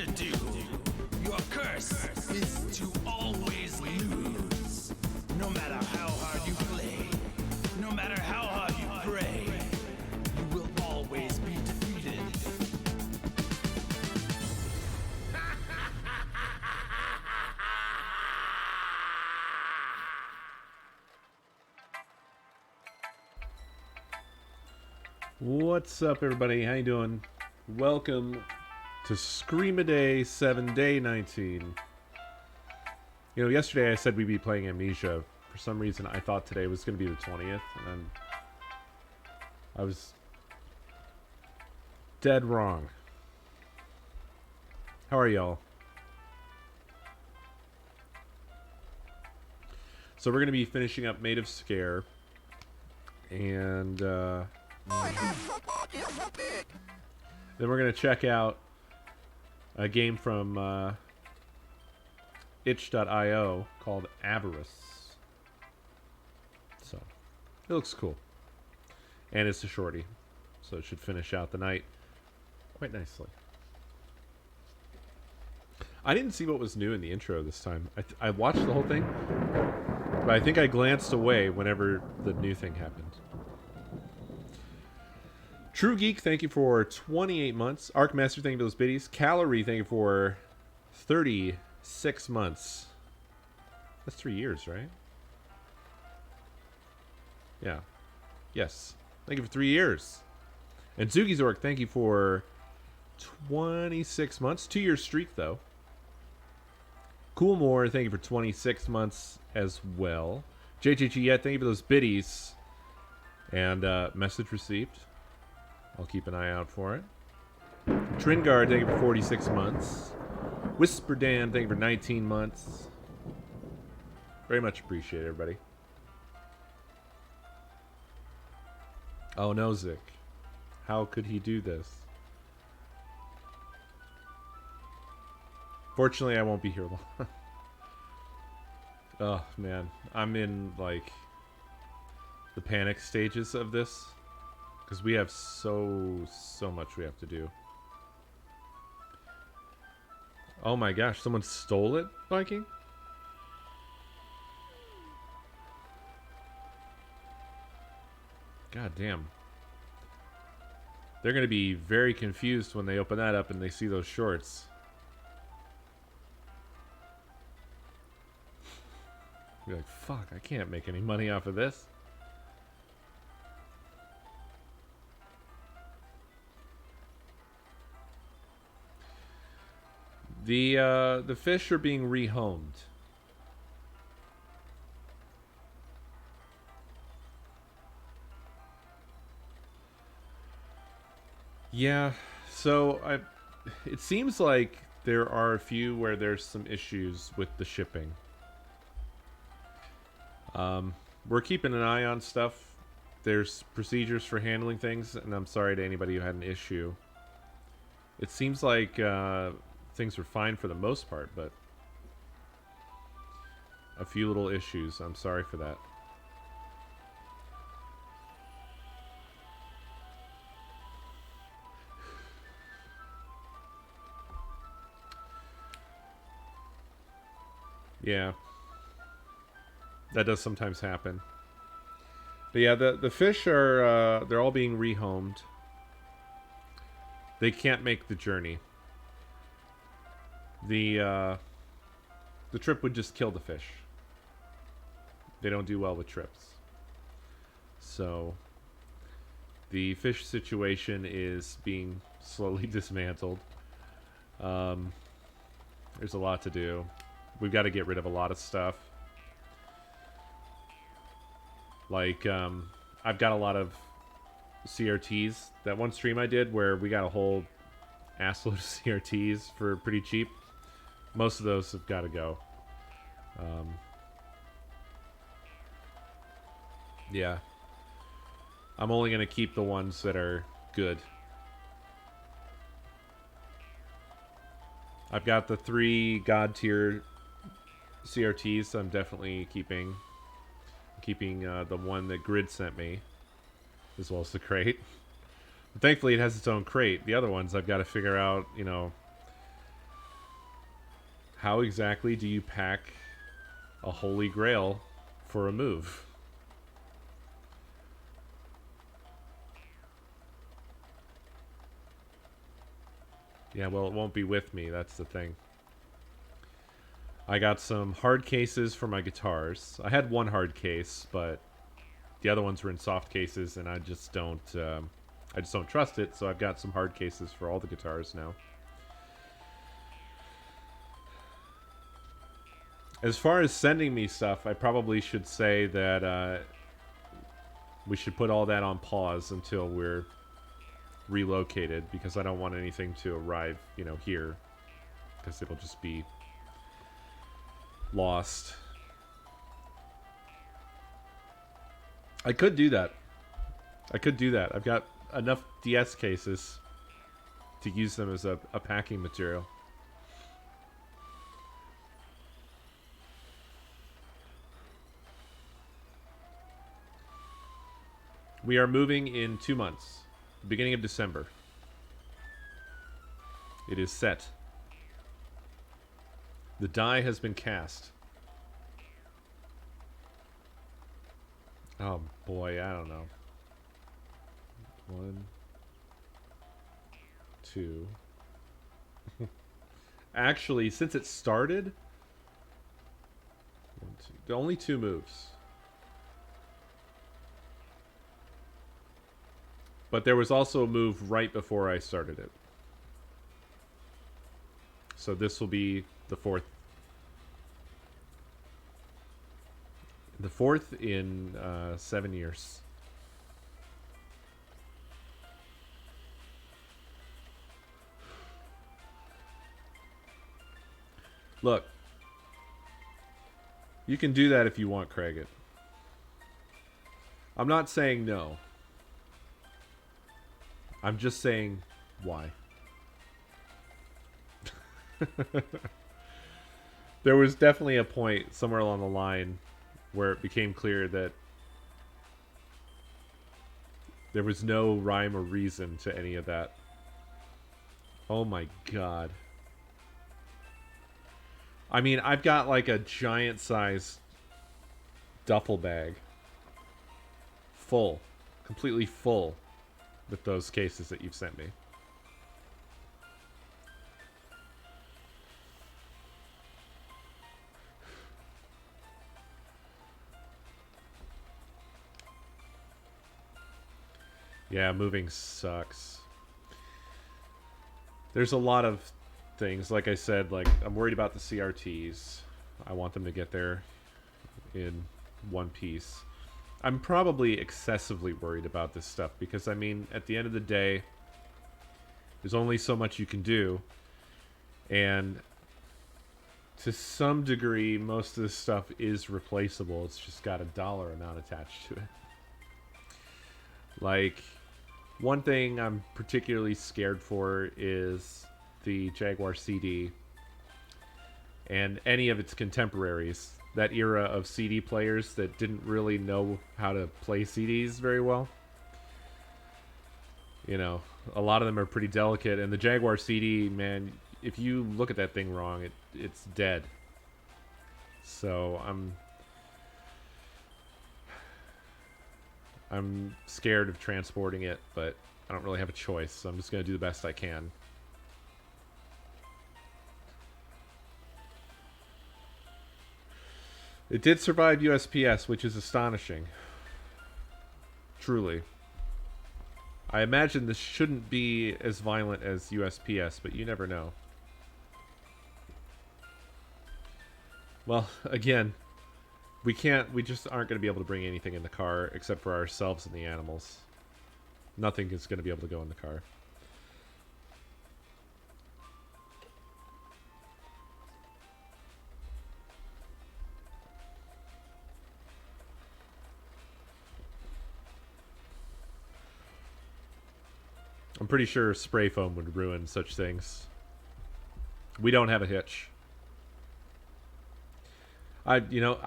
should do. Your curse is to always lose. No matter how hard you play, no matter how hard you pray, you will always be defeated. What's up, everybody? How you doing? Welcome to Scream-A-Day 7 Day 19. You know, yesterday I said we'd be playing Amnesia. For some reason, I thought today was going to be the 20th, and I was dead wrong. How are y'all? So we're going to be finishing up Maid of Sker, and then we're going to check out a game from itch.io called Avarice. So, it looks cool. And it's a shorty, so it should finish out the night quite nicely. I didn't see what was new in the intro this time. I watched the whole thing, but I think I glanced away whenever the new thing happened. True Geek, thank you for 28 months. Arkmaster, thank you for those biddies. Calorie, thank you for 36 months. That's 3 years, right? Yeah. Yes. Thank you for 3 years. And Zugizork, thank you for 26 months. 2-year streak, though. Coolmore, thank you for 26 months as well. JJG, thank you for those biddies. And message received. I'll keep an eye out for it. Tringard, thank you for 46 months. Whisper Dan, thank you for 19 months. Very much appreciate it, everybody. Oh, no, Zik. How could he do this? Fortunately, I won't be here long. Oh, man. I'm in, like, the panic stages of this. Because we have so much we have to do. Oh my gosh, someone stole it, Viking? God damn. They're going to be very confused when they open that up and they see those shorts. You're like, fuck, I can't make any money off of this. The fish are being rehomed. Yeah, so it seems like there are a few where there's some issues with the shipping. We're keeping an eye on stuff. There's procedures for handling things, and I'm sorry to anybody who had an issue. It seems like things were fine for the most part, but a few little issues. I'm sorry for that. Yeah. That does sometimes happen. But yeah, the fish are they're all being rehomed. They can't make the journey. The trip would just kill the fish. They don't do well with trips. So the fish situation is being slowly dismantled. There's a lot to do. We've got to get rid of a lot of stuff. Like, I've got a lot of CRTs. That one stream I did where we got a whole assload of CRTs for pretty cheap. Most of those have got to go. Yeah. I'm only going to keep the ones that are good. I've got the 3 God tier CRTs, so I'm definitely keeping the one that Grid sent me, as well as the crate. But thankfully, it has its own crate. The other ones, I've got to figure out, you know, How exactly do you pack a holy grail for a move? Yeah, well, it won't be with me. That's the thing. I got some hard cases for my guitars. I had one hard case, but the other ones were in soft cases, and I just don't trust it. So I've got some hard cases for all the guitars now. As far as sending me stuff, I probably should say that we should put all that on pause until we're relocated, because I don't want anything to arrive, here, because it'll just be lost. I could do that. I've got enough DS cases to use them as a packing material. We are moving in 2 months. Beginning of December. It is set. The die has been cast. Oh boy, I don't know. 1, 2. Actually, since it started, 1, 2, only 2 moves. But there was also a move right before I started it. So this will be the 4th. The 4th in 7 years. Look. You can do that if you want, Craig. I'm not saying no. I'm just saying why. There was definitely a point somewhere along the line where it became clear that there was no rhyme or reason to any of that. Oh my god. I mean, I've got like a giant size duffel bag. Full. Completely full. With those cases that you've sent me. Yeah, moving sucks. There's a lot of things. Like I said, like I'm worried about the CRTs. I want them to get there in one piece. I'm probably excessively worried about this stuff because, I mean, at the end of the day, there's only so much you can do. And to some degree, most of this stuff is replaceable. It's just got a dollar amount attached to it. Like, one thing I'm particularly scared for is the Jaguar CD and any of its contemporaries. That era of CD players that didn't really know how to play CDs very well. You know, a lot of them are pretty delicate, and the Jaguar CD, man, if you look at that thing wrong, it's dead. So I'm scared of transporting it, but I don't really have a choice, so I'm just going to do the best I can. It did survive USPS, which is astonishing. Truly. I imagine this shouldn't be as violent as USPS, but you never know. Well, again, we just aren't going to be able to bring anything in the car except for ourselves and the animals. Nothing is going to be able to go in the car. I'm pretty sure spray foam would ruin such things. We don't have a hitch. I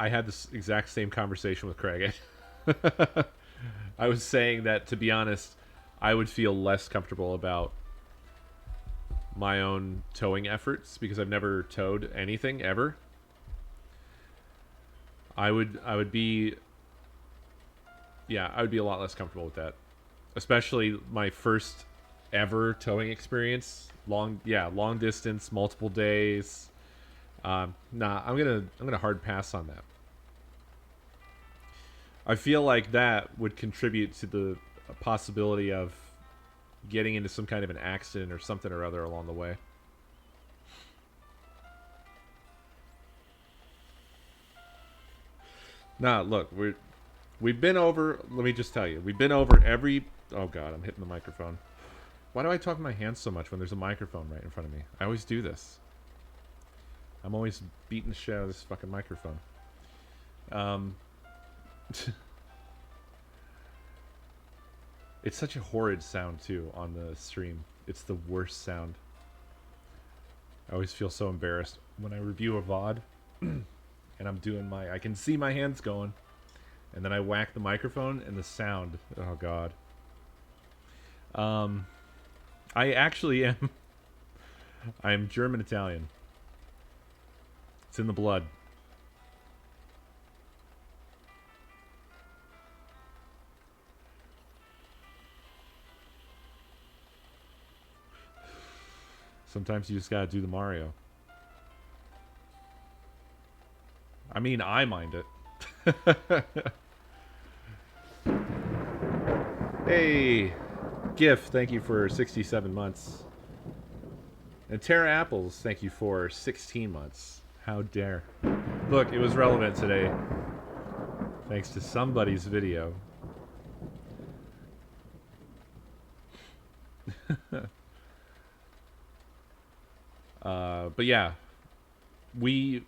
had this exact same conversation with Craig. I was saying that, to be honest, I would feel less comfortable about my own towing efforts because I've never towed anything ever. I would be I would be a lot less comfortable with that. Especially my first ever towing experience. Long distance, multiple days. Nah, I'm gonna hard pass on that. I feel like that would contribute to the possibility of getting into some kind of an accident or something or other along the way. Nah, look, we've been over. Let me just tell you, we've been over every. Oh God, I'm hitting the microphone. Why do I talk with my hands so much when there's a microphone right in front of me? I always do this. I'm always beating the shit out of this fucking microphone. It's such a horrid sound too on the stream. It's the worst sound. I always feel so embarrassed when I review a VOD and I'm doing I can see my hands going, and then I whack the microphone and the sound. Oh God. I actually am. I'm German Italian. It's in the blood. Sometimes you just gotta do the Mario. I mean, I mind it. Hey, GIF, thank you for 67 months. And Terra Apples, thank you for 16 months. How dare. Look, it was relevant today. Thanks to somebody's video. But yeah, we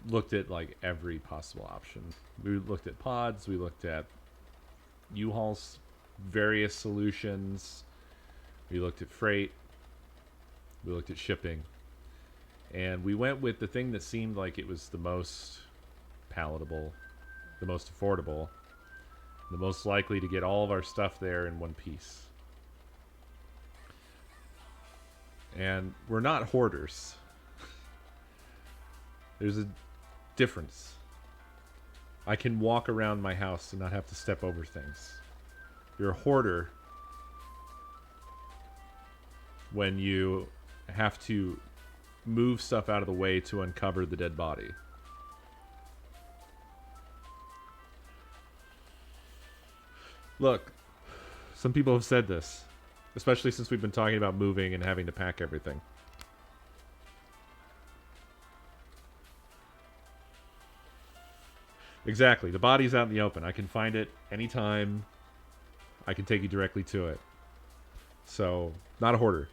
looked at like every possible option. We looked at pods, we looked at U-Haul's various solutions, we looked at freight, we looked at shipping, and we went with the thing that seemed like it was the most palatable, the most affordable, the most likely to get all of our stuff there in one piece. And we're not hoarders. There's a difference. I can walk around my house and not have to step over things. You're a hoarder when you have to move stuff out of the way to uncover the dead body. Look, some people have said this, especially since we've been talking about moving and having to pack everything. Exactly. The body's out in the open. I can find it anytime. I can take you directly to it. So, not a hoarder.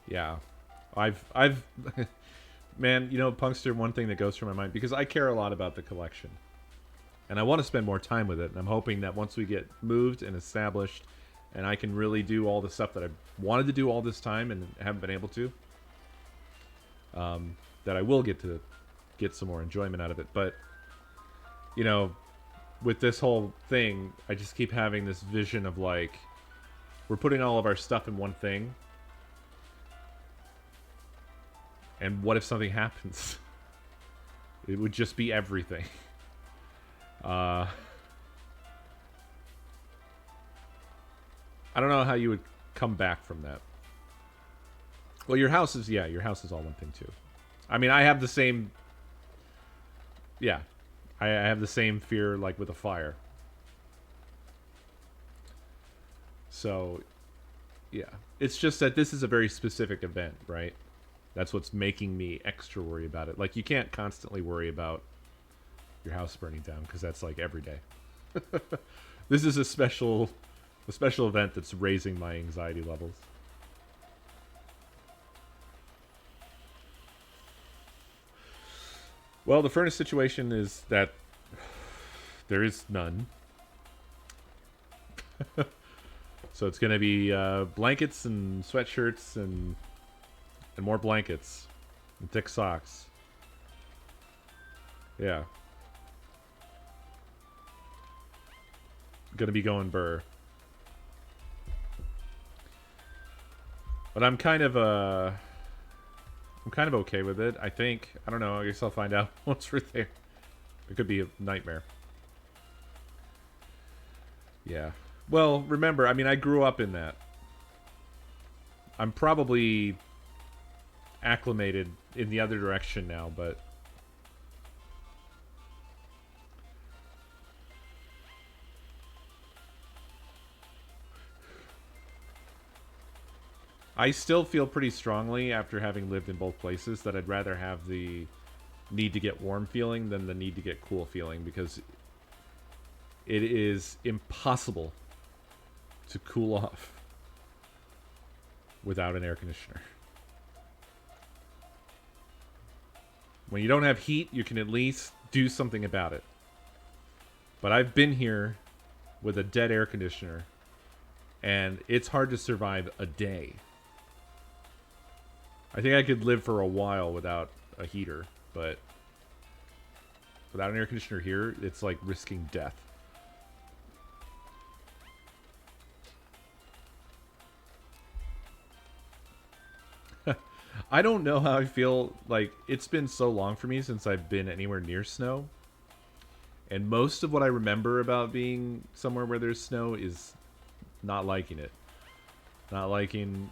Yeah. I've man, you know, Punkster, one thing that goes through my mind, because I care a lot about the collection. And I want to spend more time with it, and I'm hoping that once we get moved and established, and I can really do all the stuff that I wanted to do all this time and haven't been able to, that I will get to get some more enjoyment out of it. But, you know, with this whole thing, I just keep having this vision of, like, we're putting all of our stuff in one thing, and what if something happens? It would just be everything. I don't know how you would come back from that. Well, your house is all one thing too. I mean, I have the same. Yeah, I have the same fear like with a fire. So, yeah, it's just that this is a very specific event, right? That's what's making me extra worry about it. Like, you can't constantly worry about your house burning down because that's like every day. This is a special event that's raising my anxiety levels. Well, the furnace situation is that there is none. So it's going to be blankets and sweatshirts and more blankets and thick socks. Yeah. Gonna be going burr. But I'm kind of okay with it, I think. I don't know, I guess I'll find out once we're there. It could be a nightmare. Yeah. Well, remember, I mean, I grew up in that. I'm probably acclimated in the other direction now, but I still feel pretty strongly after having lived in both places that I'd rather have the need to get warm feeling than the need to get cool feeling, because it is impossible to cool off without an air conditioner. When you don't have heat, you can at least do something about it. But I've been here with a dead air conditioner, and it's hard to survive a day. I think I could live for a while without a heater, but without an air conditioner here, it's like risking death. I don't know how I feel. Like, it's been so long for me since I've been anywhere near snow. And most of what I remember about being somewhere where there's snow is not liking it. Not liking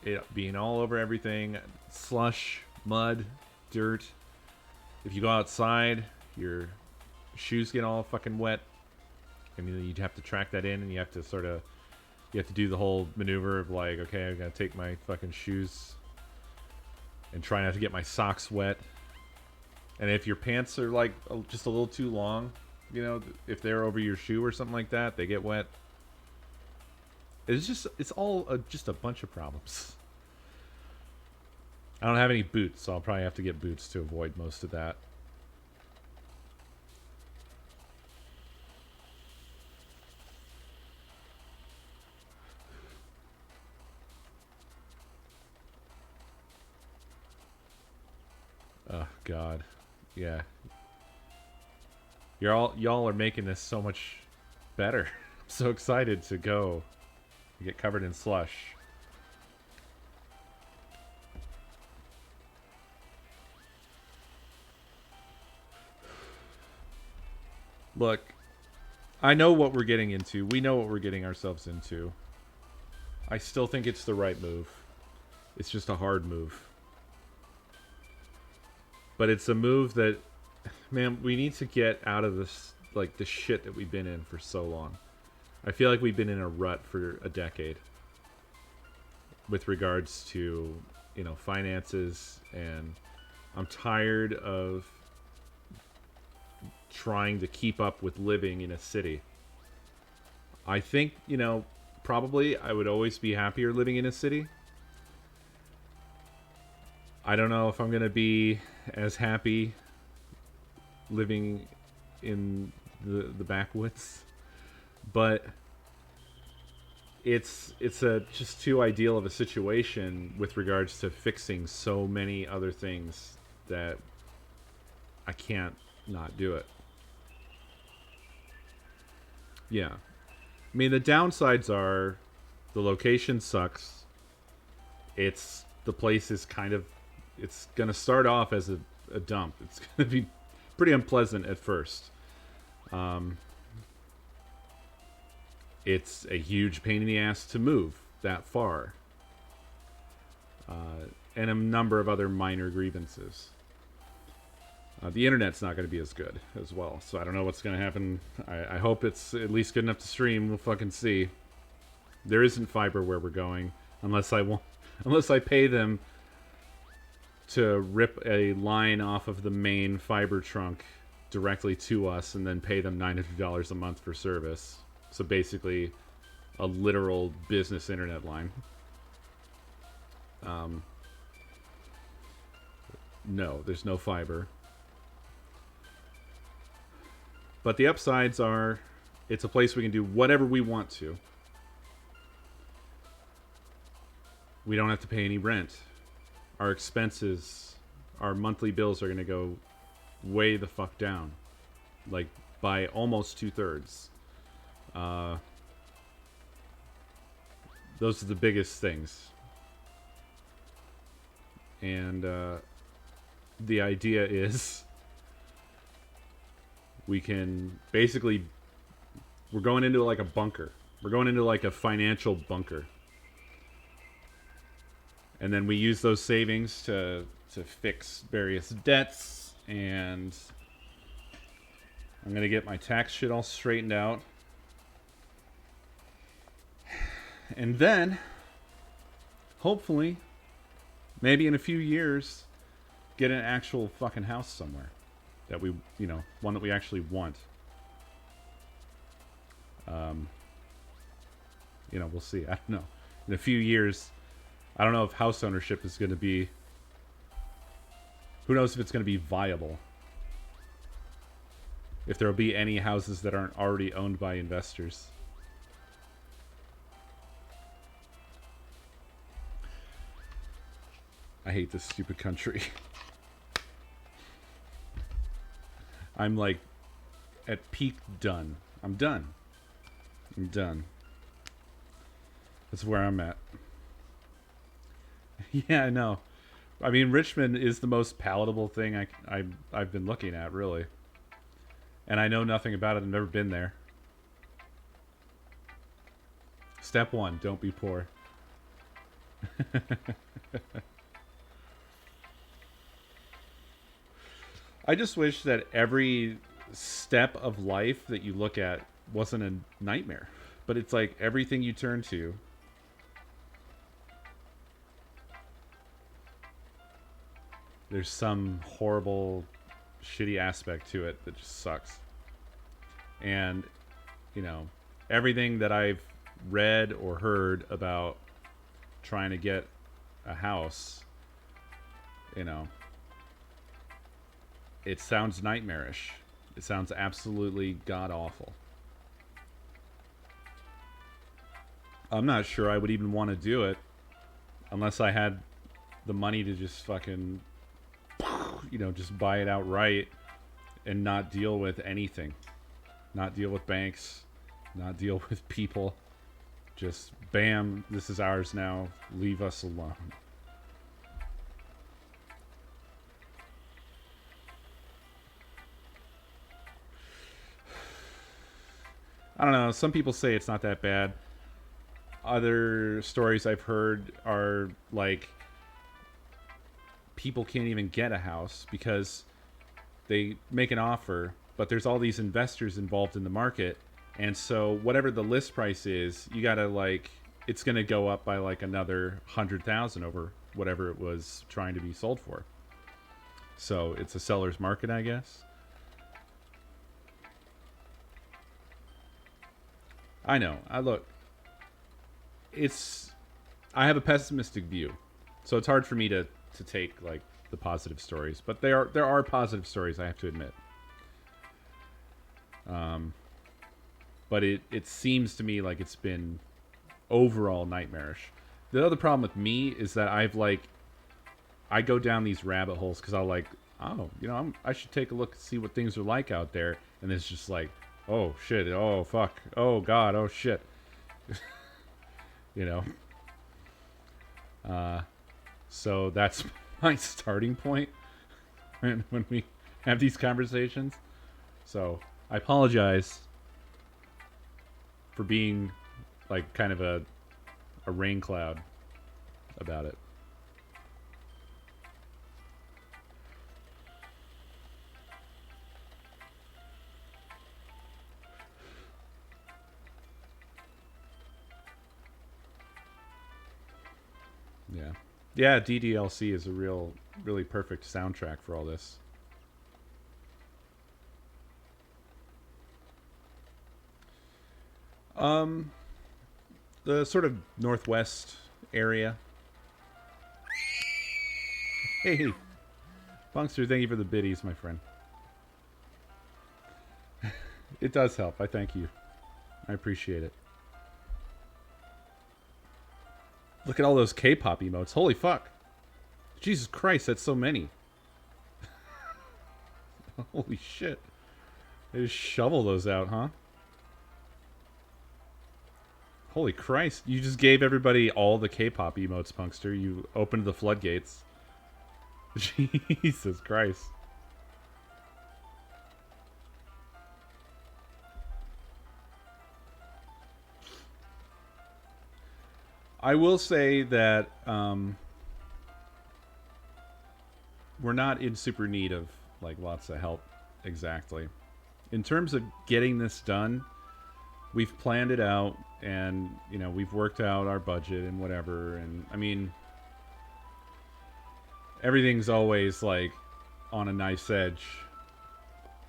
it being all over everything. Slush, mud, dirt. If you go outside, your shoes get all fucking wet. And then you'd have to track that in, and you have to you have to do the whole maneuver of like, okay, I gotta take my fucking shoes and try not to get my socks wet. And if your pants are like just a little too long, you know, if they're over your shoe or something like that, they get wet. It's all just a bunch of problems. I don't have any boots, so I'll probably have to get boots to avoid most of that. Oh God, yeah. Y'all are making this so much better. I'm so excited to go get covered in slush. Look, I know what we're getting into. We know what we're getting ourselves into. I still think it's the right move. It's just a hard move. But it's a move that, man, we need to get out of this, like, the shit that we've been in for so long. I feel like we've been in a rut for a decade with regards to, you know, finances, and I'm tired of trying to keep up with living in a city. I think, you know, probably I would always be happier living in a city. I don't know if I'm going to be as happy living in the backwoods, but it's a just too ideal of a situation with regards to fixing so many other things that I can't not do it. Yeah. I mean, the downsides are the location sucks. The place is kind of, it's going to start off as a dump. It's going to be pretty unpleasant at first. It's a huge pain in the ass to move that far. And a number of other minor grievances. The internet's not going to be as good as well, so I don't know what's going to happen. I hope it's at least good enough to stream. We'll fucking see. There isn't fiber where we're going, unless I pay them to rip a line off of the main fiber trunk directly to us, and then pay them $900 a month for service. So basically, a literal business internet line. No, there's no fiber. But the upsides are, it's a place we can do whatever we want to. We don't have to pay any rent. Our expenses, our monthly bills are going to go way the fuck down. Like, by almost 2/3. Those are the biggest things. And the idea is we can basically, we're going into like a bunker. We're going into like a financial bunker. And then we use those savings to fix various debts, and I'm going to get my tax shit all straightened out. And then, hopefully, maybe in a few years, get an actual fucking house somewhere that we, you know, one that we actually want. You know, we'll see. I don't know. In a few years, I don't know if house ownership is going to be, who knows if it's going to be viable. If there will be any houses that aren't already owned by investors. I hate this stupid country. I'm like at peak done. I'm done. I'm done. That's where I'm at. Yeah, I know. I mean, Richmond is the most palatable thing I've been looking at, really. And I know nothing about it. I've never been there. Step 1, don't be poor. I just wish that every step of life that you look at wasn't a nightmare. But it's like everything you turn to, there's some horrible, shitty aspect to it that just sucks. And, you know, everything that I've read or heard about trying to get a house, you know, it sounds nightmarish. It sounds absolutely god-awful. I'm not sure I would even want to do it unless I had the money to just fucking, you know, just buy it outright and not deal with anything. Not deal with banks. Not deal with people. Just, bam, this is ours now. Leave us alone. I don't know. Some people say it's not that bad. Other stories I've heard are like people can't even get a house because they make an offer, but there's all these investors involved in the market, and so whatever the list price is, you gotta, like, it's gonna go up by like another 100,000 over whatever it was trying to be sold for. So it's a seller's market, I guess. I know. I have a pessimistic view, so it's hard for me to take like the positive stories, but there are positive stories, I have to admit. But it seems to me like it's been overall nightmarish. The other problem with me is that I go down these rabbit holes because I'll like, oh, you know, I should take a look and see what things are like out there, and it's just like, oh shit, oh fuck, oh god, oh shit. You know. So that's my starting point when we have these conversations. So I apologize for being like kind of a rain cloud about it. Yeah. Yeah, DDLC is a really perfect soundtrack for all this. The sort of northwest area. Hey, Punkster, thank you for the biddies, my friend. It does help. I thank you. I appreciate it. Look at all those K-pop emotes. Holy fuck. Jesus Christ, that's so many. Holy shit. They just shovel those out, huh? Holy Christ. You just gave everybody all the K-pop emotes, Punkster. You opened the floodgates. Jesus Christ. I will say that we're not in super need of like lots of help exactly. In terms of getting this done, we've planned it out and, you know, we've worked out our budget and whatever. And I mean, everything's always like on a nice edge,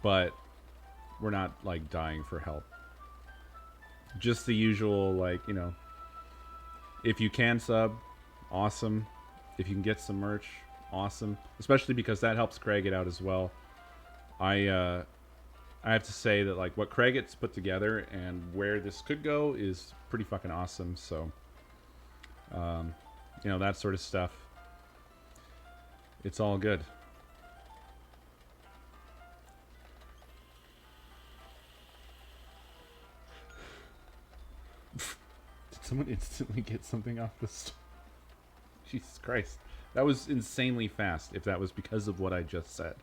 but we're not like dying for help. Just the usual, like, you know, if you can sub, awesome. If you can get some merch, awesome. Especially because that helps Craig it out as well. I have to say that like what Craig gets put together and where this could go is pretty fucking awesome. So, you know, that sort of stuff. It's all good. Did someone instantly get something off the store? Jesus Christ. That was insanely fast, if that was because of what I just said.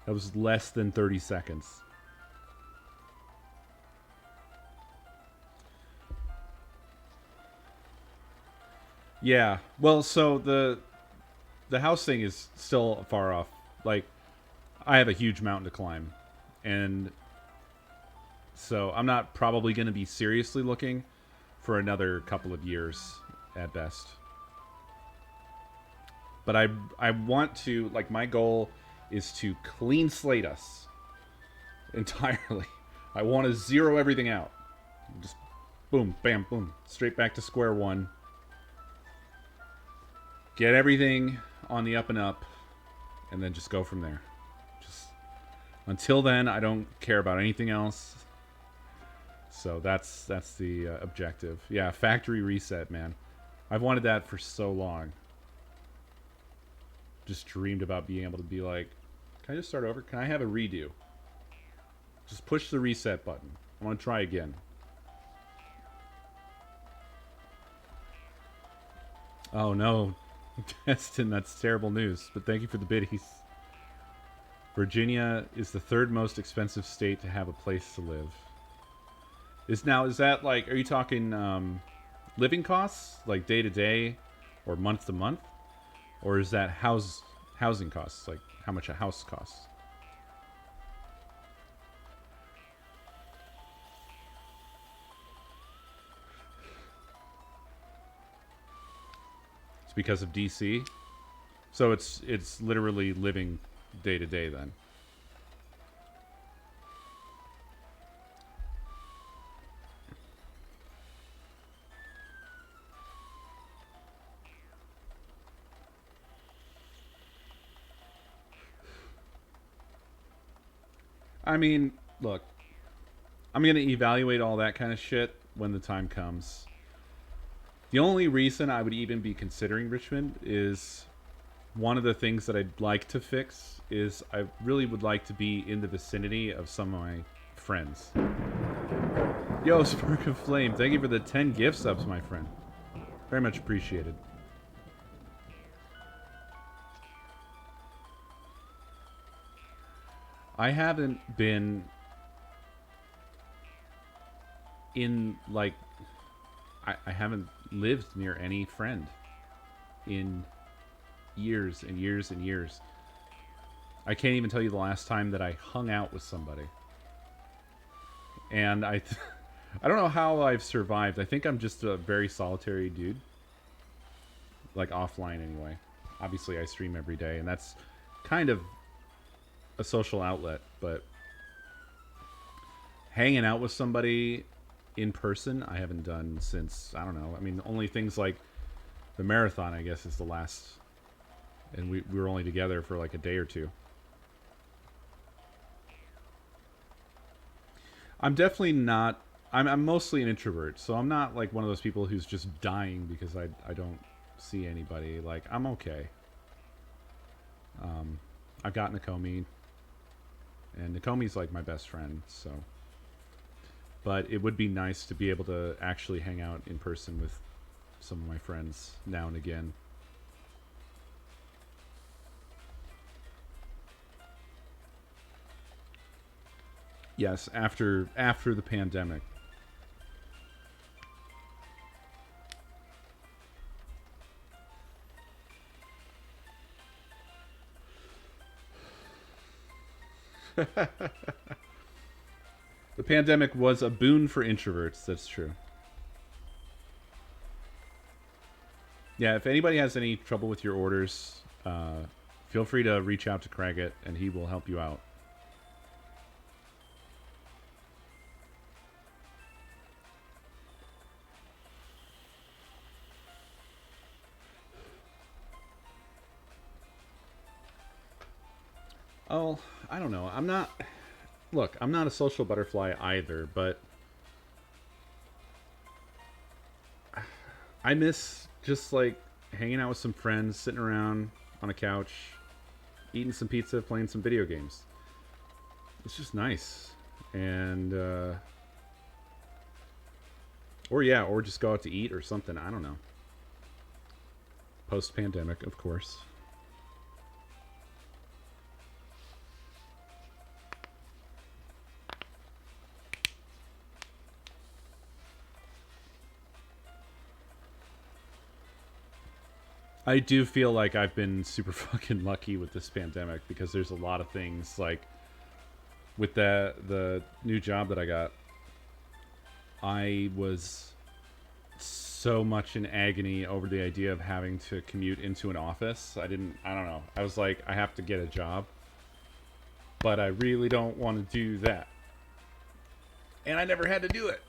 That was less than 30 seconds. Yeah. Well, so the house thing is still far off. Like, I have a huge mountain to climb. And so I'm not probably going to be seriously looking for another couple of years at best. But I want to, like, my goal is to clean slate us entirely. I want to zero everything out. Just boom, bam, boom. Straight back to square one. Get everything on the up and up, and then just go from there. Just until then, I don't care about anything else. So that's the objective. Yeah, factory reset, man. I've wanted that for so long. Just dreamed about being able to be like, can I just start over? Can I have a redo? Just push the reset button. I want to try again. Oh no, Destin, that's terrible news. But thank you for the biddies. Virginia is the third most expensive state to have a place to live. Is that like, are you talking living costs, like day to day, or month to month? Or is that housing costs, like how much a house costs? It's because of DC? So it's literally living day to day then. I mean, look, I'm going to evaluate all that kind of shit when the time comes. The only reason I would even be considering Richmond is one of the things that I'd like to fix is I really would like to be in the vicinity of some of my friends. Yo, Spark of Flame, thank you for the 10 gift subs, my friend. Very much appreciated. I haven't been in, like, I haven't lived near any friend in years and years and years. I can't even tell you the last time that I hung out with somebody. And I don't know how I've survived. I think I'm just a very solitary dude. Like, offline anyway. Obviously, I stream every day, and that's kind of a social outlet, but hanging out with somebody in person, I haven't done since, I don't know. I mean, only things like the marathon, I guess, is the last. And we were only together for like a day or two. I'm definitely not. I'm mostly an introvert, so I'm not like one of those people who's just dying because I don't see anybody. Like, I'm okay. I've got Nakomi. And Nakomi's like my best friend, so. But it would be nice to be able to actually hang out in person with some of my friends now and again. Yes, after the pandemic. The pandemic was a boon for introverts, that's true. Yeah, if anybody has any trouble with your orders, feel free to reach out to Craigit and he will help you out. Oh, I don't know. I'm not... Look, I'm not a social butterfly either, but... I miss just, like, hanging out with some friends, sitting around on a couch, eating some pizza, playing some video games. It's just nice. And, or just go out to eat or something. I don't know. Post-pandemic, of course. I do feel like I've been super fucking lucky with this pandemic because there's a lot of things like with the new job that I got. I was so much in agony over the idea of having to commute into an office. I don't know. I was like, I have to get a job, but I really don't want to do that. And I never had to do it.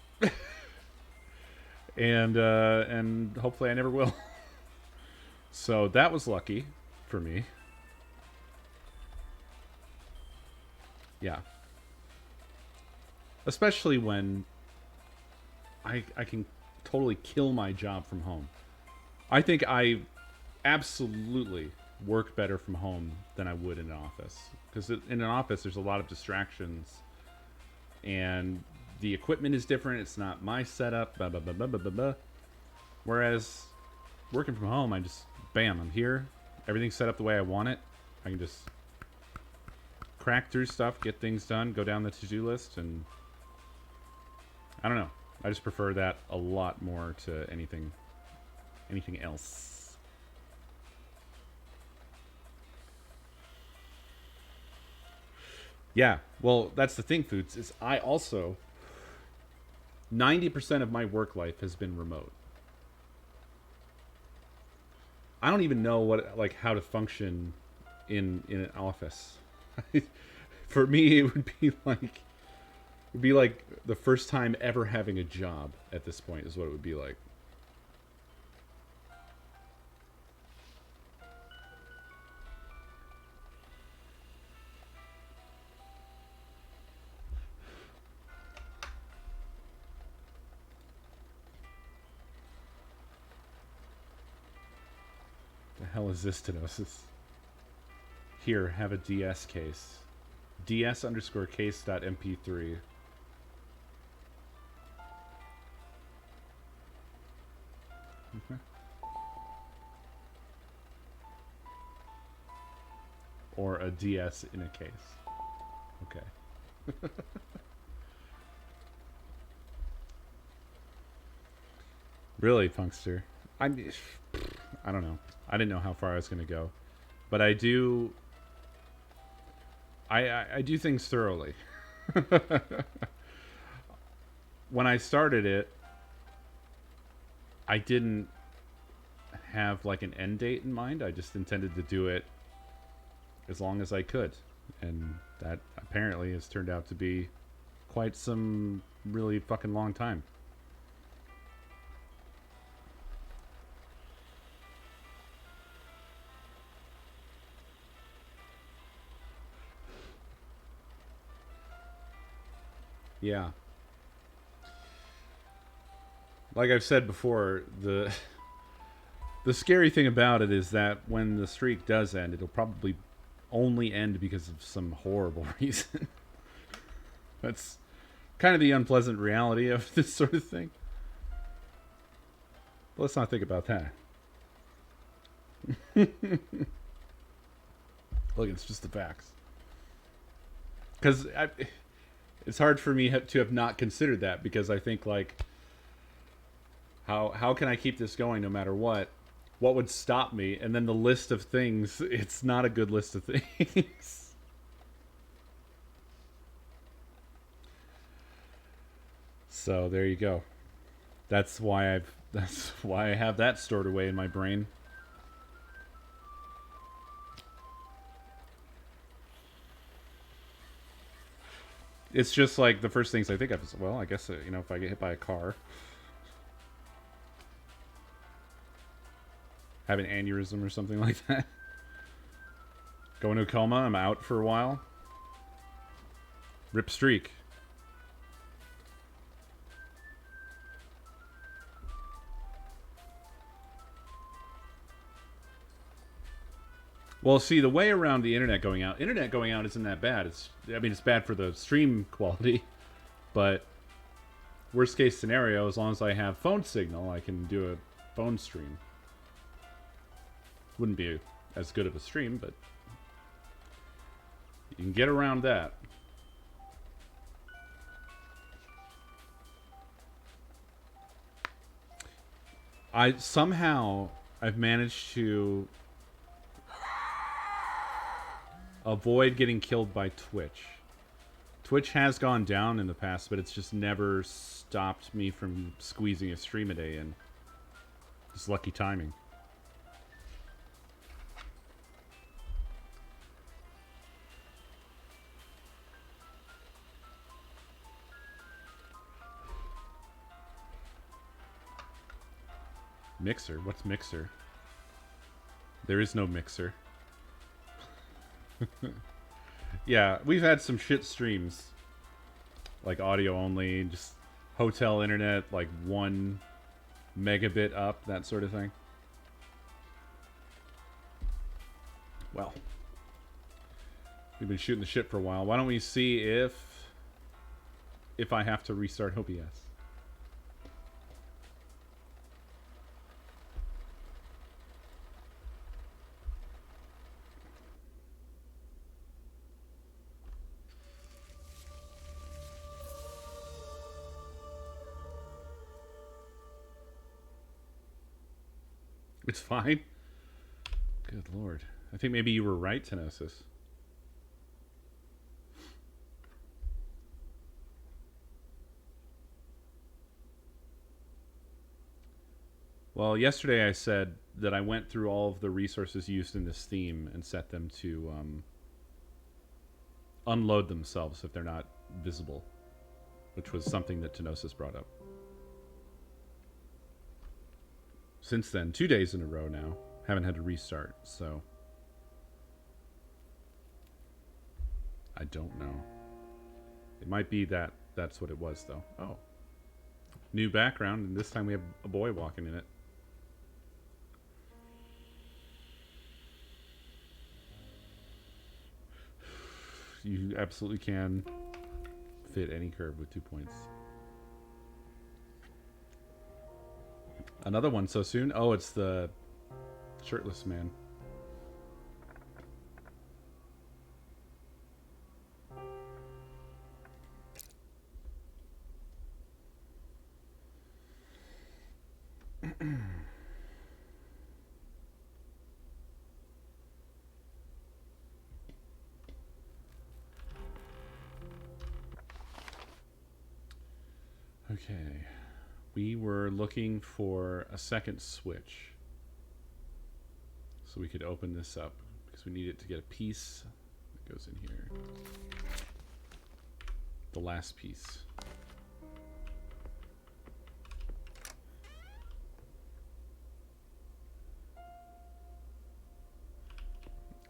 And hopefully I never will. So that was lucky for me. Yeah. Especially when I can totally kill my job from home. I think I absolutely work better from home than I would in an office. Because in an office, there's a lot of distractions. And the equipment is different. It's not my setup. Blah, blah, blah, blah, blah, blah, blah. Whereas working from home, I just... Bam, I'm here. Everything's set up the way I want it. I can just crack through stuff, get things done, go down the to-do list, and I don't know. I just prefer that a lot more to anything else. Yeah, well, that's the thing, Foods, is I also 90% of my work life has been remote. I don't even know how to function in an office. For me, it would be like the first time ever having a job at this point is what it would be like. The hell is this stenosis? Here, have a DS case. ds_case.mp3. Okay. Or a DS in a case. Okay. Really, Punkster? I don't know. I didn't know how far I was going to go. But I do... I do things thoroughly. When I started it, I didn't have like an end date in mind. I just intended to do it as long as I could. And that apparently has turned out to be quite some really fucking long time. Yeah. Like I've said before, the scary thing about it is that when the streak does end, it'll probably only end because of some horrible reason. That's kind of the unpleasant reality of this sort of thing. But let's not think about that. Look, it's just the facts. Because it's hard for me to have not considered that, because I think, like, how can I keep this going no matter what? What would stop me? And then the list of things, it's not a good list of things. So there you go. That's why I have that stored away in my brain. It's just like the first things I think of is, well, I guess, if I get hit by a car, have an aneurysm or something like that, go into a coma, I'm out for a while. Rip streak. Well, see, the way around the internet going out isn't that bad. It's bad for the stream quality, but worst case scenario, as long as I have phone signal, I can do a phone stream. Wouldn't be as good of a stream, but you can get around that. I've managed to avoid getting killed by Twitch. Twitch has gone down in the past, but it's just never stopped me from squeezing a stream a day in. Just lucky timing. Mixer? What's Mixer? There is no Mixer. Yeah, we've had some shit streams. Like audio only, just hotel internet, like 1 megabit up, that sort of thing. Well, we've been shooting the shit for a while. Why don't we see if I have to restart OBS? It's fine. Good lord. I think maybe you were right, Tenosis. Well, yesterday I said that I went through all of the resources used in this theme and set them to unload themselves if they're not visible, which was something that Tenosis brought up. Since then, 2 days in a row now, haven't had to restart, so I don't know. It might be that that's what it was, though. Oh. New background, and this time we have a boy walking in it. You absolutely can fit any curve with 2 points. Another one so soon? Oh, it's the shirtless man. Okay. We were looking for a second switch so we could open this up because we need it to get a piece that goes in here. The last piece.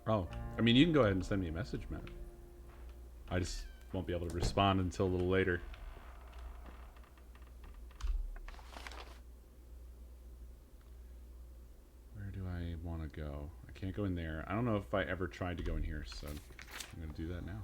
Oh, I mean, you can go ahead and send me a message, Matt. I just won't be able to respond until a little later. Go. I Can't go in there. I don't know if I ever tried to go in here, so I'm going to do that now.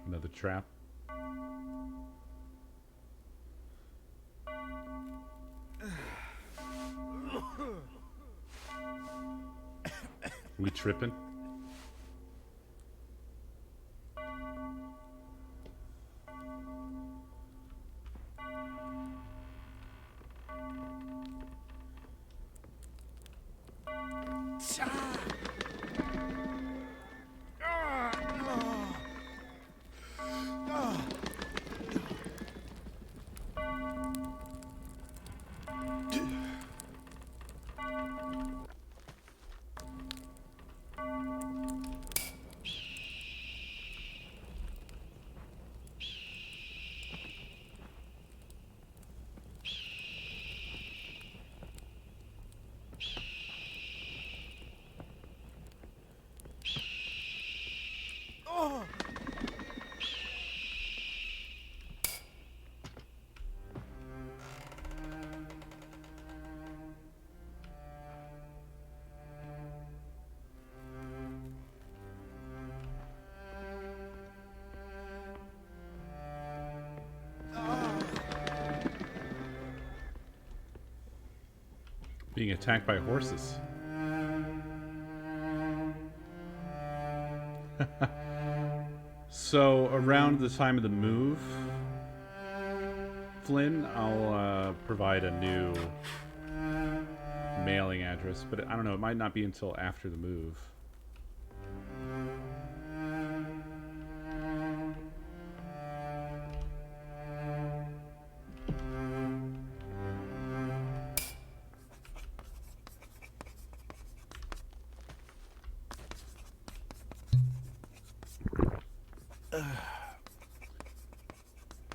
Another trap. We tripping? Being attacked by horses. So around the time of the move, Flynn, I'll provide a new mailing address, but I don't know, it might not be until after the move.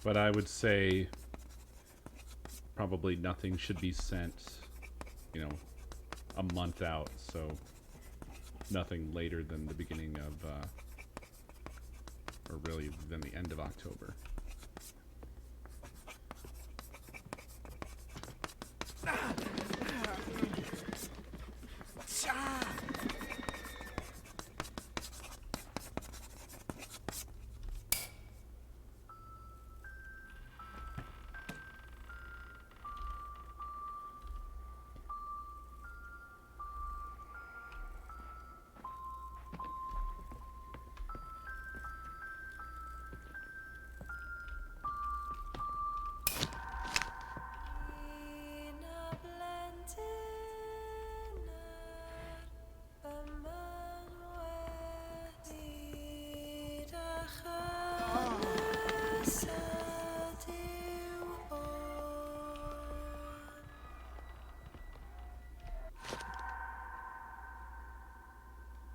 But I would say probably nothing should be sent, you know, a month out. So nothing later than the beginning of, or really than the end of October.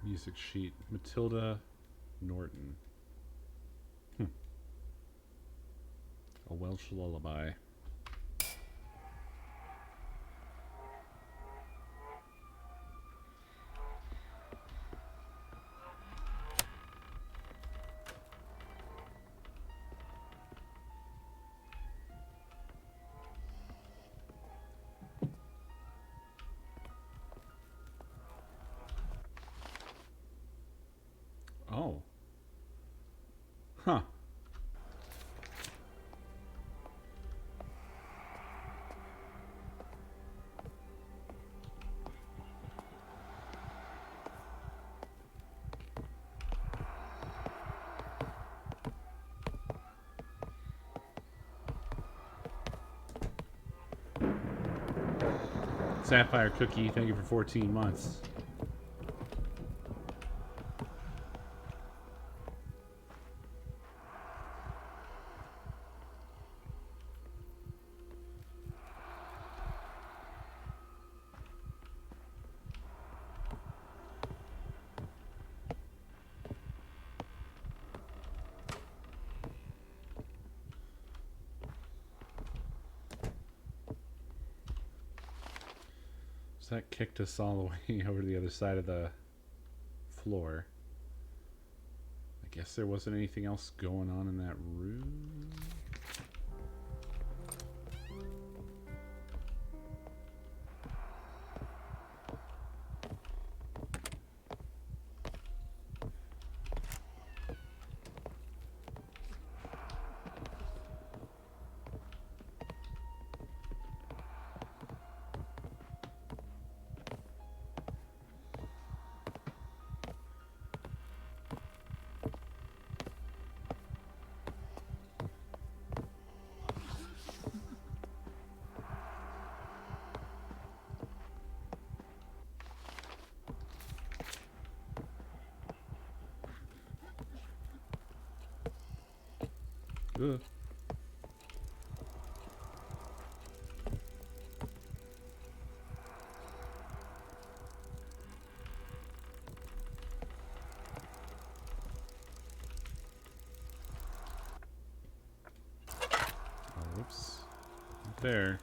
Music sheet. Matilda Norton. A Welsh lullaby. Oh. Huh. Sapphire Cookie, thank you for 14 months. that kicked us all the way over to the other side of the floor. I guess there wasn't anything else going on in that room. Ugh. Oh, whoops. Right there.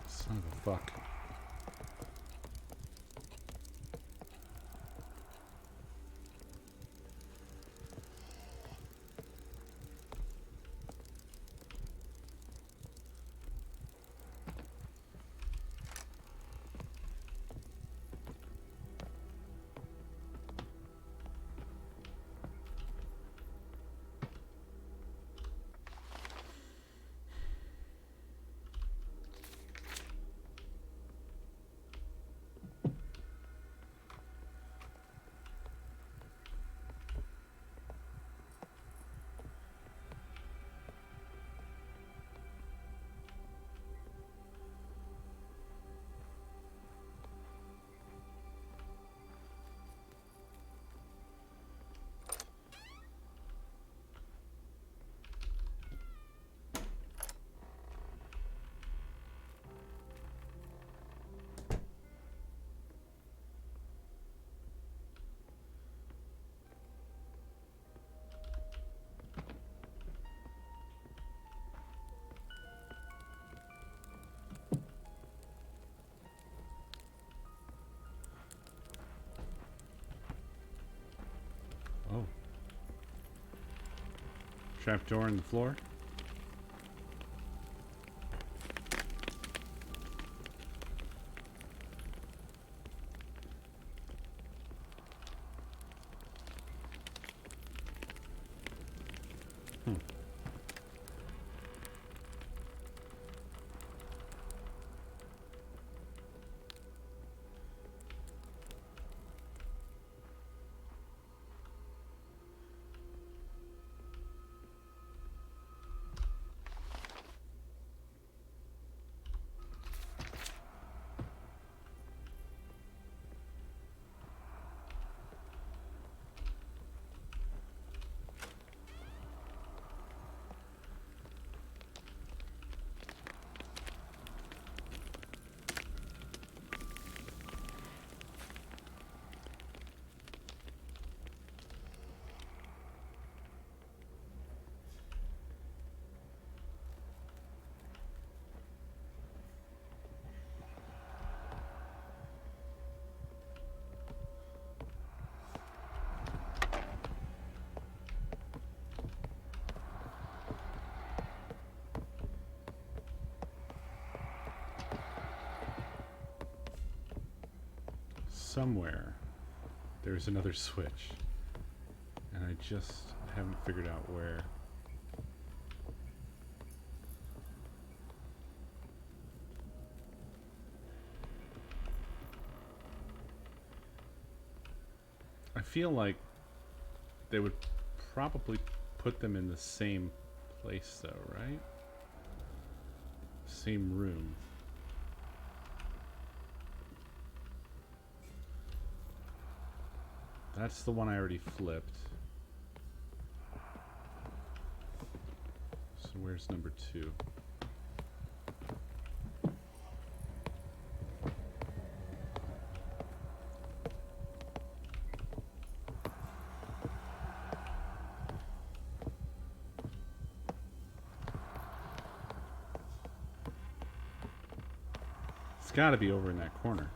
Son of a fuck. Oh. Trapdoor in the floor? Hmm. Somewhere there's another switch, and I just haven't figured out where. I feel like they would probably put them in the same place though, right? Same room. That's the one I already flipped. So where's number 2? It's got to be over in that corner.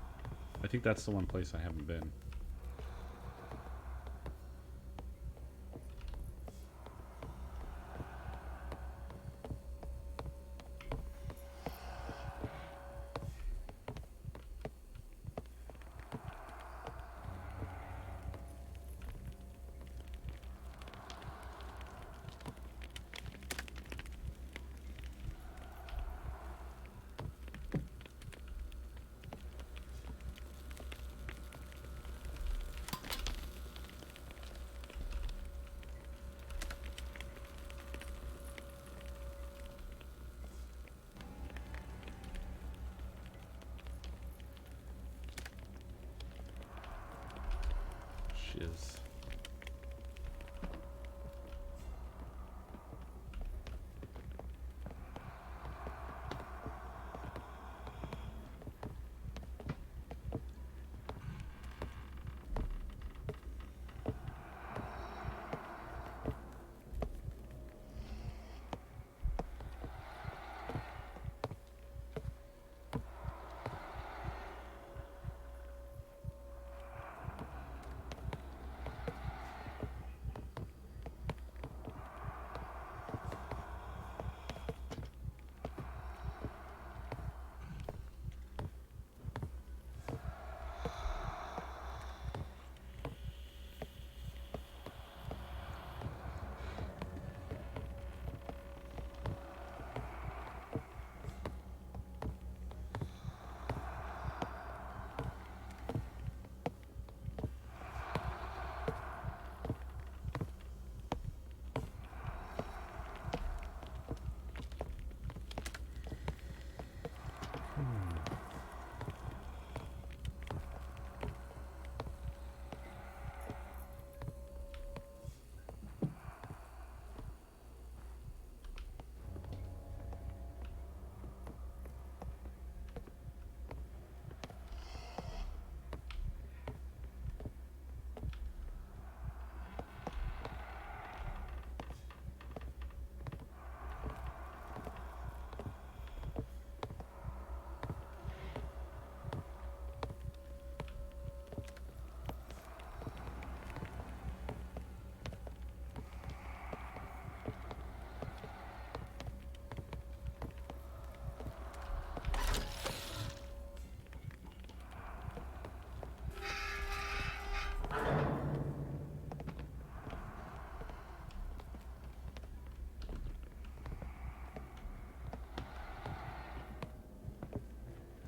I think that's the one place I haven't been. Shiz.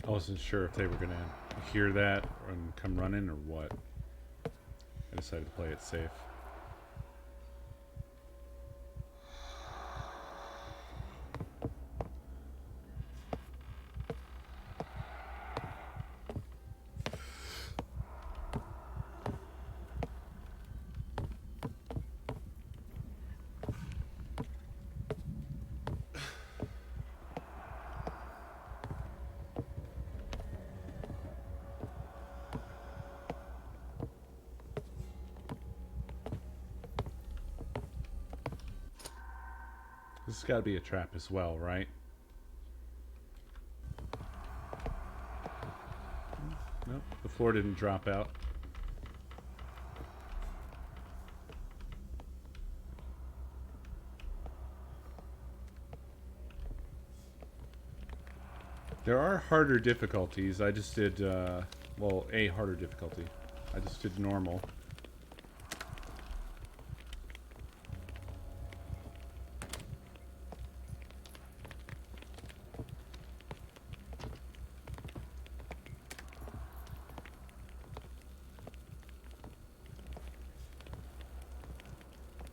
I wasn't sure if they were going to hear that and come running or what. I decided to play it safe. This has got to be a trap as well, right? Nope, the floor didn't drop out. There are harder difficulties. I just did, well, a harder difficulty. I just did normal.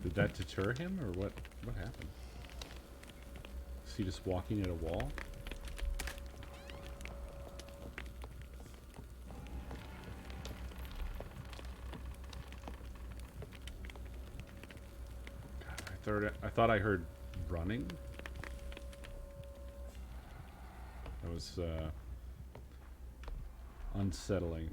Did that deter him, or what? What happened? Is he just walking at a wall? God, I thought I heard running. That was unsettling.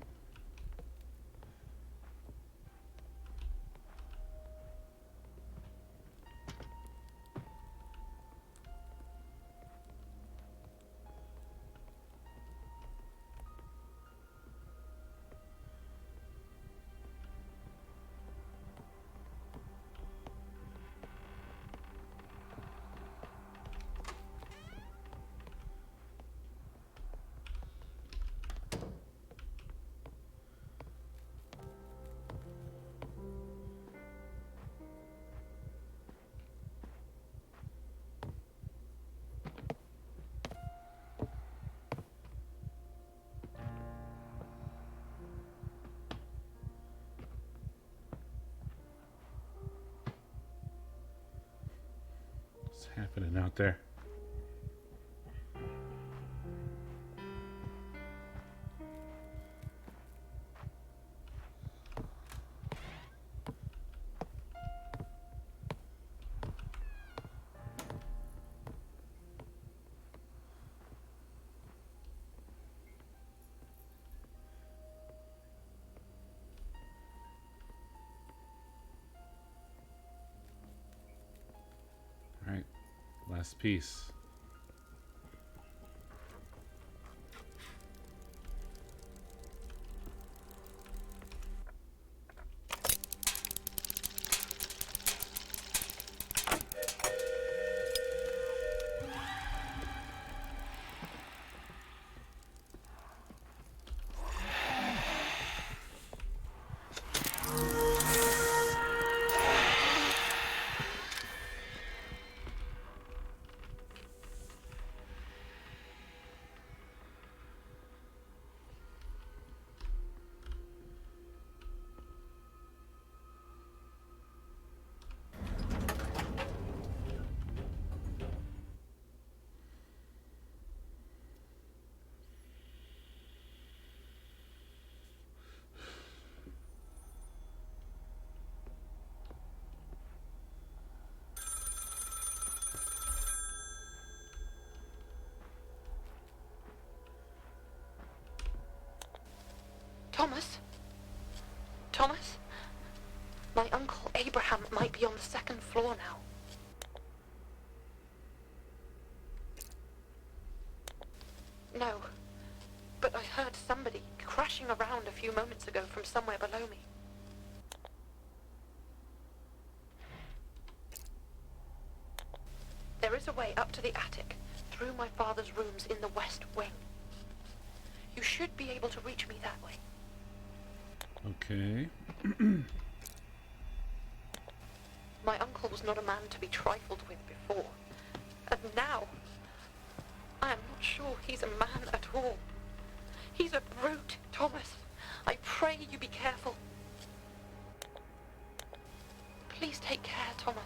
happening out there? All right, last piece. Thomas? Thomas? My uncle Abraham might be on the second floor now. No, but I heard somebody crashing around a few moments ago from somewhere below me. There is a way up to the attic, through my father's rooms in the west wing. You should be able to reach me that way. Okay. My uncle was not a man to be trifled with before. And now, I am not sure he's a man at all. He's a brute, Thomas. I pray you be careful. Please take care, Thomas.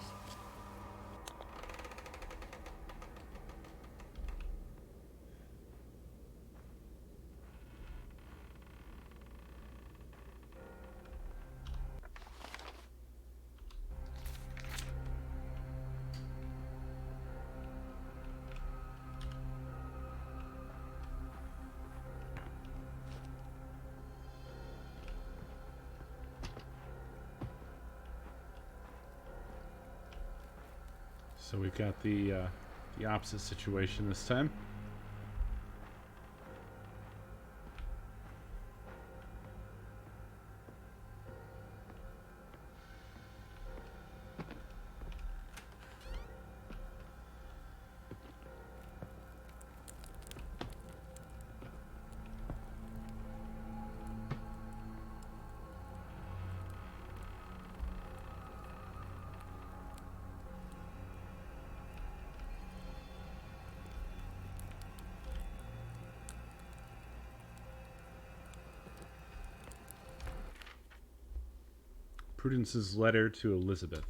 So we've got the opposite situation this time. Prudence's letter to Elizabeth.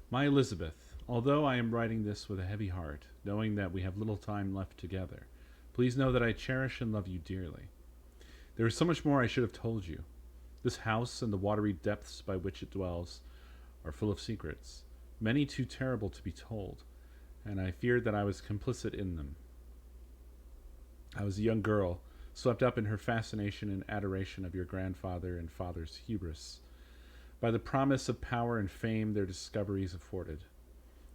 My Elizabeth, although I am writing this with a heavy heart, knowing that we have little time left together, please know that I cherish and love you dearly. There is so much more I should have told you. This house and the watery depths by which it dwells are full of secrets, many too terrible to be told, and I feared that I was complicit in them. I was a young girl, swept up in her fascination and adoration of your grandfather and father's hubris. By the promise of power and fame their discoveries afforded.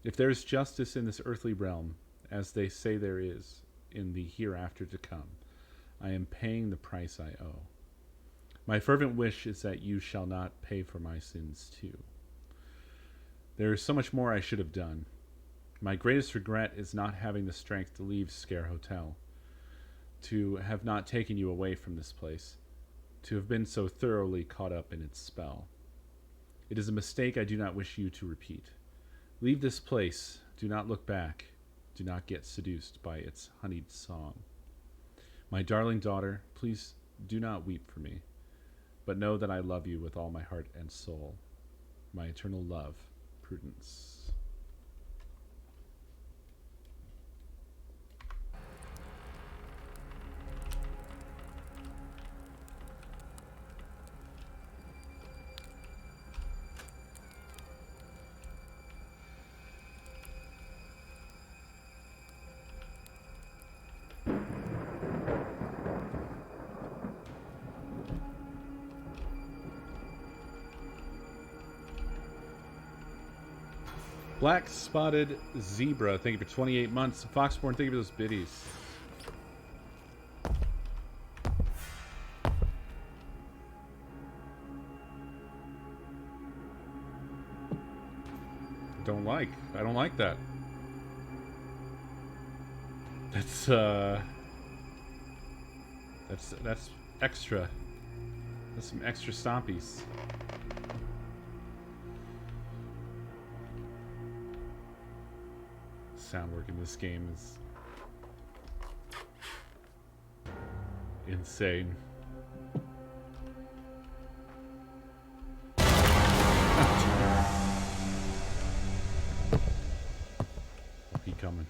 If there is justice in this earthly realm, as they say there is in the hereafter to come, I am paying the price I owe. My fervent wish is that you shall not pay for my sins too. There is so much more I should have done. My greatest regret is not having the strength to leave Sker Hotel, to have not taken you away from this place, to have been so thoroughly caught up in its spell. It is a mistake I do not wish you to repeat. Leave this place. Do not look back. Do not get seduced by its honeyed song. My darling daughter, please do not weep for me, but know that I love you with all my heart and soul. My eternal love, Prudence. Black Spotted Zebra, thank you for 28 months. Foxborn, thank you for those biddies. I don't like that. That's extra. That's some extra stompies. Sound work in this game is insane. He coming.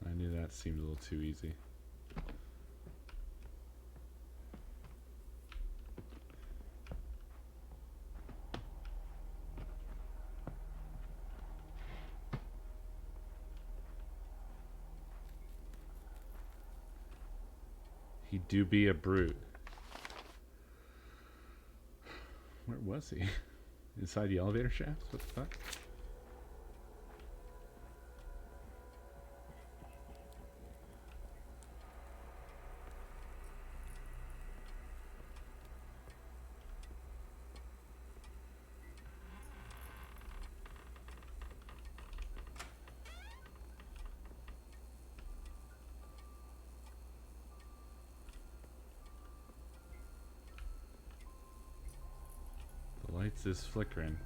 I knew that seemed a little too easy. He do be a brute. Where was he? Inside the elevator shafts? What the fuck? The lights is flickering.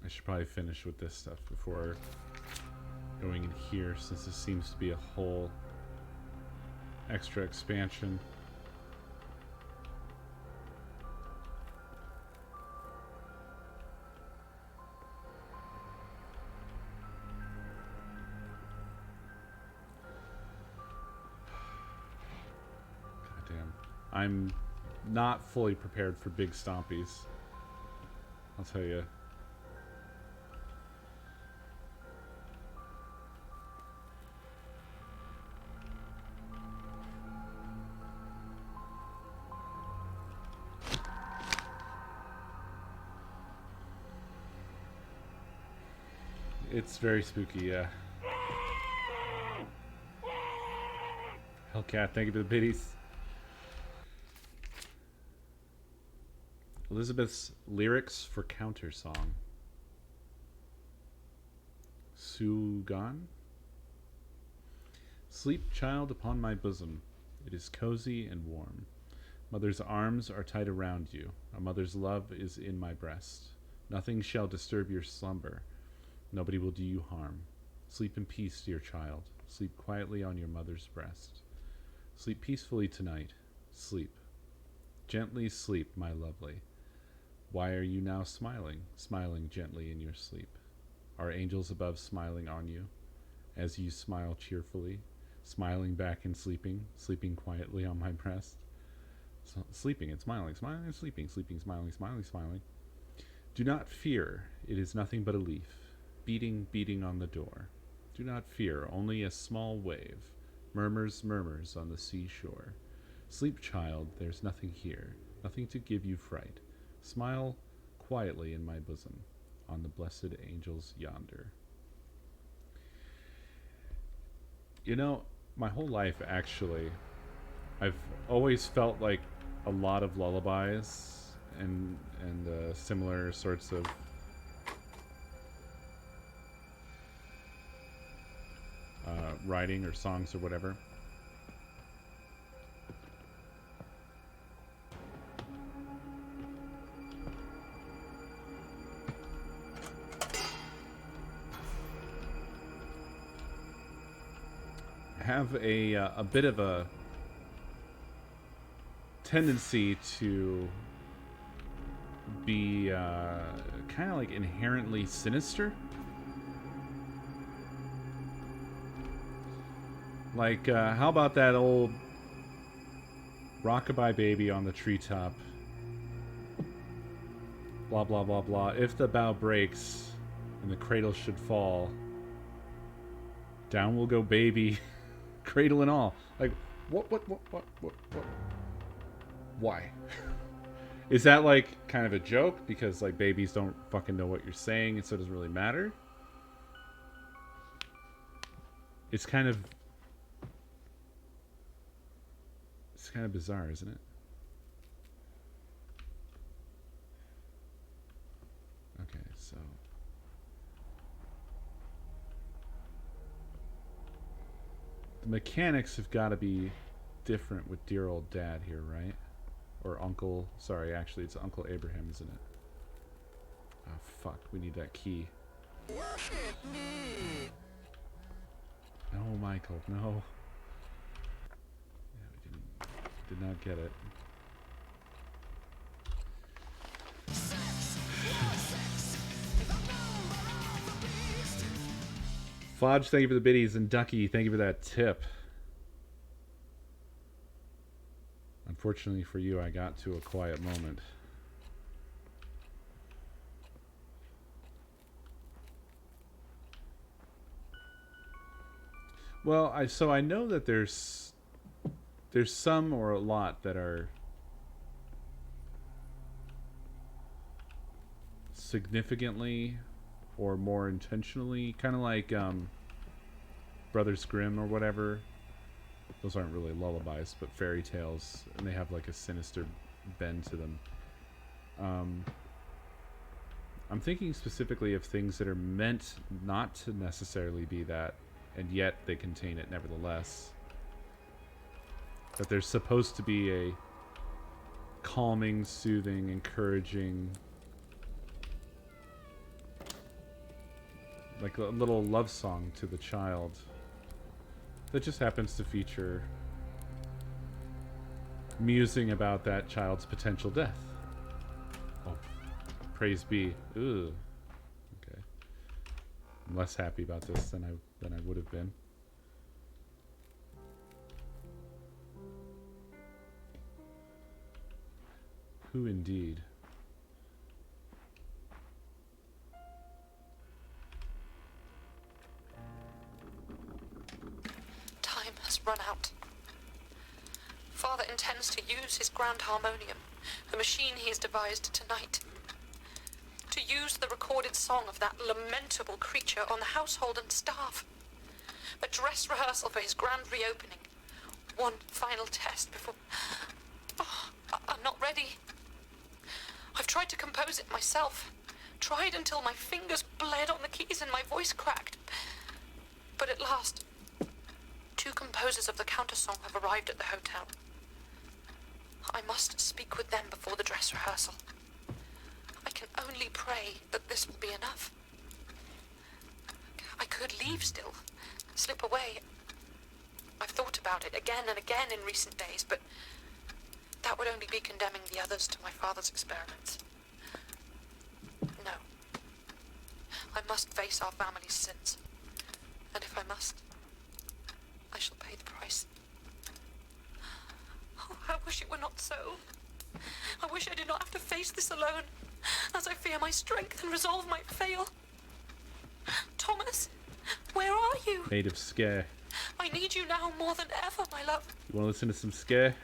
I should probably finish with this stuff before going in here, since this seems to be a whole extra expansion. Goddamn. I'm not fully prepared for big stompies. I'll tell you. It's very spooky, yeah. Hellcat, thank you for the biddies. Elizabeth's lyrics for counter song. Sugan. Sleep, child, upon my bosom. It is cozy and warm. Mother's arms are tight around you. A mother's love is in my breast. Nothing shall disturb your slumber. Nobody will do you harm. Sleep in peace, dear child. Sleep quietly on your mother's breast. Sleep peacefully tonight. Sleep. Gently sleep, my lovely. Why are you now smiling, smiling gently in your sleep? Are angels above smiling on you, as you smile cheerfully, smiling back and sleeping, sleeping quietly on my breast? So, sleeping and smiling, smiling and sleeping, sleeping, smiling, smiling, smiling. Do not fear, it is nothing but a leaf. Beating, beating on the door. Do not fear, only a small wave. Murmurs, murmurs on the seashore. Sleep, child, there's nothing here, nothing to give you fright. Smile quietly in my bosom, on the blessed angels yonder. You know, my whole life, actually, I've always felt like a lot of lullabies and similar sorts of writing or songs or whatever. have a bit of a tendency to be kind of like inherently sinister. Like, how about that old rockabye baby on the treetop? Blah, blah, blah, blah. If the bough breaks and the cradle should fall, down will go baby, cradle and all. Like, what? Why? Is that, like, kind of a joke? Because, like, babies don't fucking know what you're saying, and so it doesn't really matter? It's kind of bizarre, isn't it? Okay, so the mechanics have got to be different with dear old dad here, right? Or Uncle... Sorry, actually, it's Uncle Abraham, isn't it? Oh, fuck. We need that key. No, Michael, no. Yeah, we did not get it. Fodge, thank you for the biddies, and Ducky, thank you for that tip. Unfortunately for you, I got to a quiet moment. Well, I know that there's some or a lot that are significantly or more intentionally, kind of like Brothers Grimm or whatever. Those aren't really lullabies, but fairy tales, and they have like a sinister bend to them. I'm thinking specifically of things that are meant not to necessarily be that, and yet they contain it nevertheless. That there's supposed to be a calming, soothing, encouraging, like a little love song to the child that just happens to feature musing about that child's potential death. Oh, praise be. Ooh. Okay. I'm less happy about this than I would have been. Who indeed? Time has run out. Father intends to use his grand harmonium, the machine he has devised tonight, to use the recorded song of that lamentable creature on the household and staff. A dress rehearsal for his grand reopening. One final test before... Oh, I'm not ready. I've tried to compose it myself. Tried until my fingers bled on the keys and my voice cracked. But at last, 2 composers of the countersong have arrived at the hotel. I must speak with them before the dress rehearsal. I can only pray that this will be enough. I could leave still, slip away. I've thought about it again and again in recent days, but that would only be condemning the others to my father's experiments. No. I must face our family's sins. And if I must, I shall pay the price. Oh, I wish it were not so. I wish I did not have to face this alone, as I fear my strength and resolve might fail. Thomas, where are you? Maid of Sker. I need you now more than ever, my love. You want to listen to some Sker?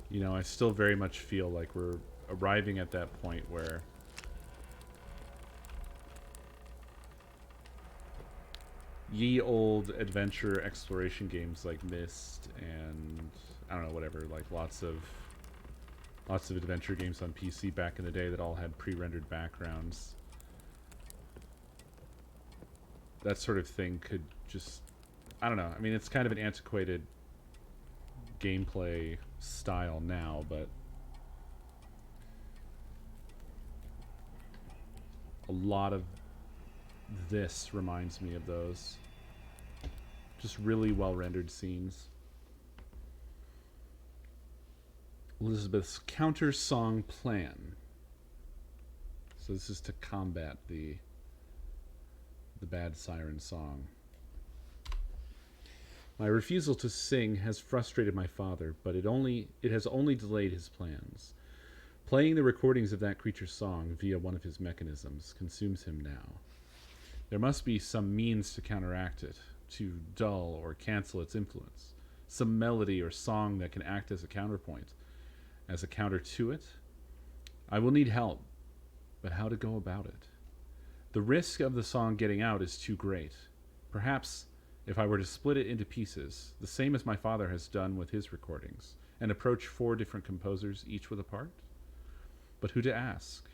You know, I still very much feel like we're arriving at that point where ye old adventure exploration games like Myst and I don't know, whatever, like lots of adventure games on PC back in the day that all had pre-rendered backgrounds. that sort of thing could just, I don't know. I mean, it's kind of an antiquated gameplay style now, but a lot of this reminds me of those. Just really well rendered scenes. Elizabeth's counter song plan. So this is to combat the bad siren song. My refusal to sing has frustrated my father, but it has only delayed his plans. Playing the recordings of that creature's song via one of his mechanisms consumes him now. There must be some means to counteract it, to dull or cancel its influence. Some melody or song that can act as a counterpoint, as a counter to it. I will need help, but how to go about it? The risk of the song getting out is too great. Perhaps if I were to split it into pieces, the same as my father has done with his recordings, and approach 4 different composers, each with a part? But who to ask?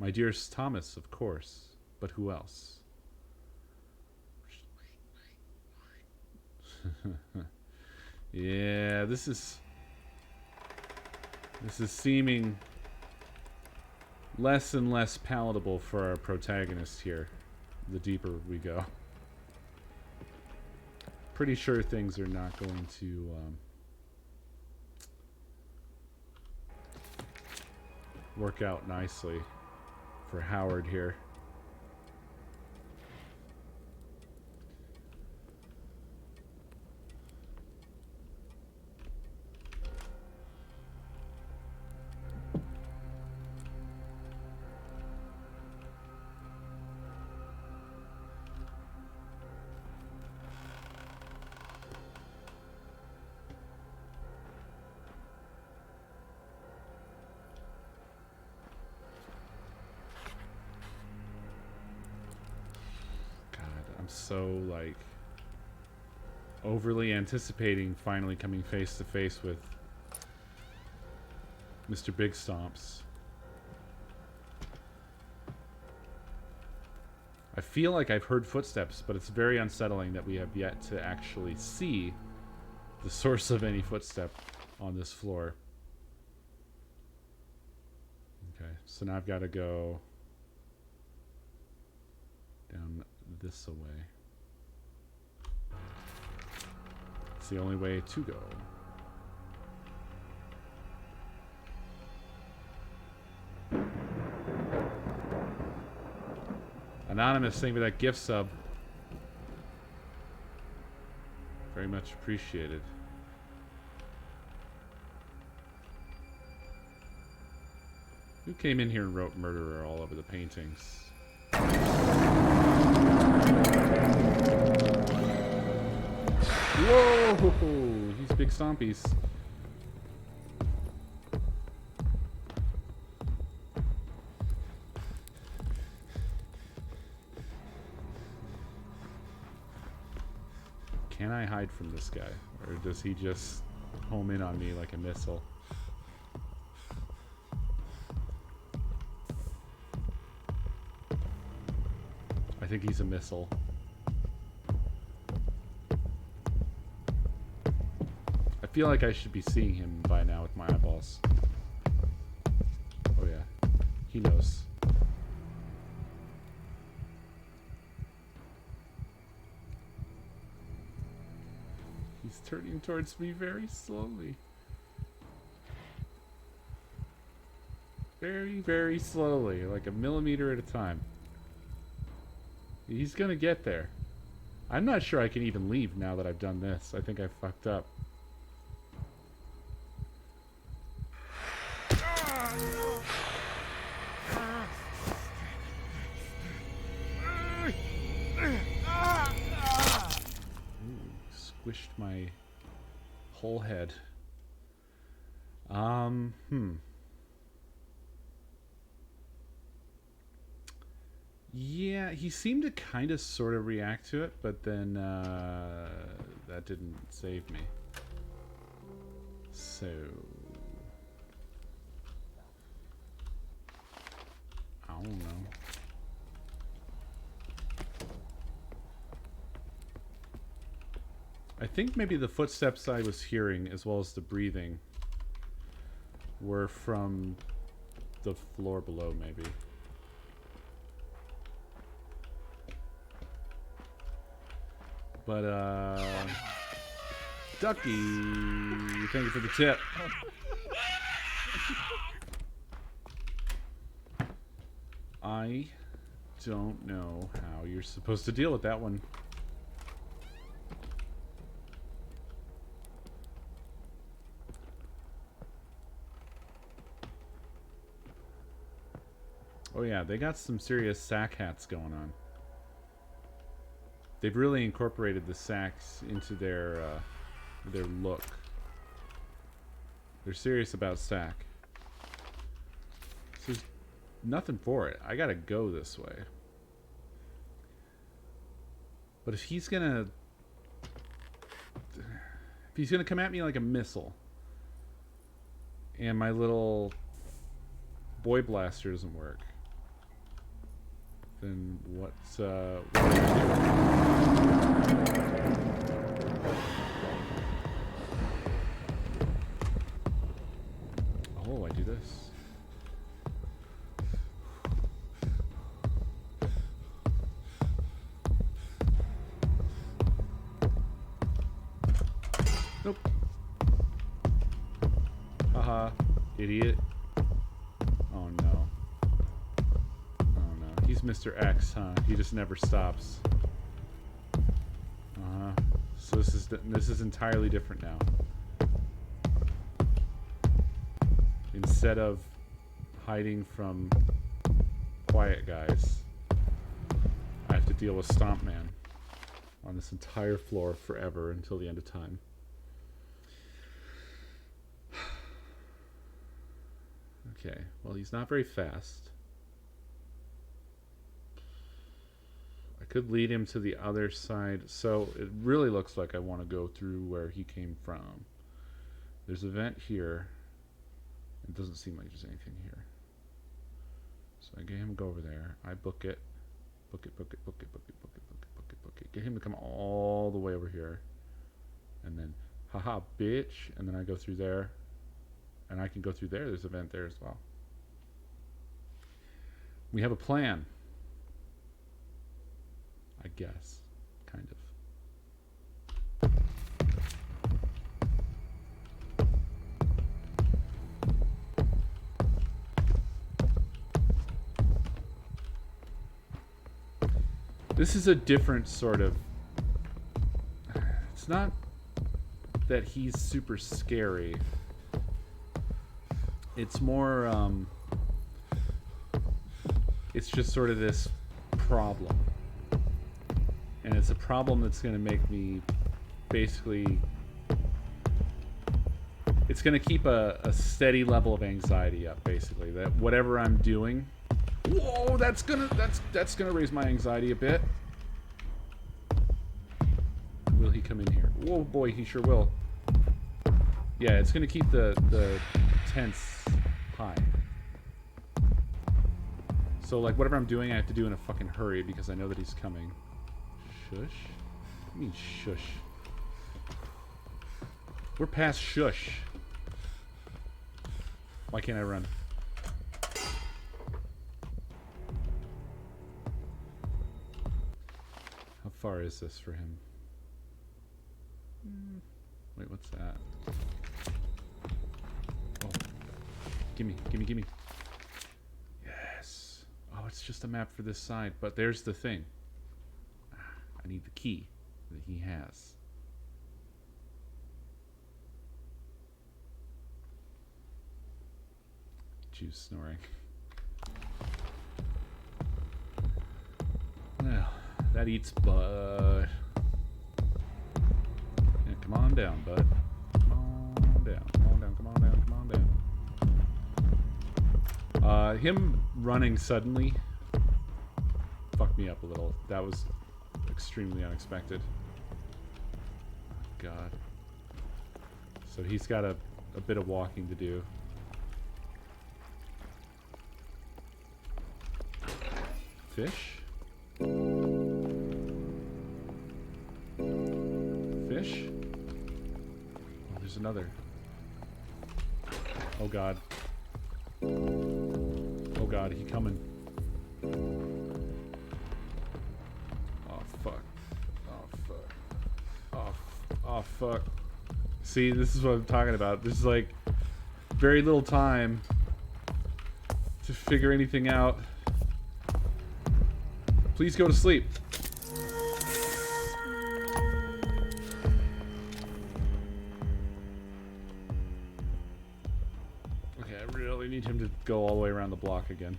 My dearest Thomas, of course, but who else? Yeah, this is seeming less and less palatable for our protagonist here, the deeper we go. Pretty sure things are not going to work out nicely for Howard here. So like overly anticipating finally coming face to face with Mr. Big Stomps. I feel like I've heard footsteps, but it's very unsettling that we have yet to actually see the source of any footstep on this floor. Okay, so now I've got to go down this away. It's the only way to go. Anonymous, thank you for that gift sub. Very much appreciated. Who came in here and wrote murderer all over the paintings? Whoa! These big stompies. Can I hide from this guy? Or does he just home in on me like a missile? I think he's a missile. I feel like I should be seeing him by now with my eyeballs. Oh yeah, he knows. He's turning towards me very slowly. Very, very slowly, like a millimeter at a time. He's gonna get there. I'm not sure I can even leave now that I've done this. I think I fucked up. Squished my whole head. Yeah, he seemed to kind of sort of react to it, but then that didn't save me. So I don't know. I think maybe the footsteps I was hearing, as well as the breathing, were from the floor below, maybe. But, Ducky, thank you for the tip. I don't know how you're supposed to deal with that one. Oh yeah, they got some serious sack hats going on. They've really incorporated the sacks into their look. They're serious about sack. So there's nothing for it. I gotta go this way. But if he's gonna come at me like a missile, and my little boy blaster doesn't work, then what's what do I do? Oh, I do this. Nope. Haha, idiot. Oh no. He's Mr. X, huh? He just never stops. So this is entirely different now. Instead of hiding from quiet guys, I have to deal with Stomp Man on this entire floor forever until the end of time. Okay, well, he's not very fast. I could lead him to the other side. So it really looks like I want to go through where he came from. There's a vent here. It doesn't seem like there's anything here. So I get him to go over there. I book it. Book it, book it, book it, book it, book it, book it, book it, book it. Get him to come all the way over here. And then, haha, bitch. And then I go through there. And I can go through there. There's a vent there as well. We have a plan. I guess. Kind of. This is a different sort of... It's not that he's super scary. It's more, it's just sort of this problem. And it's a problem that's going to make me basically... It's going to keep a steady level of anxiety up, basically. That whatever I'm doing... Whoa, that's gonna raise my anxiety a bit. Will he come in here? Whoa, boy, he sure will. Yeah, it's gonna keep the tense high. So, like, whatever I'm doing, I have to do in a fucking hurry because I know that he's coming. Shush? What do you mean, shush? We're past shush. Why can't I run? How far is this for him? Wait, what's that? Oh. Gimme, gimme, gimme. Yes. Oh, it's just a map for this side. But there's the thing. I need the key that he has. Juice snoring. Well, that eats bud. Yeah, come on down, bud. Come on down, come on down, come on down, come on down. Him running suddenly fucked me up a little. That was extremely unexpected. God. So he's got a bit of walking to do. Fish? Fish? another. Oh god. Oh god, he coming. Oh fuck. Oh fuck. Oh fuck. See, this is what I'm talking about. There's like very little time to figure anything out. Please go to sleep. Okay, I really need him to go all the way around the block again.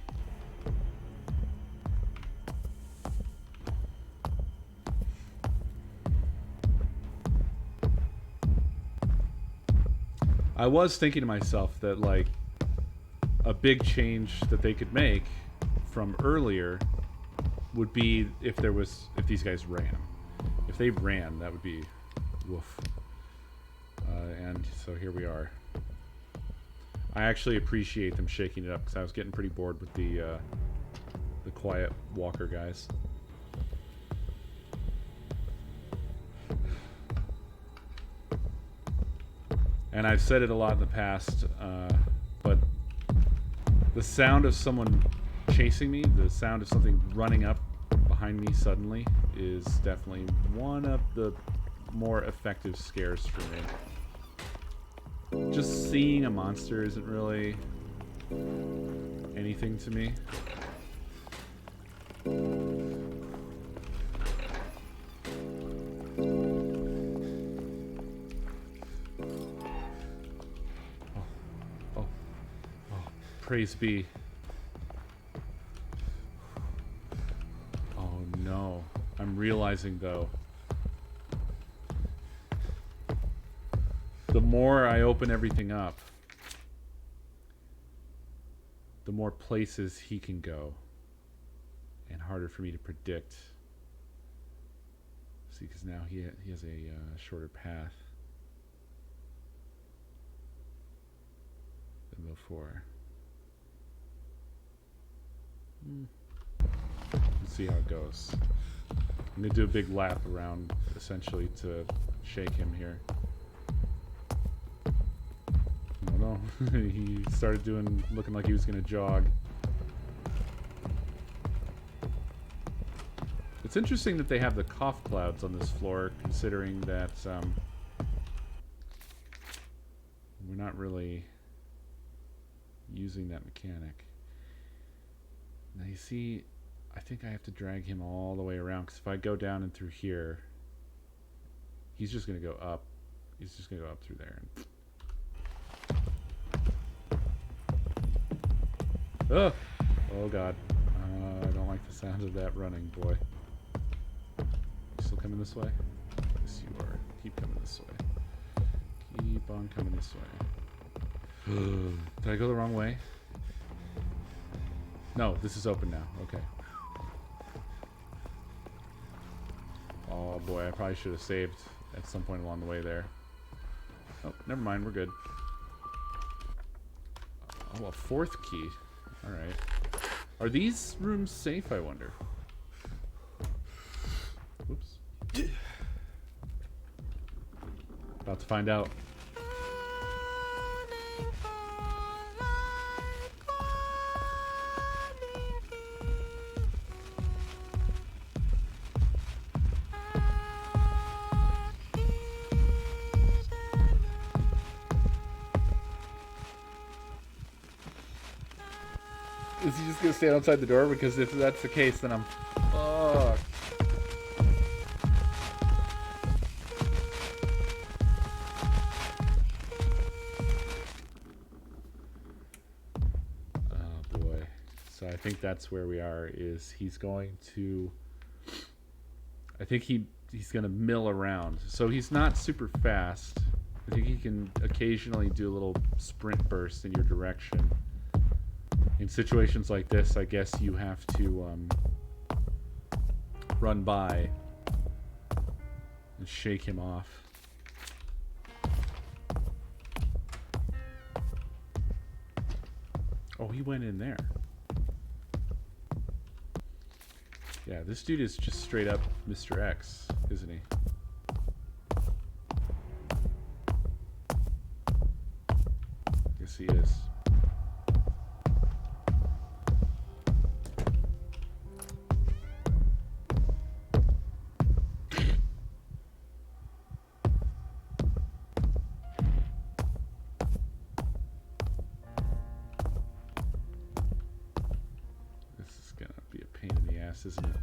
I was thinking to myself that, like, a big change that they could make from earlier would be if these guys ran. If they ran, that would be woof. And so here we are. I actually appreciate them shaking it up because I was getting pretty bored with the quiet walker guys. And I've said it a lot in the past, but the sound of someone chasing me, the sound of something running up behind me suddenly, is definitely one of the more effective scares for me. Just seeing a monster isn't really anything to me. Praise be. Oh no. I'm realizing though, the more I open everything up, the more places he can go. And harder for me to predict. See, because now he has a shorter path than before. Let's see how it goes. I'm gonna do a big lap around, essentially, to shake him here. Oh no, he started looking like he was gonna jog. It's interesting that they have the cough clouds on this floor, considering that we're not really using that mechanic. Now you see, I think I have to drag him all the way around, because if I go down and through here, he's just going to go up. He's just going to go up through there. Oh! Oh god. I don't like the sound of that running, boy. You still coming this way? Yes, you are. Keep coming this way. Keep on coming this way. Did I go the wrong way? No, this is open now. Okay. Oh boy, I probably should have saved at some point along the way there. Oh, never mind, we're good. Oh, a fourth key. Alright. Are these rooms safe, I wonder? Oops. About to find out. Is he just gonna stand outside the door? Because if that's the case, then I'm fucked. Oh boy. So I think that's where we are, is he's going to, I think he's gonna mill around. So he's not super fast. I think he can occasionally do a little sprint burst in your direction. In situations like this, I guess you have to run by and shake him off. Oh, he went in there. Yeah, this dude is just straight up Mr. X, isn't he? glass, isn't it?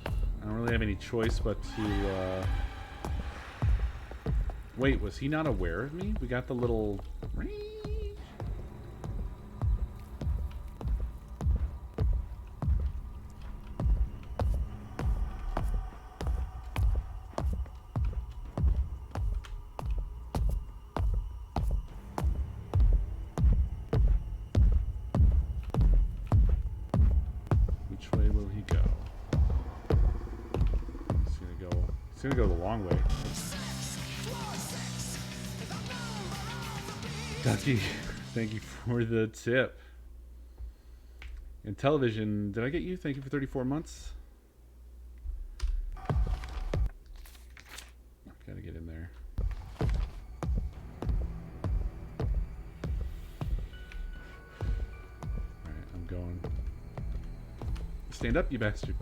I don't really have any choice but to, Wait, was he not aware of me? We got the little... Which way will he go? He's gonna go the long way. Ducky, thank you for the tip. And television, did I get you? Thank you for 34 months. Gotta get in there. Alright, I'm going. Stand up, you bastard.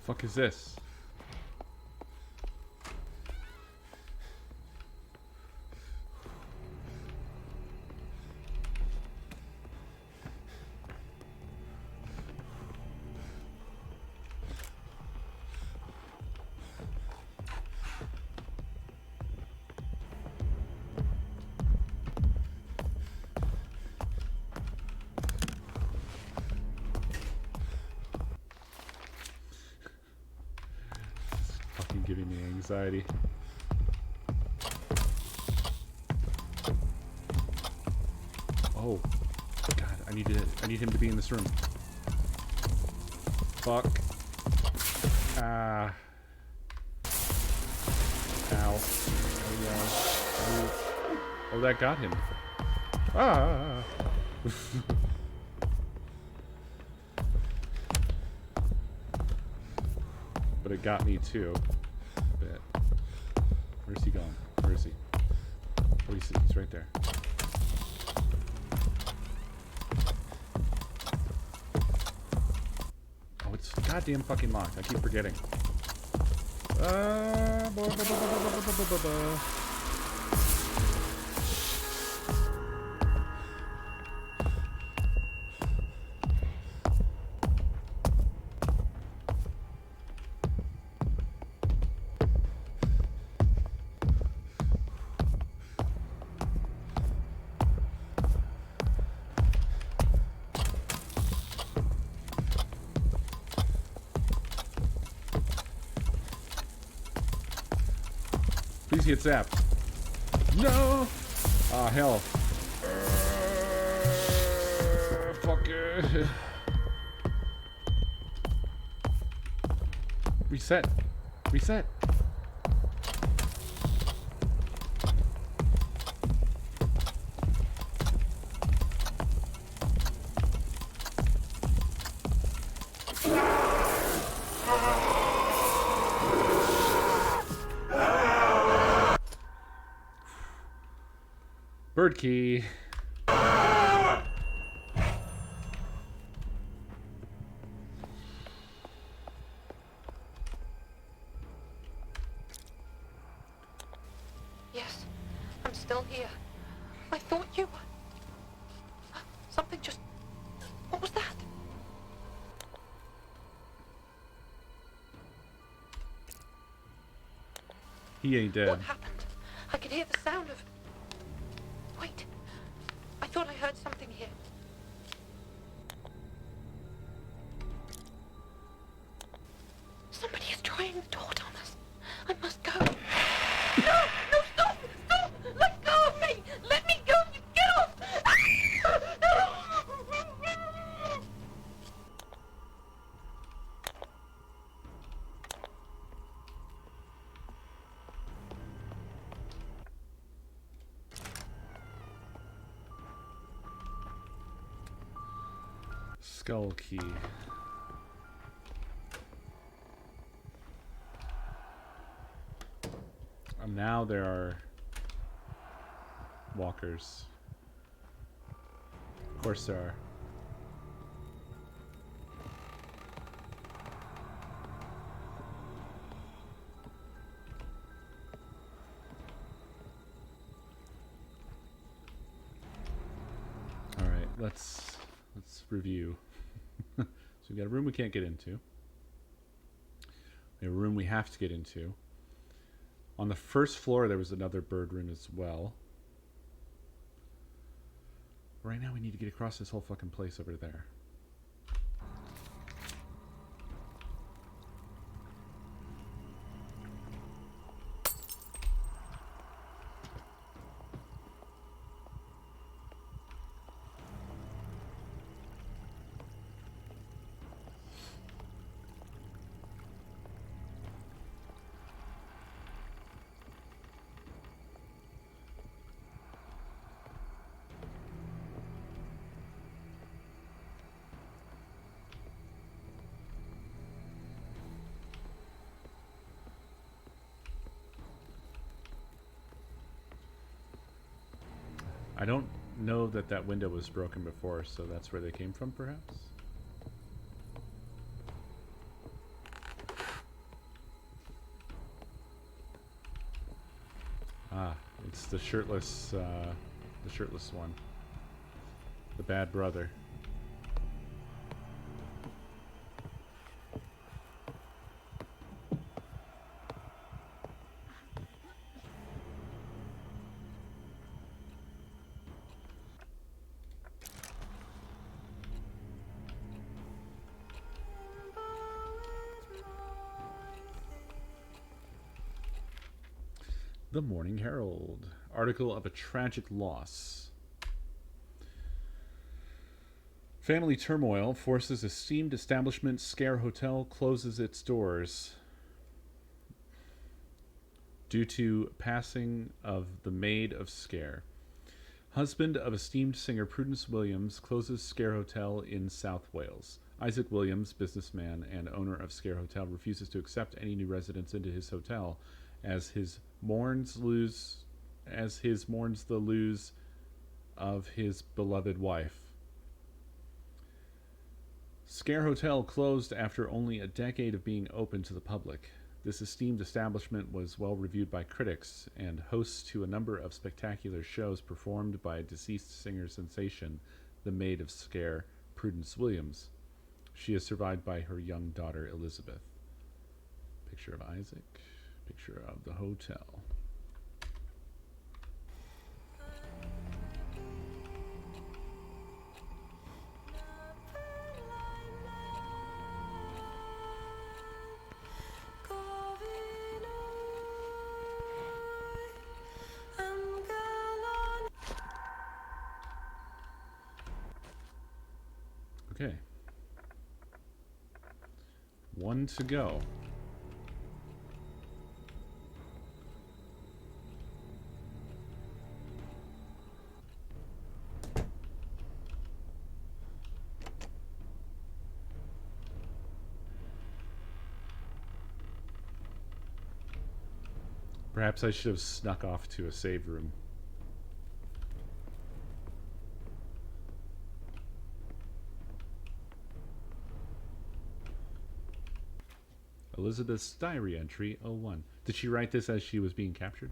Fuck is this? Giving me anxiety. Oh God, I need him to be in this room. Fuck. Ah. Ow. Oh, that got him. Ah. But it got me too. Where's he going? Where is he? Oh, he's right there. Oh, it's goddamn fucking locked. I keep forgetting. Please get zapped. No! Ah, hell. Fuck it. Reset. Reset. Bird key. Yes, I'm still here. I thought you were... Something just... What was that? He ain't dead. What happened? I could hear the sound of... Wait. I thought I heard something here. Somebody is trying the door, Thomas. I must go. No! No, stop! Stop! Let go of me! Let me go! You get off! Skull key. Now there are walkers. Of course there are. let's review. So we got a room we can't get into. We have a room we have to get into. On the first floor, there was another bird room as well. Right now, we need to get across this whole fucking place over there. I don't know that that window was broken before, so that's where they came from, perhaps? Ah, it's the shirtless one. The bad brother. The Morning Herald. Article of a tragic loss. Family turmoil forces esteemed establishment Sker Hotel closes its doors due to passing of the Maid of Sker. Husband of esteemed singer Prudence Williams closes Sker Hotel in South Wales. Isaac Williams, businessman and owner of Sker Hotel, refuses to accept any new residents into his hotel as his mourns the lose of his beloved wife. Sker Hotel closed after only a decade of being open to the public. This esteemed establishment was well reviewed by critics and hosts to a number of spectacular shows performed by deceased singer sensation, the Maid of Sker, Prudence Williams. She is survived by her young daughter, Elizabeth. Picture of Isaac. Picture of the hotel. Okay. One to go. Perhaps I should have snuck off to a save room. Elizabeth's diary entry 01. Did she write this as she was being captured?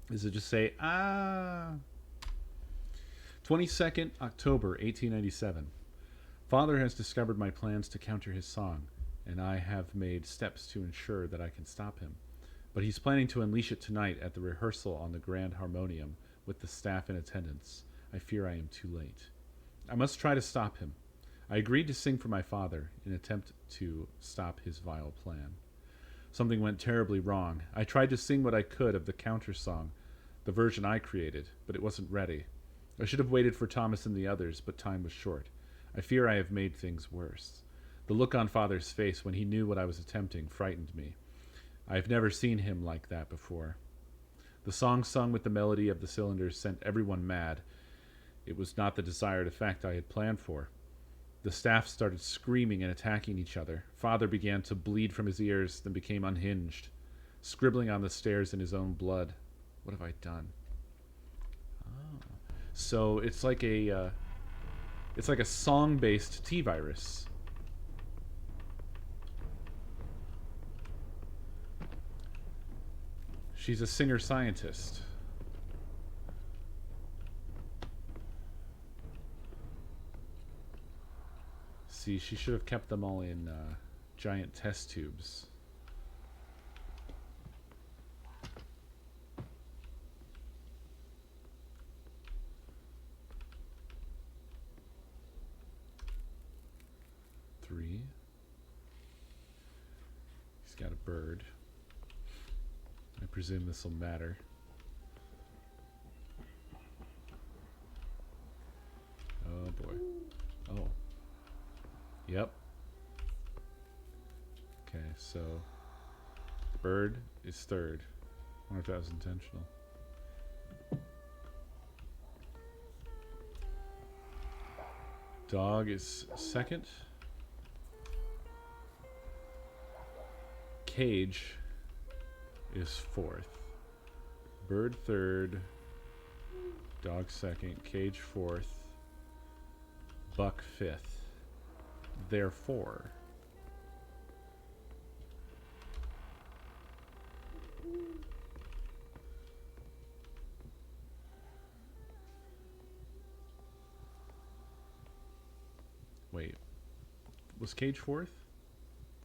Does it just say, 22nd October 1897. Father has discovered my plans to counter his song, and I have made steps to ensure that I can stop him. But he's planning to unleash it tonight at the rehearsal on the Grand Harmonium with the staff in attendance. I fear I am too late. I must try to stop him. I agreed to sing for my father in an attempt to stop his vile plan. Something went terribly wrong. I tried to sing what I could of the counter song, the version I created, but it wasn't ready. I should have waited for Thomas and the others, but time was short. I fear I have made things worse. The look on Father's face when he knew what I was attempting frightened me. I have never seen him like that before. The song sung with the melody of the cylinders sent everyone mad. It was not the desired effect I had planned for. The staff started screaming and attacking each other. Father began to bleed from his ears, then became unhinged, scribbling on the stairs in his own blood. What have I done? Oh. So it's like a song-based T-virus. She's a singer-scientist. See, she should have kept them all in giant test tubes. Three. He's got a bird. I presume this will matter. Oh boy. Oh. Yep. Okay, so bird is third. I wonder if that was intentional. Dog is second. Cage is fourth. Bird third. Dog second. Cage fourth. Buck fifth. Therefore, wait, was Cage fourth?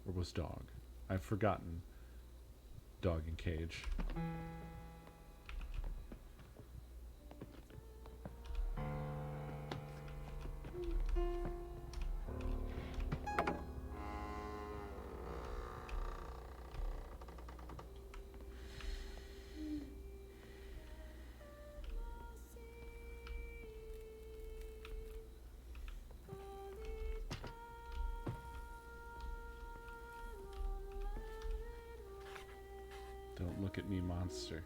Or was Dog? I've forgotten Dog and Cage. Don't look at me, monster.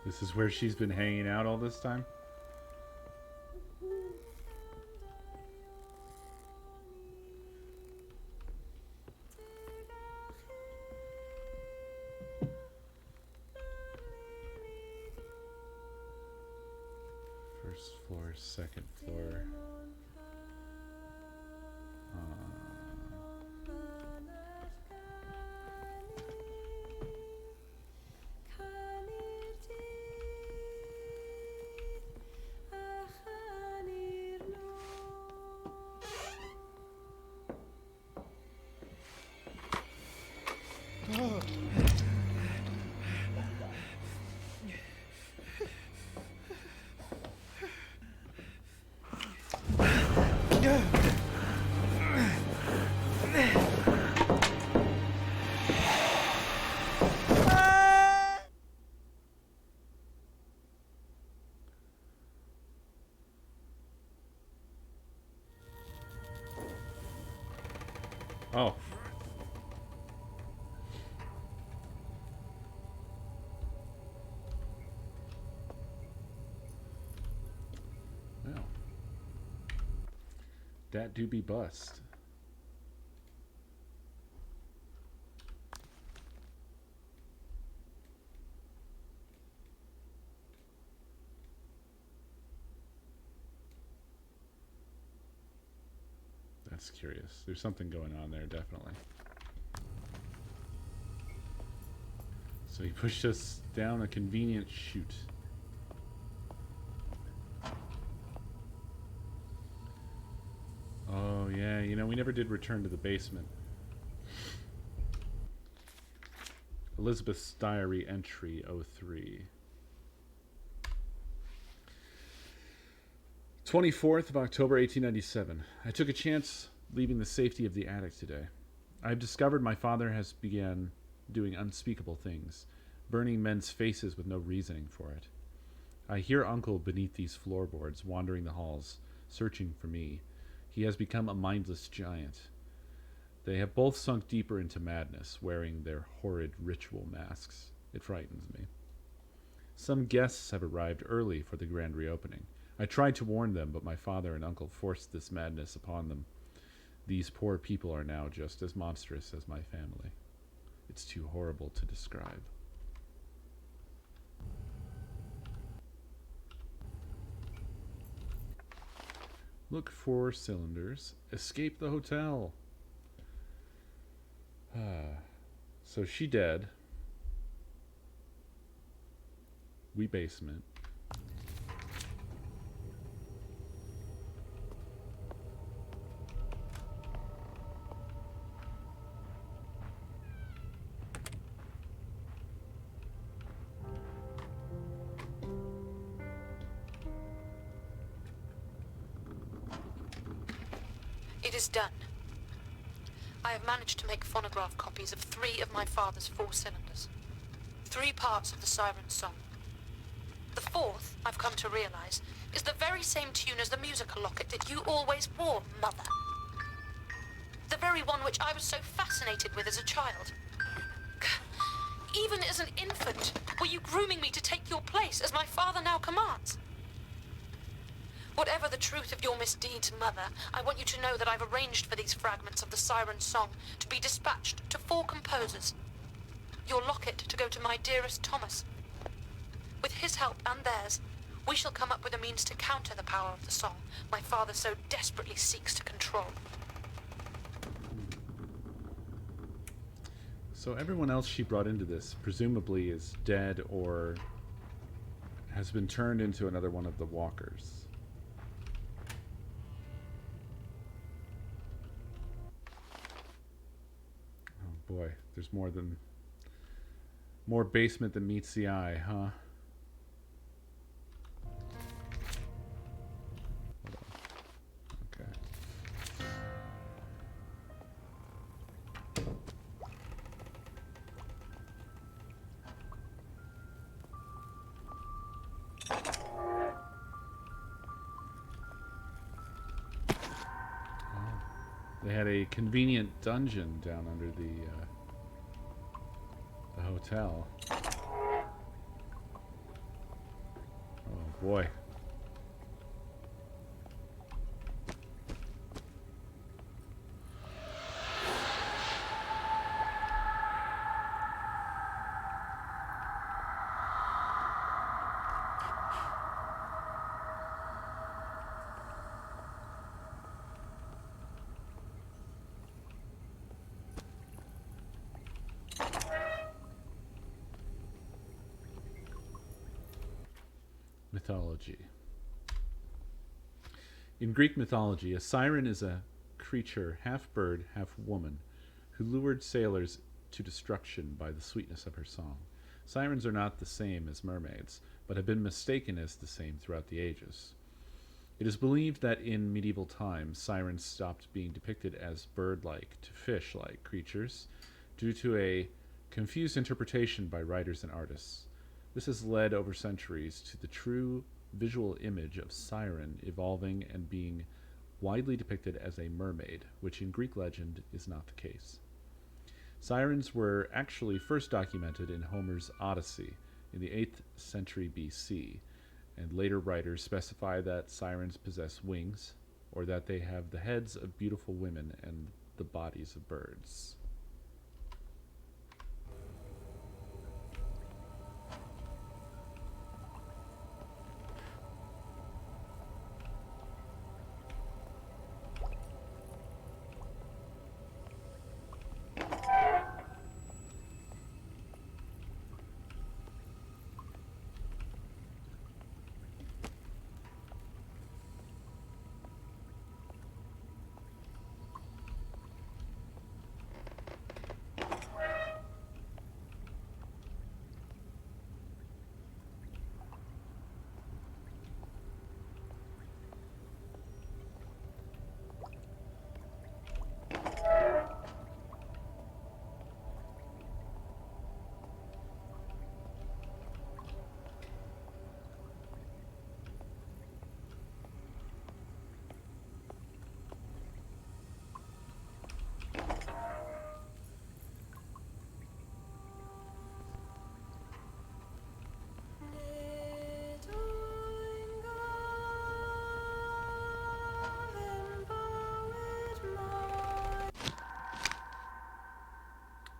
This is where she's been hanging out all this time? First floor, second floor. Oh. Well. That do be bust. That's curious. There's something going on there, definitely. So he pushed us down a convenient chute. Oh, yeah. You know, we never did return to the basement. Elizabeth's Diary entry 03. 24th of October, 1897. I took a chance leaving the safety of the attic today. I have discovered my father has began doing unspeakable things, burning men's faces with no reasoning for it. I hear Uncle beneath these floorboards, wandering the halls, searching for me. He has become a mindless giant. They have both sunk deeper into madness, wearing their horrid ritual masks. It frightens me. Some guests have arrived early for the grand reopening. I tried to warn them, but my father and uncle forced this madness upon them. These poor people are now just as monstrous as my family. It's too horrible to describe. Look for cylinders. Escape the hotel. So she dead. wee basement. It is done. I have managed to make phonograph copies of 3 of my father's 4 cylinders. 3 parts of the Siren Song. The 4th, I've come to realize, is the very same tune as the musical locket that you always wore, Mother. The very one which I was so fascinated with as a child. Even as an infant, were you grooming me to take your place as my father now commands? Whatever the truth of your misdeeds, Mother, I want you to know that I've arranged for these fragments of the Siren Song to be dispatched to 4 composers. Your locket to go to my dearest Thomas. With his help and theirs, we shall come up with a means to counter the power of the song my father so desperately seeks to control. So everyone else she brought into this presumably is dead or has been turned into another one of the walkers. Oh boy, there's more basement than meets the eye, huh? Hold on. Okay. They had a convenient dungeon down under the hotel. Oh boy. Mythology. In Greek mythology, a siren is a creature, half bird, half woman, who lured sailors to destruction by the sweetness of her song. Sirens are not the same as mermaids, but have been mistaken as the same throughout the ages. It is believed that in medieval times, sirens stopped being depicted as bird-like to fish-like creatures due to a confused interpretation by writers and artists. This has led over centuries to the true visual image of siren evolving and being widely depicted as a mermaid, which in Greek legend is not the case. Sirens were actually first documented in Homer's Odyssey in the 8th century BC, and later writers specify that sirens possess wings, or that they have the heads of beautiful women and the bodies of birds.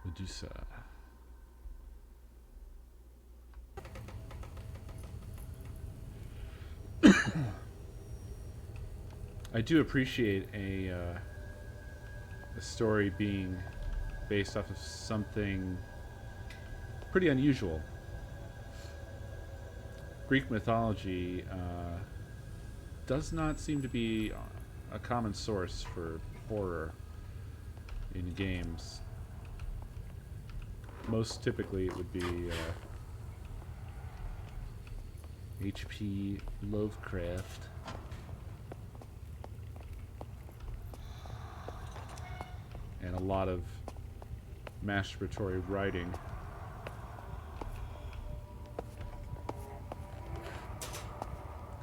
Medusa. I do appreciate a story being based off of something pretty unusual. Greek mythology does not seem to be a common source for horror in games. Most typically it would be H.P. Lovecraft. And a lot of masturbatory writing.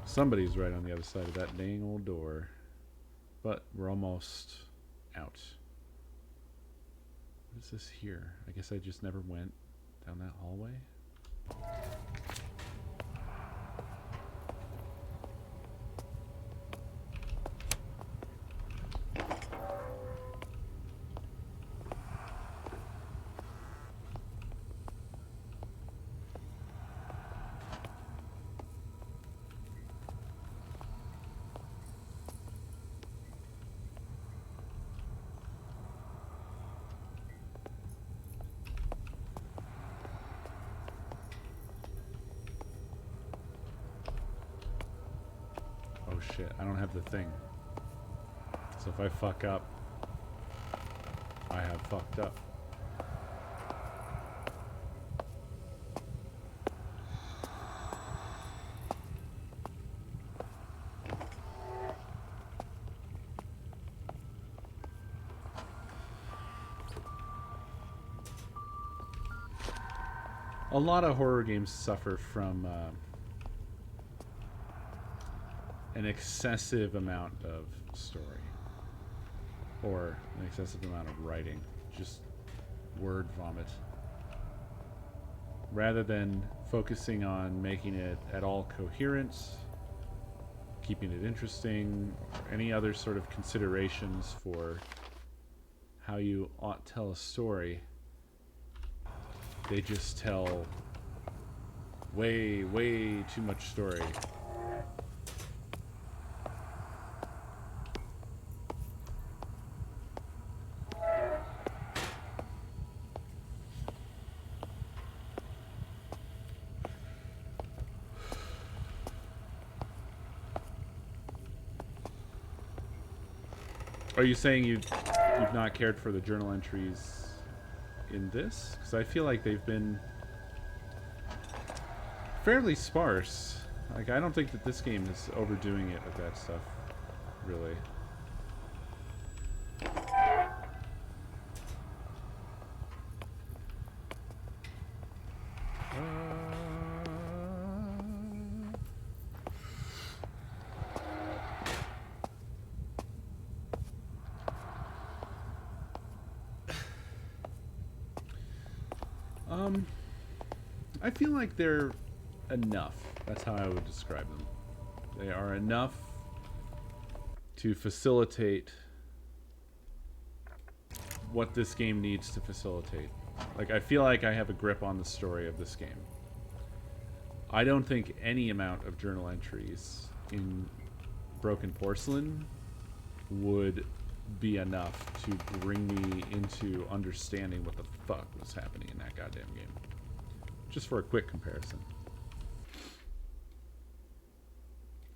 Somebody's right on the other side of that dang old door. But we're almost out. What is this here? I guess I just never went down that hallway. Shit, I don't have the thing. So if I fuck up, I have fucked up. A lot of horror games suffer from an excessive amount of story or an excessive amount of writing, just word vomit, rather than focusing on making it at all coherent, keeping it interesting, or any other sort of considerations for how you ought to tell a story. They just tell way too much story. Are you saying you've not cared for the journal entries in this? Because I feel like they've been fairly sparse. Like, I don't think that this game is overdoing it with that stuff, really. I feel like they're enough. That's how I would describe them. They are enough to facilitate what this game needs to facilitate. Like, I feel like I have a grip on the story of this game. I don't think any amount of journal entries in Broken Porcelain would be enough to bring me into understanding what the fuck was happening in that goddamn game. Just for a quick comparison.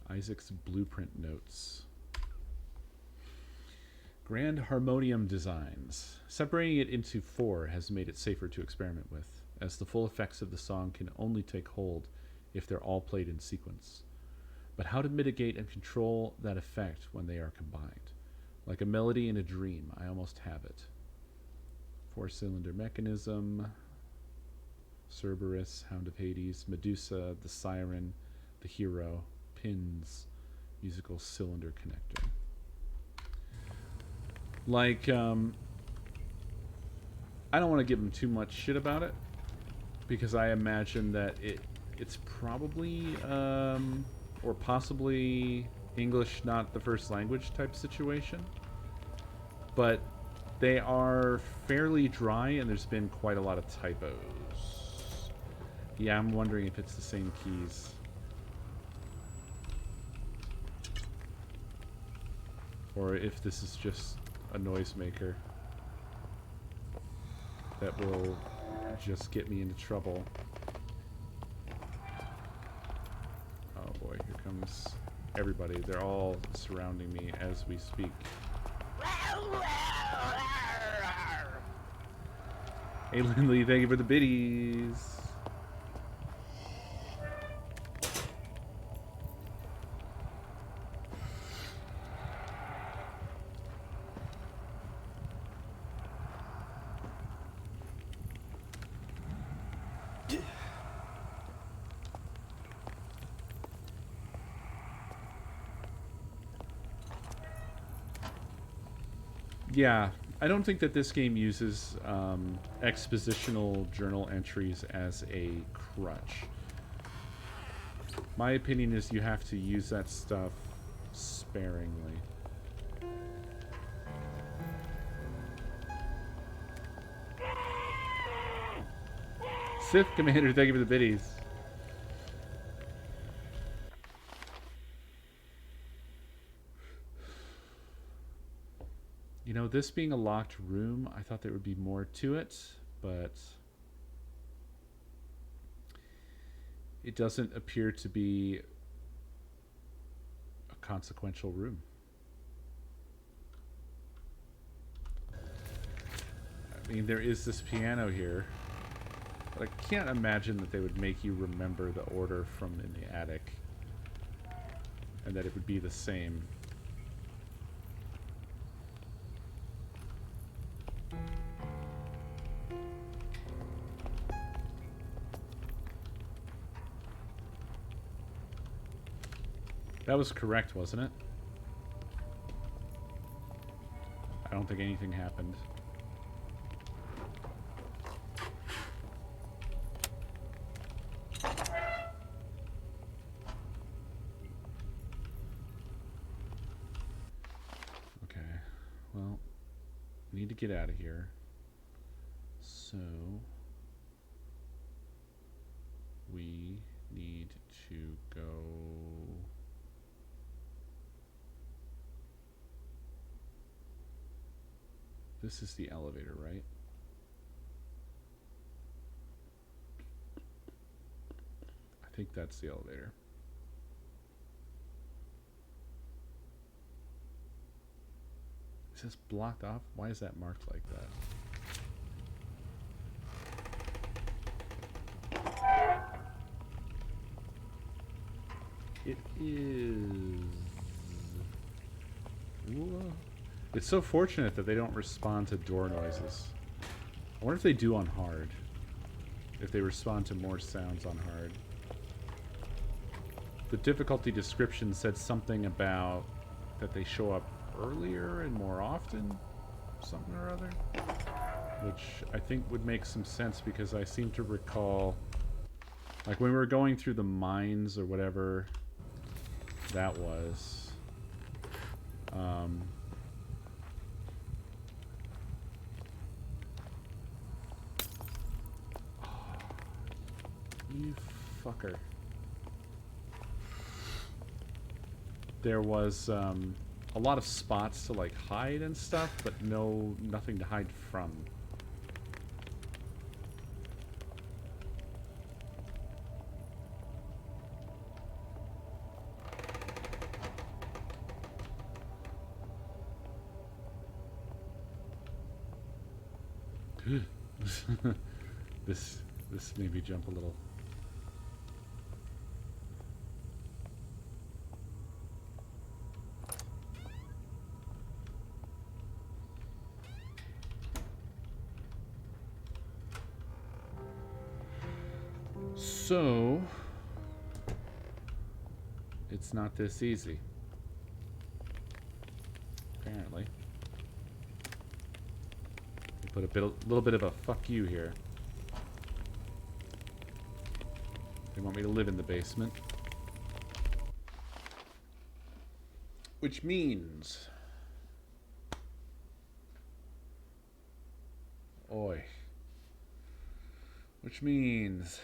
Isaac's Blueprint Notes. Grand Harmonium Designs. Separating it into 4 has made it safer to experiment with, as the full effects of the song can only take hold if they're all played in sequence. But how to mitigate and control that effect when they are combined? Like a melody in a dream, I almost have it. 4-cylinder mechanism. Cerberus, Hound of Hades, Medusa, the Siren, the Hero, pins, musical cylinder connector. Like, I don't want to give them too much shit about it, because I imagine that it's probably, or possibly English not the first language type situation. But they are fairly dry, and there's been quite a lot of typos. Yeah, I'm wondering if it's the same keys. Or if this is just a noisemaker that will just get me into trouble. comes everybody. They're all surrounding me as we speak. Hey, Lindley, thank you for the biddies. Yeah, I don't think that this game uses expositional journal entries as a crutch. My opinion is you have to use that stuff sparingly. Sith Commander, thank you for the biddies. You know, this being a locked room, I thought there would be more to it, but it doesn't appear to be a consequential room. I mean, there is this piano here, but I can't imagine that they would make you remember the order from in the attic, and that it would be the same. That was correct, wasn't it? I don't think anything happened. Okay, well, we need to get out of here. So, we need to go... This is the elevator, right? I think that's the elevator. Is this blocked off? Why is that marked like that? It is... Whoa. It's so fortunate that they don't respond to door noises. I wonder if they do on hard. If they respond to more sounds on hard. The difficulty description said something about that they show up earlier and more often. Something or other. Which I think would make some sense because I seem to recall... Like when we were going through the mines or whatever that was... You fucker. There was a lot of spots to like hide and stuff, but nothing to hide from. This made me jump a little. So, it's not this easy. Apparently. We put a little bit of a fuck you here. They want me to live in the basement. Which means... Oi. Which means...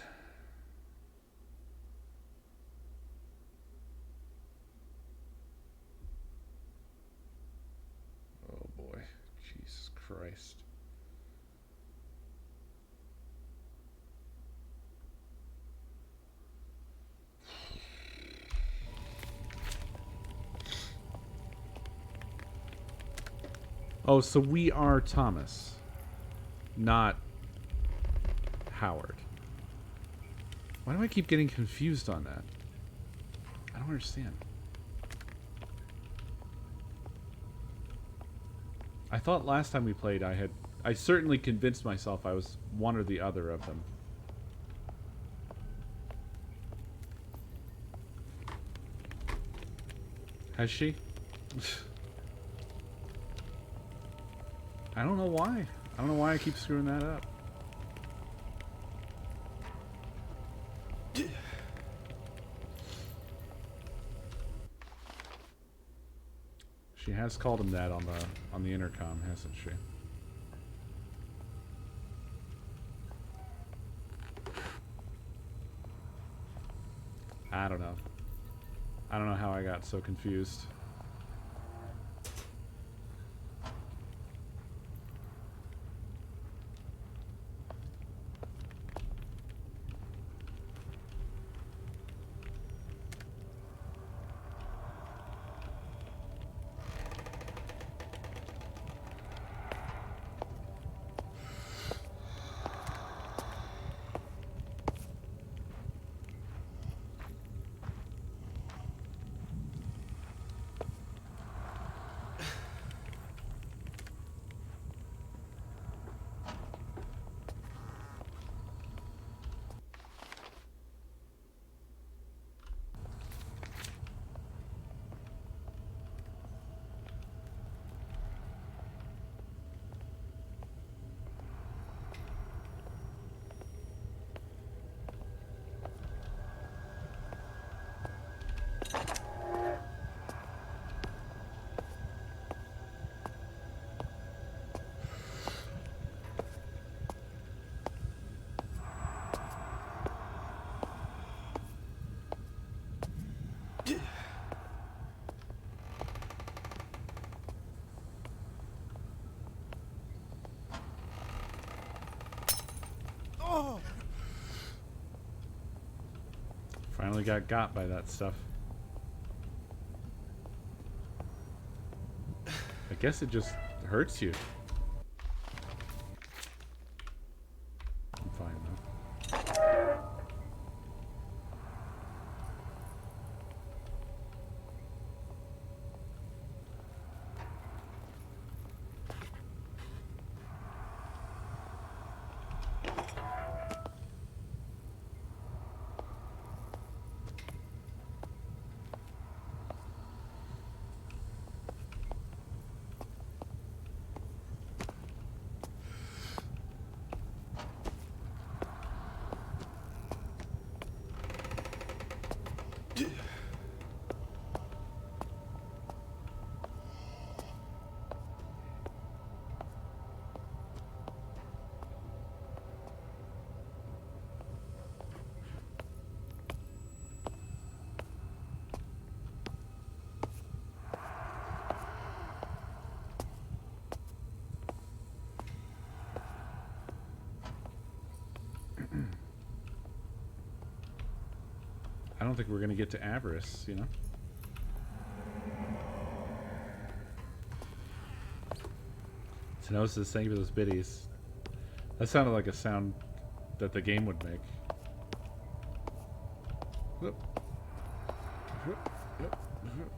Oh boy. Jesus Christ. Oh, so we are Thomas, not Howard. Why do I keep getting confused on that? I don't understand. I thought last time we played I certainly convinced myself I was one or the other of them. Has she? I don't know why. I don't know why I keep screwing that up. She has called him that on the intercom, hasn't she? I don't know. I don't know how I got so confused. Finally got by that stuff. I guess it just hurts you. I'm fine though. I don't think we're gonna get to Avarice, you know? Tenosis, thank you for those biddies. That sounded like a sound that the game would make. Whoop. Whoop. Whoop. Whoop.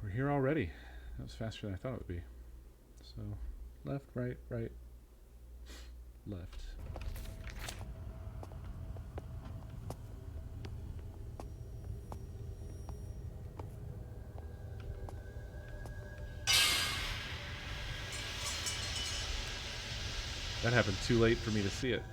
We're here already. That was faster than I thought it would be. So, left, right, right, left. That happened too late for me to see it.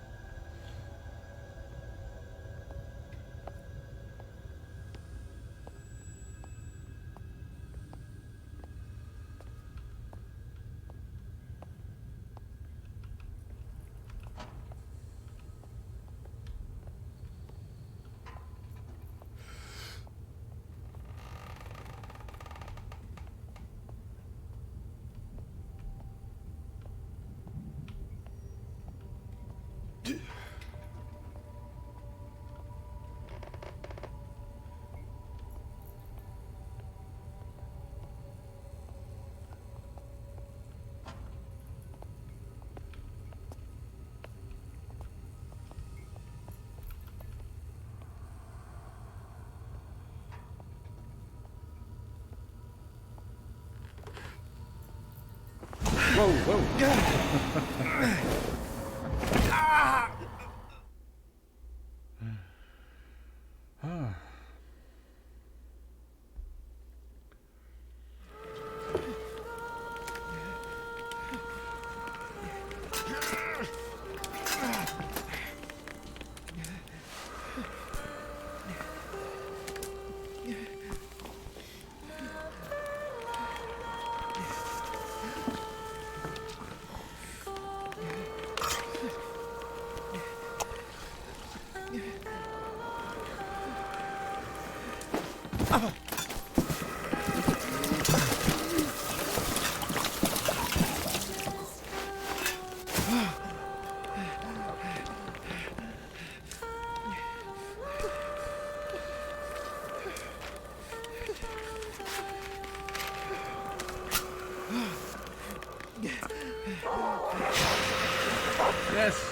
Yes!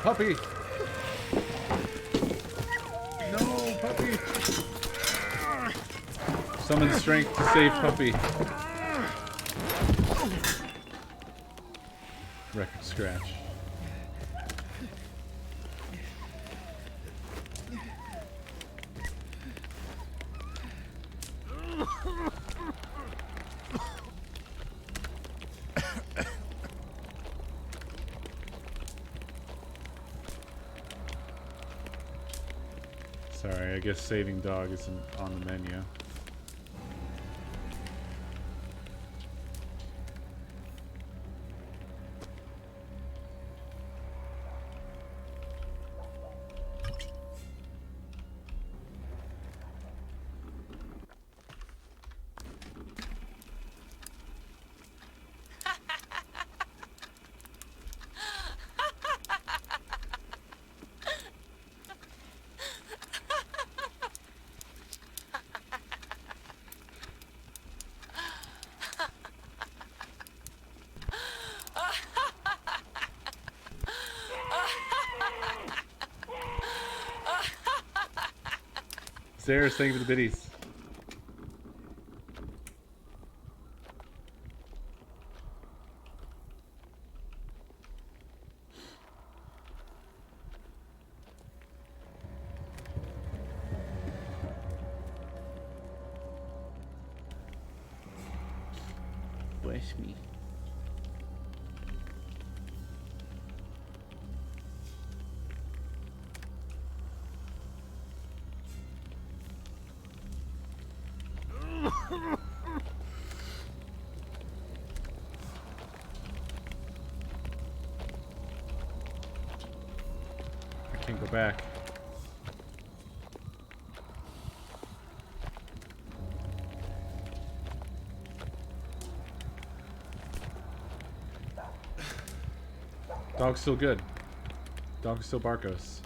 Puppy! No, puppy! Summon strength to save puppy. Record scratch. Sorry, I guess saving dog isn't on the menu. Sarah's thank you for the biddies. Bless me. I can't go back. Dog's still good. Dog's still Barkos.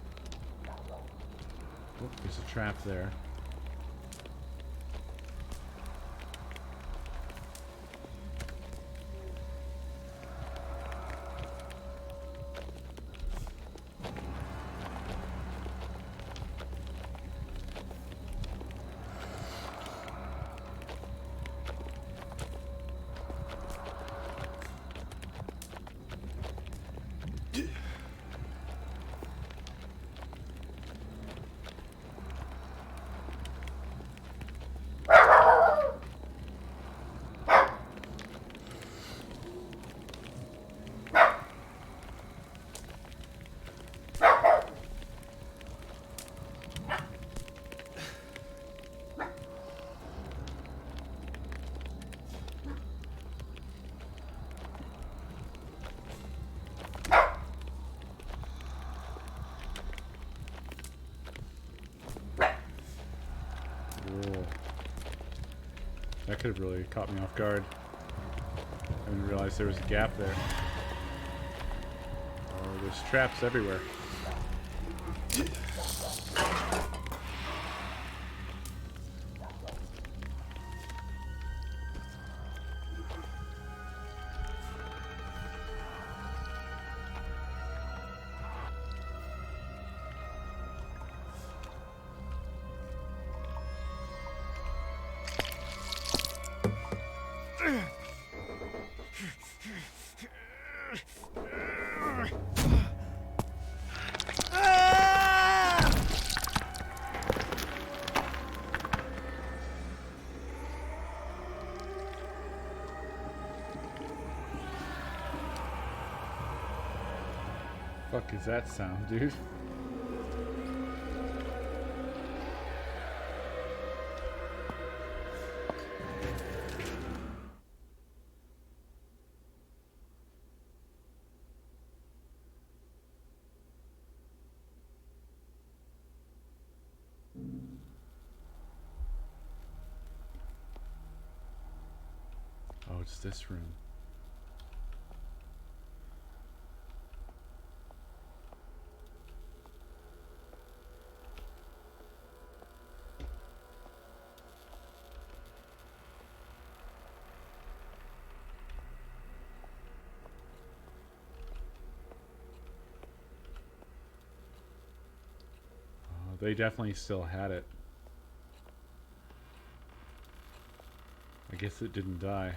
Oh, there's a trap there. Whoa. That could have really caught me off guard. I didn't realize there was a gap there. Oh, there's traps everywhere. fuck is that sound, dude? Oh, it's this room. They definitely still had it. I guess it didn't die.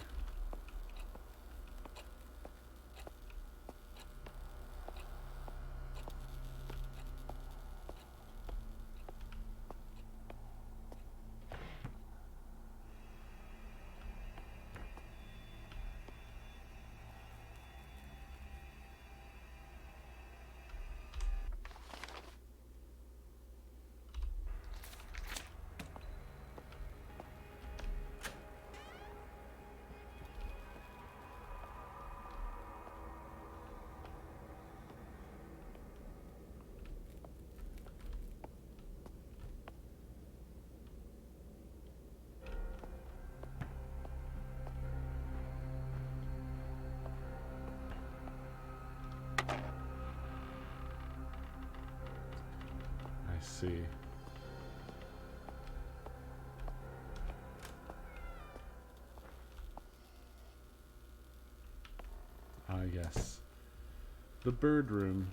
I see. Ah, yes. The bird room.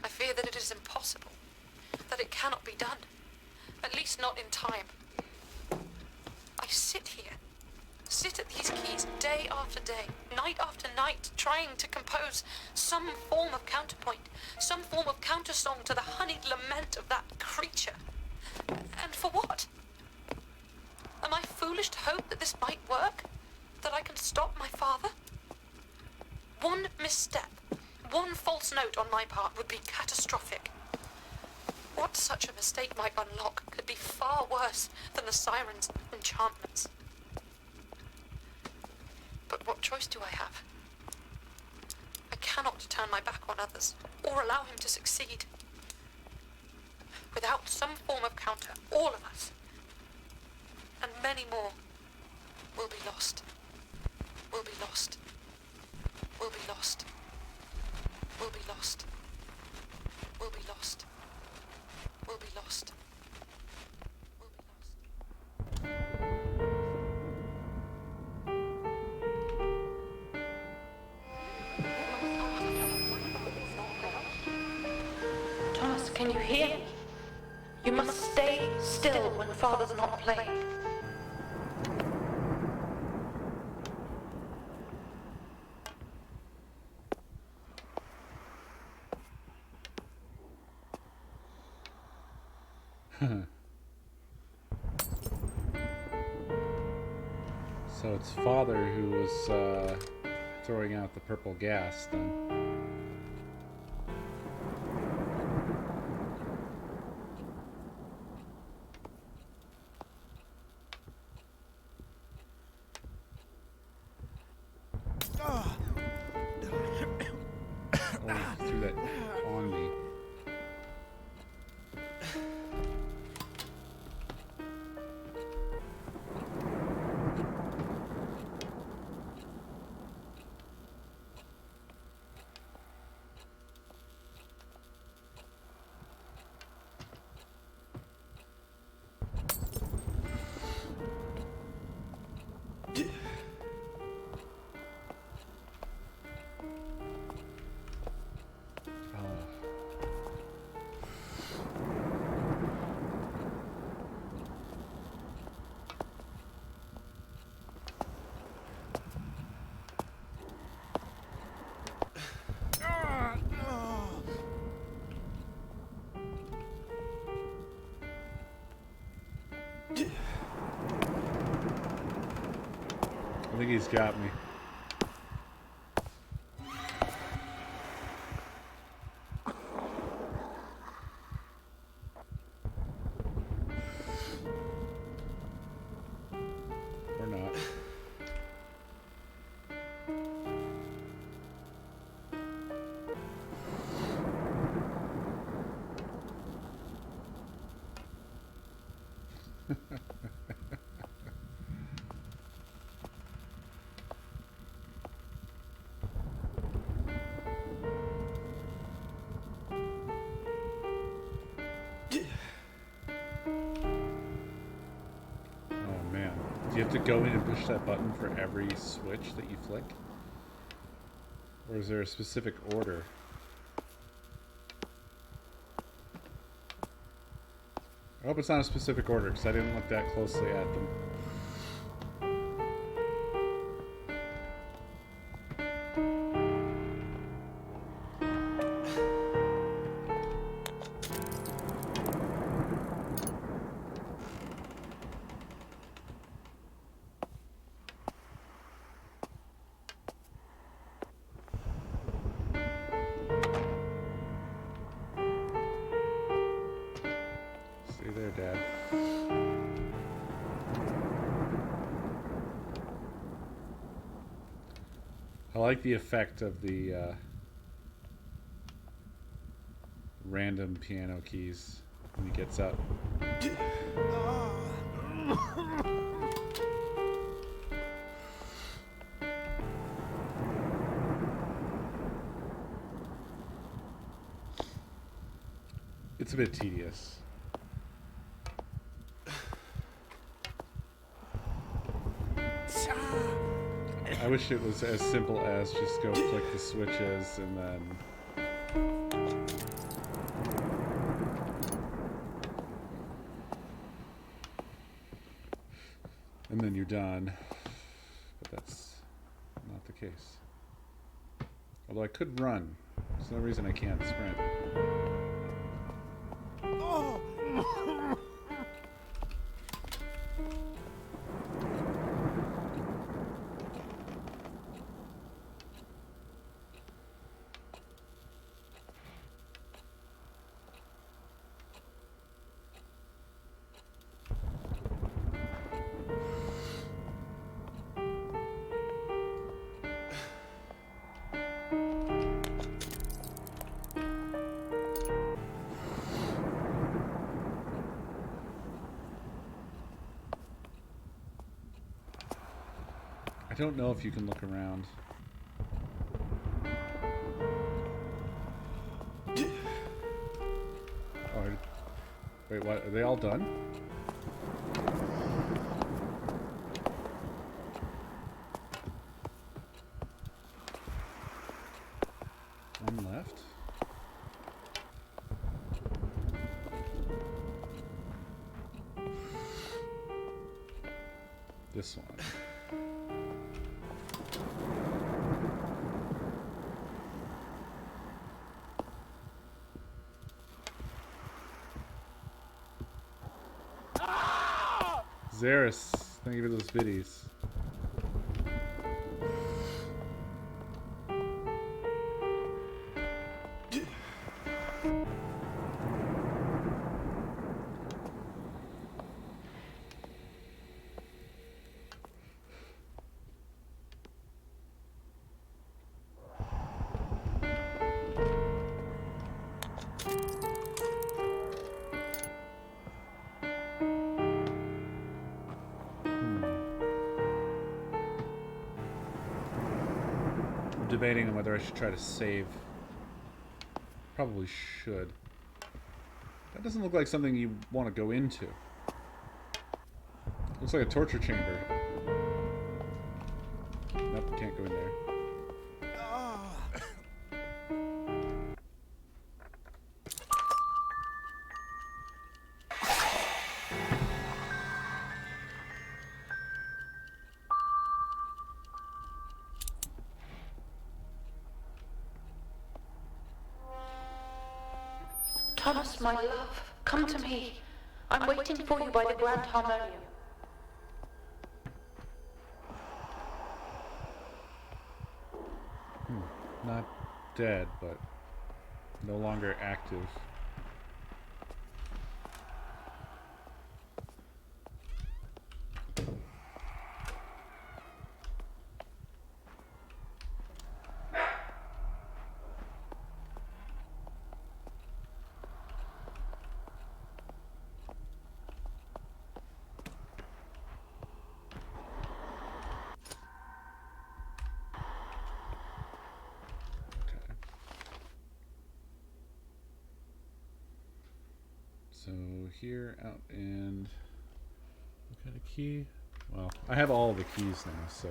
I fear that it is impossible, that it cannot be done, at least not in time. I sit at these keys day after day, night after night, trying to compose some form of counterpoint, some form of countersong to the honeyed lament of that creature. And for what? Am I foolish to hope that this might work? That I can stop my father? One misstep, one false note on my part would be catastrophic. What such a mistake might unlock could be far worse than the siren's enchantments. But what choice do I have? I cannot turn my back on others, or allow him to succeed. Without some form of counter, all of us, and many more, will be lost. Will be lost. Will be lost. Will be lost. Will be lost. Will be lost. Will be lost. Thomas, can you hear me? You must stay still when Father's not playing. So it's father who was throwing out the purple gas then. Oh, he threw that on me. think he's got me. Or not. Oh man. Do you have to go in and push that button for every switch that you flick? Or is there a specific order? I hope it's not a specific order, because I didn't look that closely at them. See there, Dad. I like the effect of the random piano keys when he gets up. It's a bit tedious. I wish it was as simple as just go flick the switches and then you're done. But that's not the case. Although I could run. There's no reason I can't sprint. I don't know if you can look around. Oh, wait, what? Are they all done? One left. This one. Avarice, thank you for those biddies. Debating on whether I should try to save. Probably should. That doesn't look like something you want to go into. Looks like a torture chamber. Nope, can't go in there. Thomas, my love, come to me. I'm waiting for you by the Grand Harmonium. not dead, but no longer active. So here, out, and what kind of key? Well, I have all the keys now, so.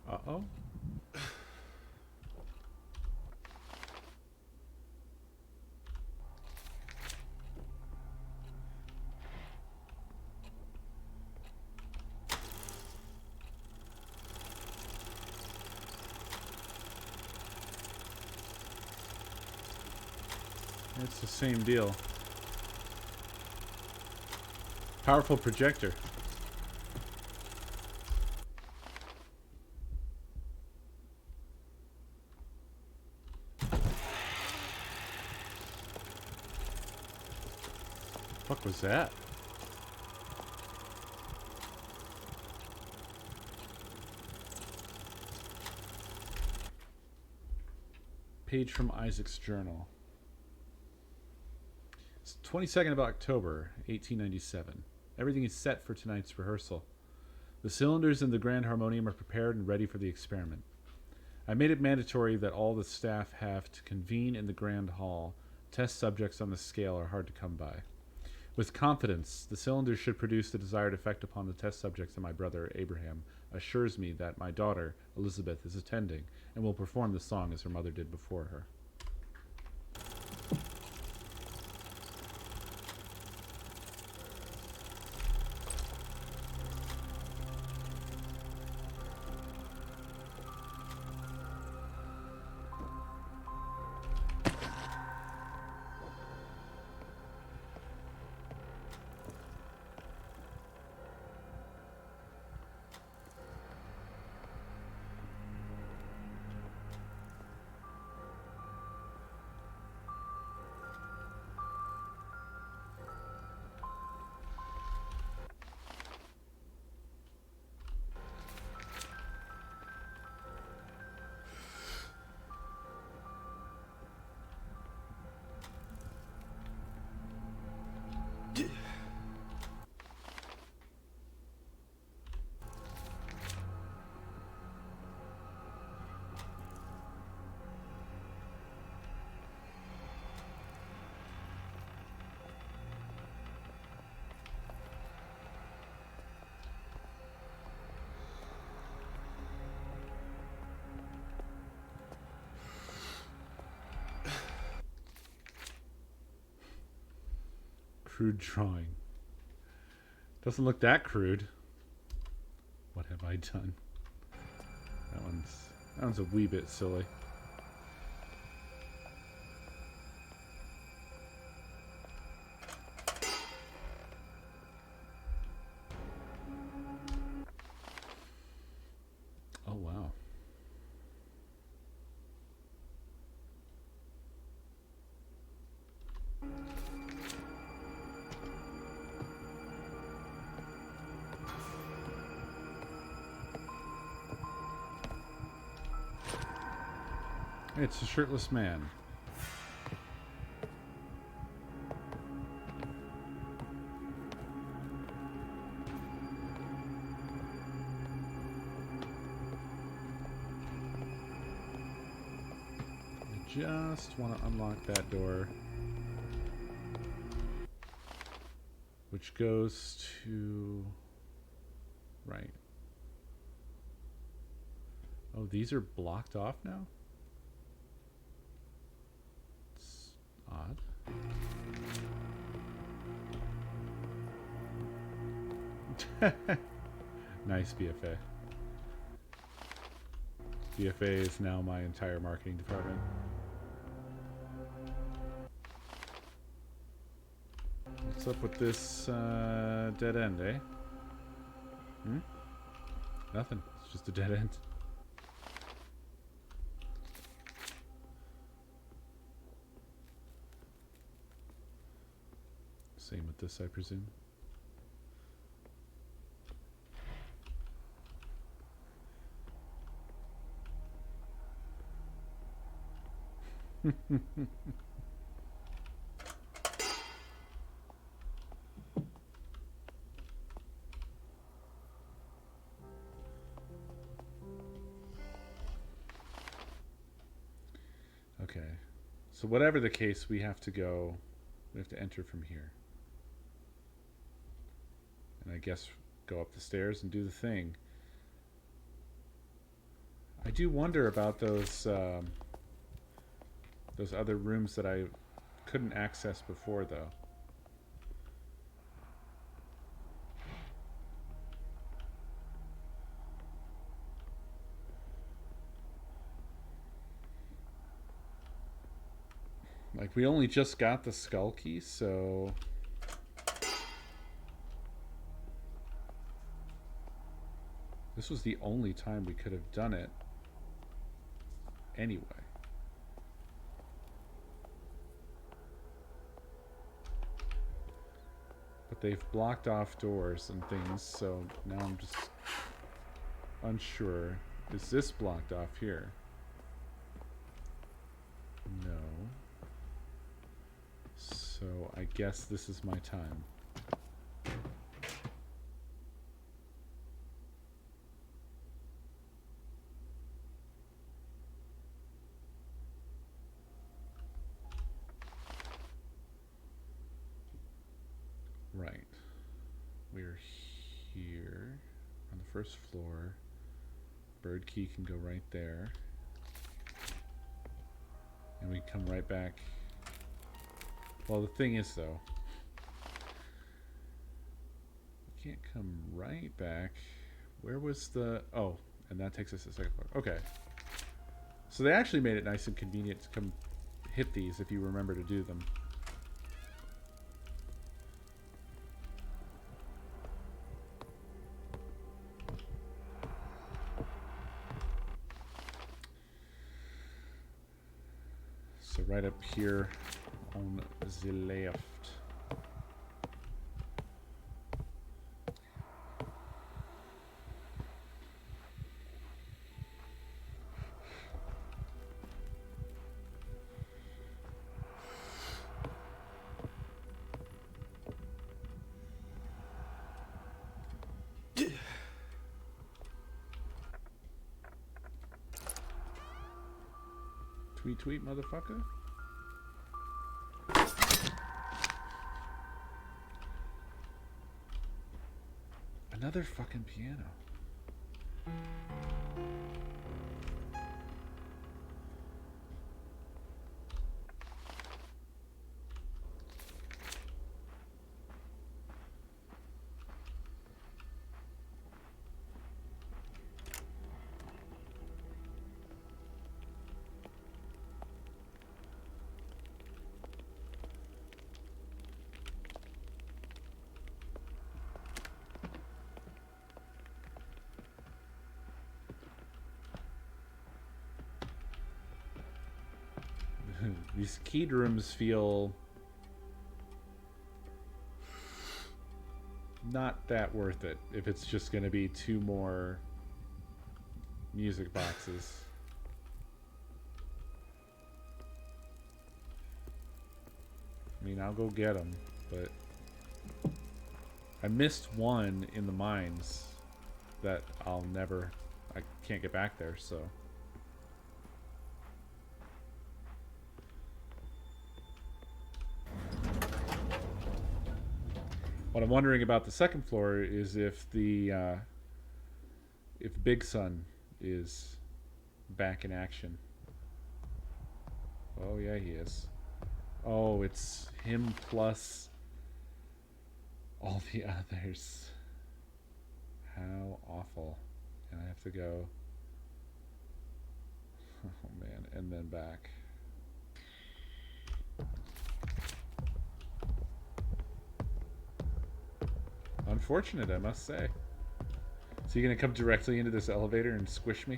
Uh-oh. It's the same deal. Powerful projector. What was that? Page from Isaac's journal. It's 22nd of October, 1897. Everything is set for tonight's rehearsal. The cylinders in the grand harmonium are prepared and ready for the experiment. I made it mandatory that all the staff have to convene in the grand hall. Test subjects on the scale are hard to come by. With confidence, the cylinders should produce the desired effect upon the test subjects, and my brother, Abraham, assures me that my daughter, Elizabeth, is attending and will perform the song as her mother did before her. Crude drawing. Doesn't look that crude. What have I done? That one's a wee bit silly. Oh wow. It's a shirtless man. I just want to unlock that door, which goes to right. Oh, these are blocked off now? It's odd. Nice BFA. BFA is now my entire marketing department. What's up with this dead end, eh? Hmm? Nothing. It's just a dead end. Same with this, I presume. Okay. So whatever the case, we have to go. We have to enter from here. And I guess go up the stairs and do the thing. I do wonder about those other rooms that I couldn't access before, though. Like, we only just got the skull key, so... This was the only time we could have done it anyway. But they've blocked off doors and things, so now I'm just unsure. Is this blocked off here? No. So I guess this is my time. Right. We're here on the first floor. Bird key can go right there. And we come right back. Well, the thing is, though, we can't come right back. Where was the... Oh, and that takes us to the second floor. Okay. So they actually made it nice and convenient to come hit these if you remember to do them. So right up here on the left. Tweet, tweet, motherfucker. Another fucking piano. These keyed rooms feel not that worth it if it's just going to be 2 more music boxes. I mean, I'll go get them, but I missed one in the mines that I can't get back there, so... What I'm wondering about the second floor is if Big Sun is back in action. Oh yeah, he is. Oh, it's him plus all the others. How awful. And I have to go... Oh man, and then back. Unfortunate, I must say. Is he going to come directly into this elevator and squish me?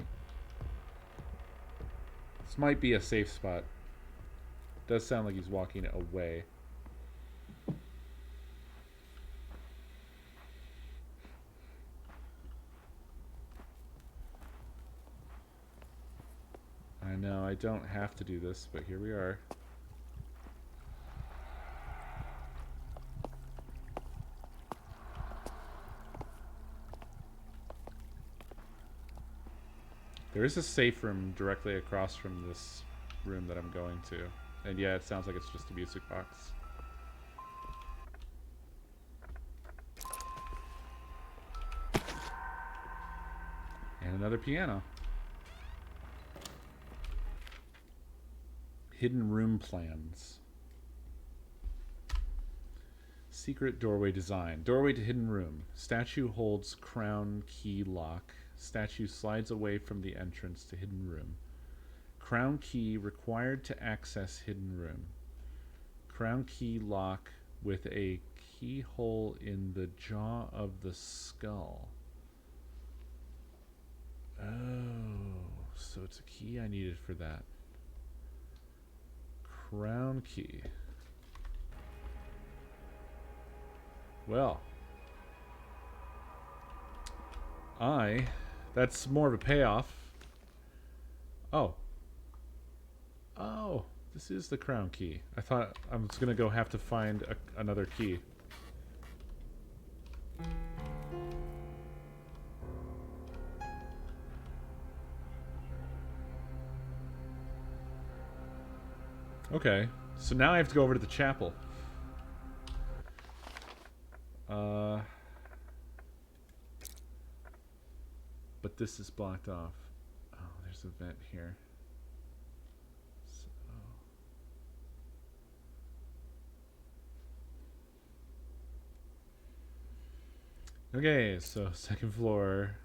This might be a safe spot. Does sound like he's walking away. I know, I don't have to do this, but here we are. There is a safe room directly across from this room that I'm going to. And yeah, it sounds like it's just a music box. And another piano. Hidden room plans. Secret doorway design. Doorway to hidden room. Statue holds crown key lock. Statue slides away from the entrance to hidden room. Crown key required to access hidden room. Crown key lock with a keyhole in the jaw of the skull. Oh, so it's a key I needed for that. Crown key. Well, that's more of a payoff. Oh, this is the crown key. I thought I was gonna go have to find another key. Okay, so now I have to go over to the chapel. But this is blocked off. Oh, there's a vent here. Okay, so second floor.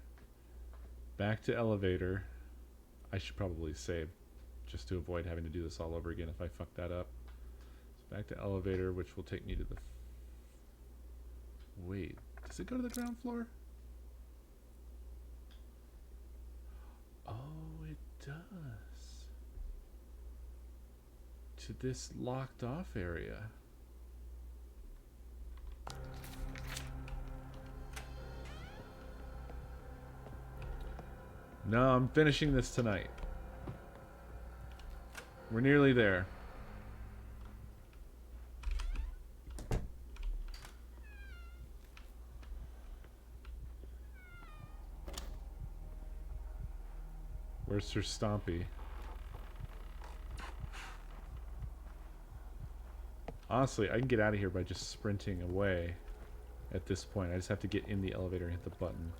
Back to elevator. I should probably save just to avoid having to do this all over again if I fuck that up. So back to elevator, which will take me to the... Wait, does it go to the ground floor? Oh, it does. To this locked off area. No, I'm finishing this tonight. We're nearly there. Where's Sir Stompy? Honestly, I can get out of here by just sprinting away at this point. I just have to get in the elevator and hit the button.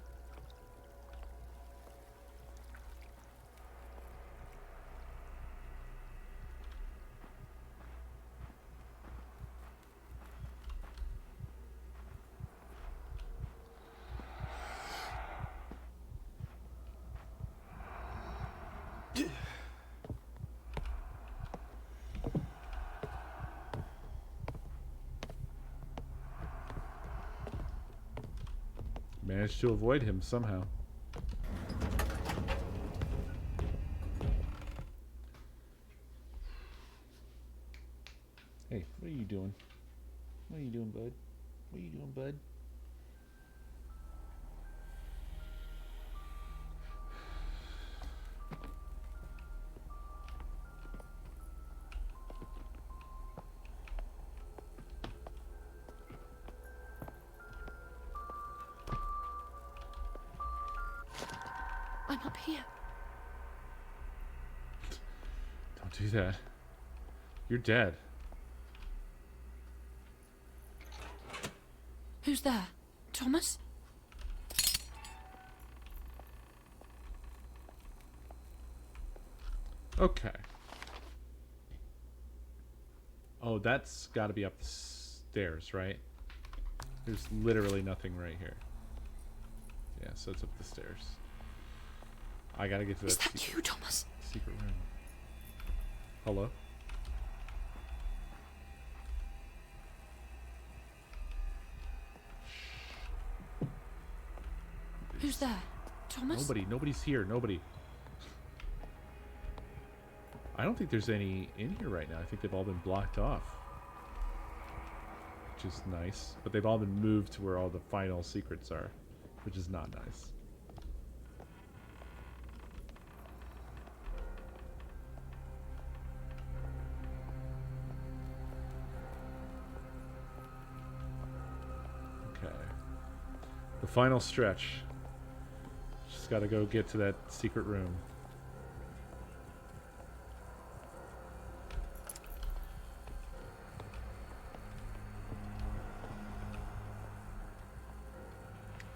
Managed to avoid him somehow. Hey, what are you doing? What are you doing, bud? What are you doing, bud? I'm up here. Don't do that. You're dead. Who's there? Thomas? Okay. Oh, that's got to be up the stairs, right? There's literally nothing right here. Yeah, so it's up the stairs. I gotta get to Is that that you, Thomas? secret room. Hello? Who's there? Thomas? Nobody's here. Nobody. I don't think there's any in here right now. I think they've all been blocked off. Which is nice. But they've all been moved to where all the final secrets are. Which is not nice. Okay. The final stretch. Just gotta go get to that secret room.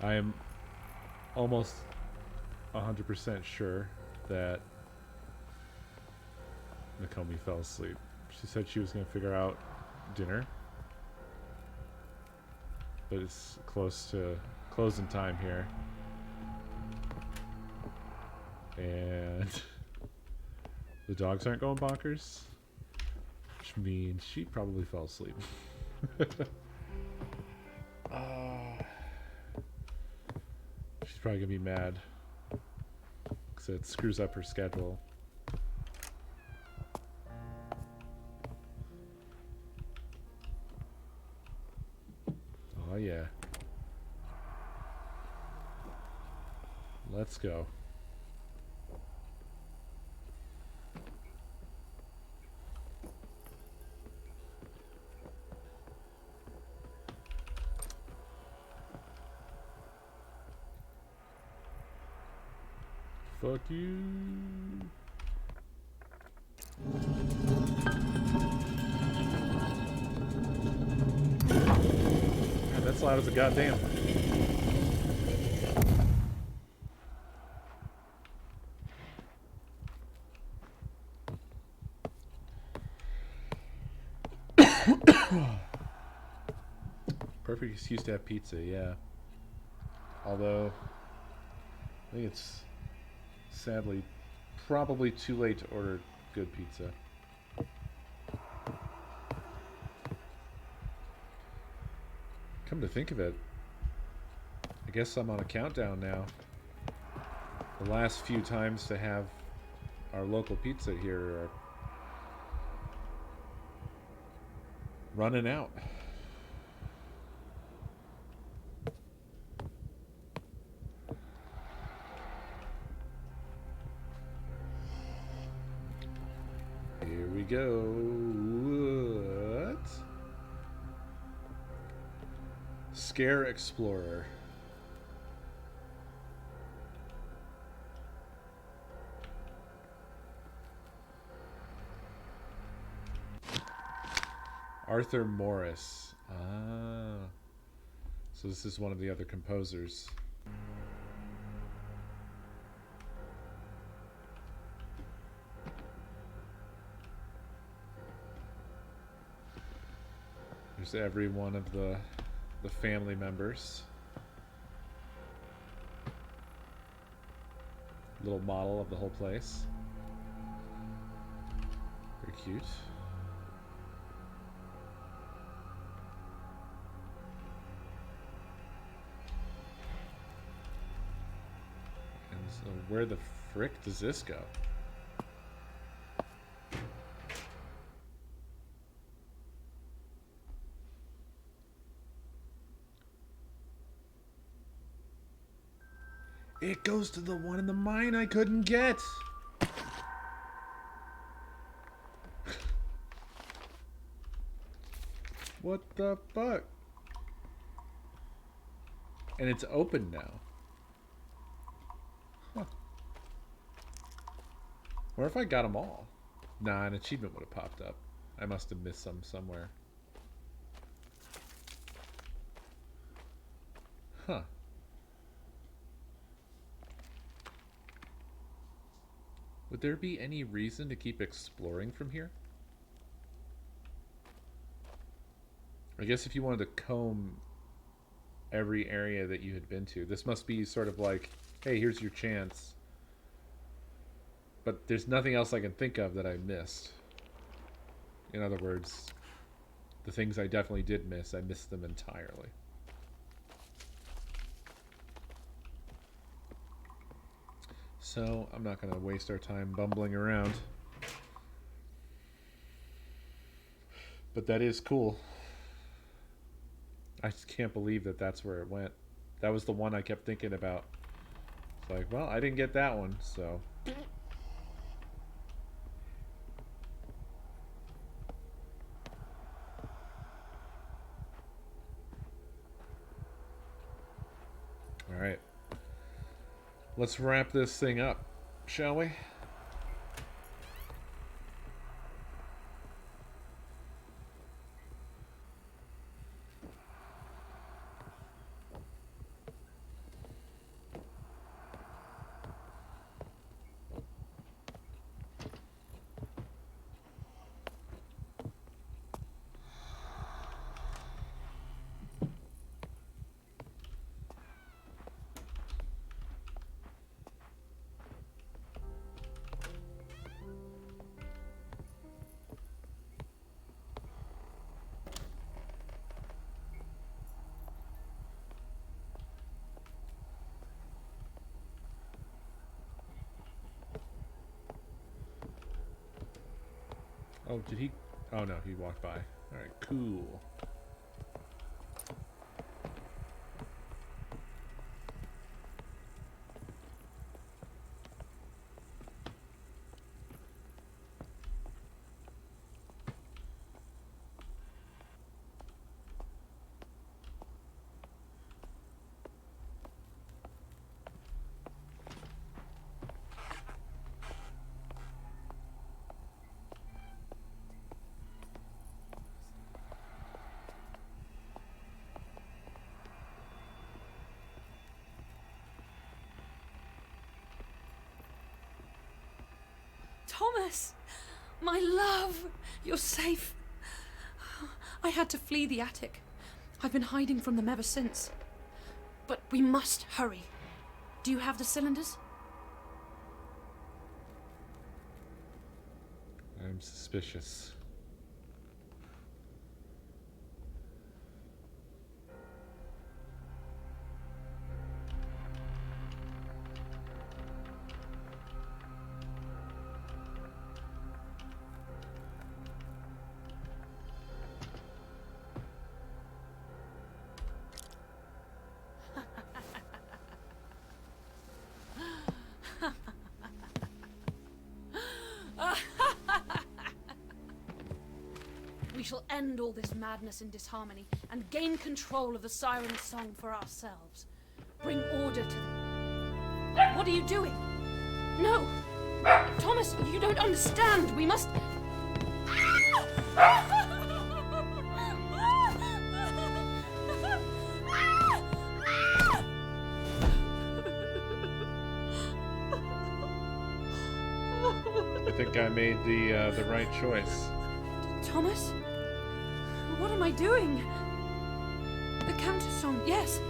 I am almost 100% sure that Nakomi fell asleep. She said she was going to figure out dinner. But it's close to closing time here. And the dogs aren't going bonkers. Which means she probably fell asleep. She's probably going to be mad. Because it screws up her schedule. Oh yeah. Let's go. Fuck you. God, that's loud as a goddamn. Perfect excuse to have pizza, yeah. Although, I think it's sadly probably too late to order good pizza. Come to think of it, I guess I'm on a countdown now. The last few times to have our local pizza here are running out. Here we go. What? Scare Explorer. Arthur Morris. Ah. So this is one of the other composers. There's every one of the family members. Little model of the whole place. Very cute. And so where the frick does this go? It goes to the one in the mine I couldn't get. What the fuck? And it's open now. Huh. What if I got them all? Nah, an achievement would have popped up. I must have missed some somewhere. Huh. Would there be any reason to keep exploring from here? I guess if you wanted to comb every area that you had been to. This must be sort of like, hey, here's your chance. But there's nothing else I can think of that I missed. In other words, the things I definitely did miss, I missed them entirely. So, I'm not going to waste our time bumbling around. But that is cool. I just can't believe that that's where it went. That was the one I kept thinking about. It's like, well, I didn't get that one, so... Alright. Let's wrap this thing up, shall we? Oh, did he? Oh, no, he walked by. Alright, cool. Thomas! My love! You're safe. I had to flee the attic. I've been hiding from them ever since. But we must hurry. Do you have the cylinders? I'm suspicious. We shall end all this madness and disharmony and gain control of the Siren's song for ourselves. Bring order to them. What are you doing? No! Thomas, you don't understand. We must... I think I made the right choice. Thomas? What am I doing? The Countess song, yes.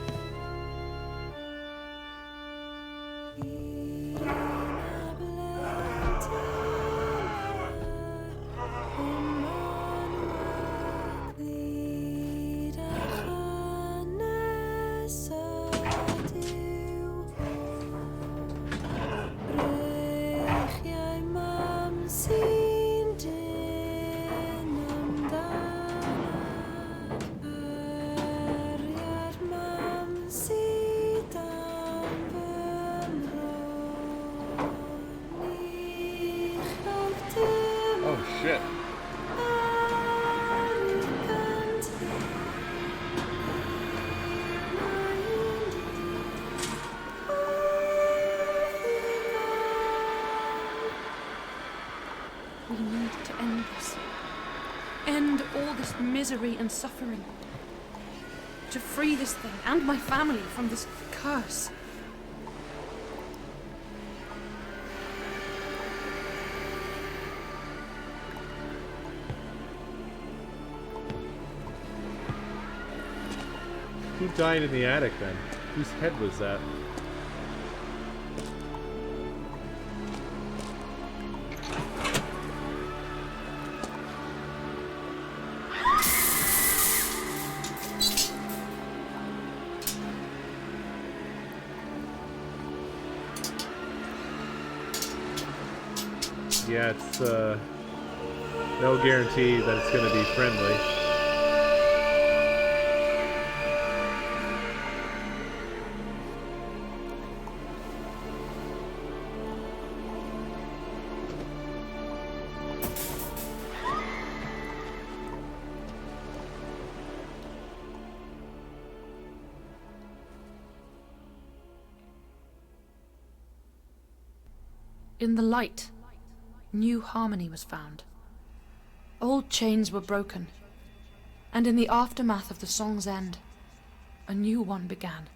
Shit. We need to end this. End all this misery and suffering. To free this thing and my family from this curse. Who died in the attic then? Whose head was that? Yeah, it's no guarantee that it's going to be friendly. In the light, new harmony was found. Old chains were broken, and in the aftermath of the song's end, a new one began.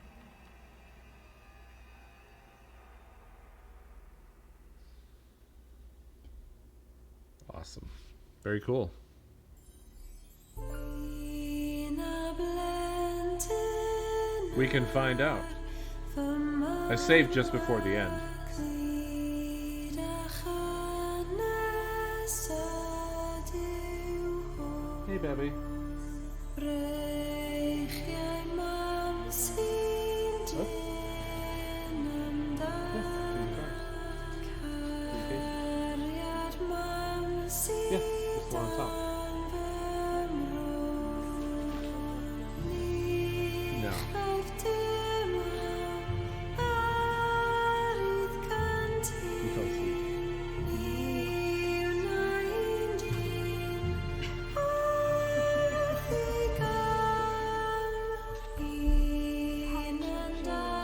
Awesome. Very cool. We can find out. I saved just before the end. Hey, baby. Yeah, just the one on top. No. You fell asleep.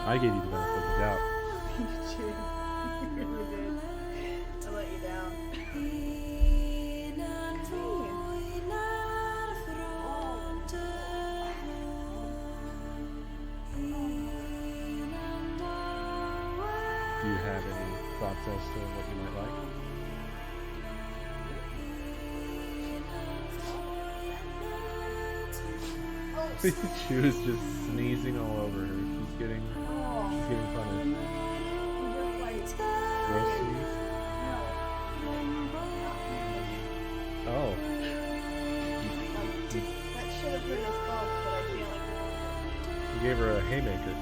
I gave you the benefit of the doubt. You really did. I let you down. Do you have any thoughts as to what you might like? She was just sneezing all over her. She's getting punished. You just like Gross sneeze? Oh. that should have been us both, but I feel like You gave her a haymaker.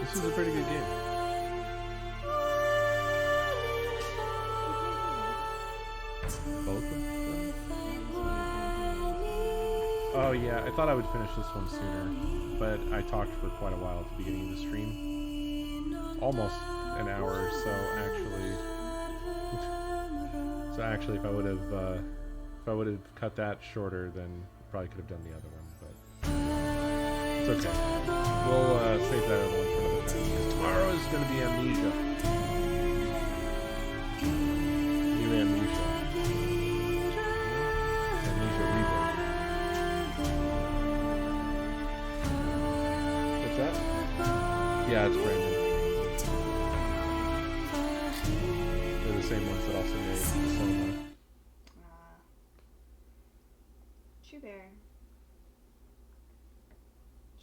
This is a pretty good game. Both of them? Oh yeah, I thought I would finish this one sooner, but I talked for quite a while at the beginning of the stream. Almost an hour or so, actually. So actually, if I would have cut that shorter, then probably could have done the other one. But it's okay. We'll save that other one for another time because tomorrow is going to be Amnesia. New Amnesia. Amnesia Rebirth. What's that? Yeah, it's brand new. They're the same ones that also made Soma. Chew Bear.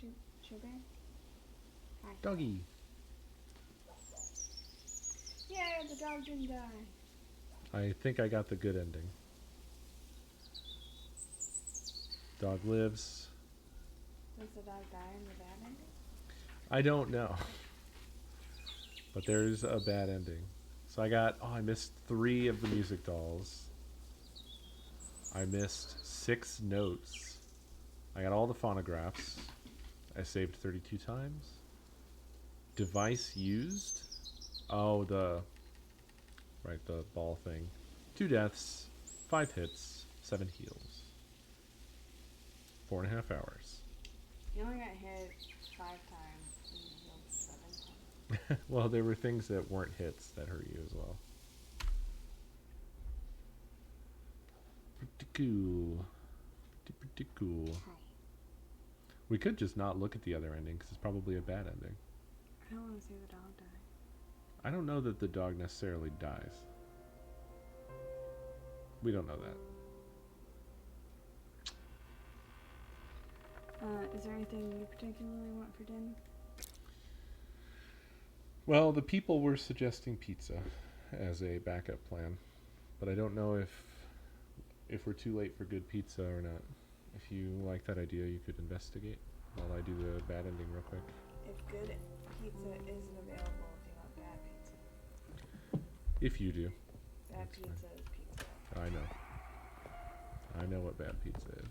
Chew Bear? Hi. Doggy. Yeah, the dog didn't die. I think I got the good ending. Dog lives. Does the dog die in the bad ending? I don't know. But there's a bad ending. So I missed 3 of the music dolls. I missed 6 notes. I got all the phonographs. I saved 32 times. Device used. Oh, the ball thing. 2 deaths, 5 hits, 7 heals. 4.5 hours. You only got hit 5 times and you healed 7 times. Well, there were things that weren't hits that hurt you as well. Pretty cool. Pretty cool. Hi. We could just not look at the other ending because it's probably a bad ending. I don't want to see the dog die. I don't know that the dog necessarily dies. We don't know that. Is there anything you particularly want for dinner? Well, the people were suggesting pizza as a backup plan, but I don't know if we're too late for good pizza or not. If you like that idea, you could investigate while I do the bad ending real quick. If good pizza isn't available, do you want bad pizza? If you do. Bad That's pizza is pizza. I know. I know what bad pizza is.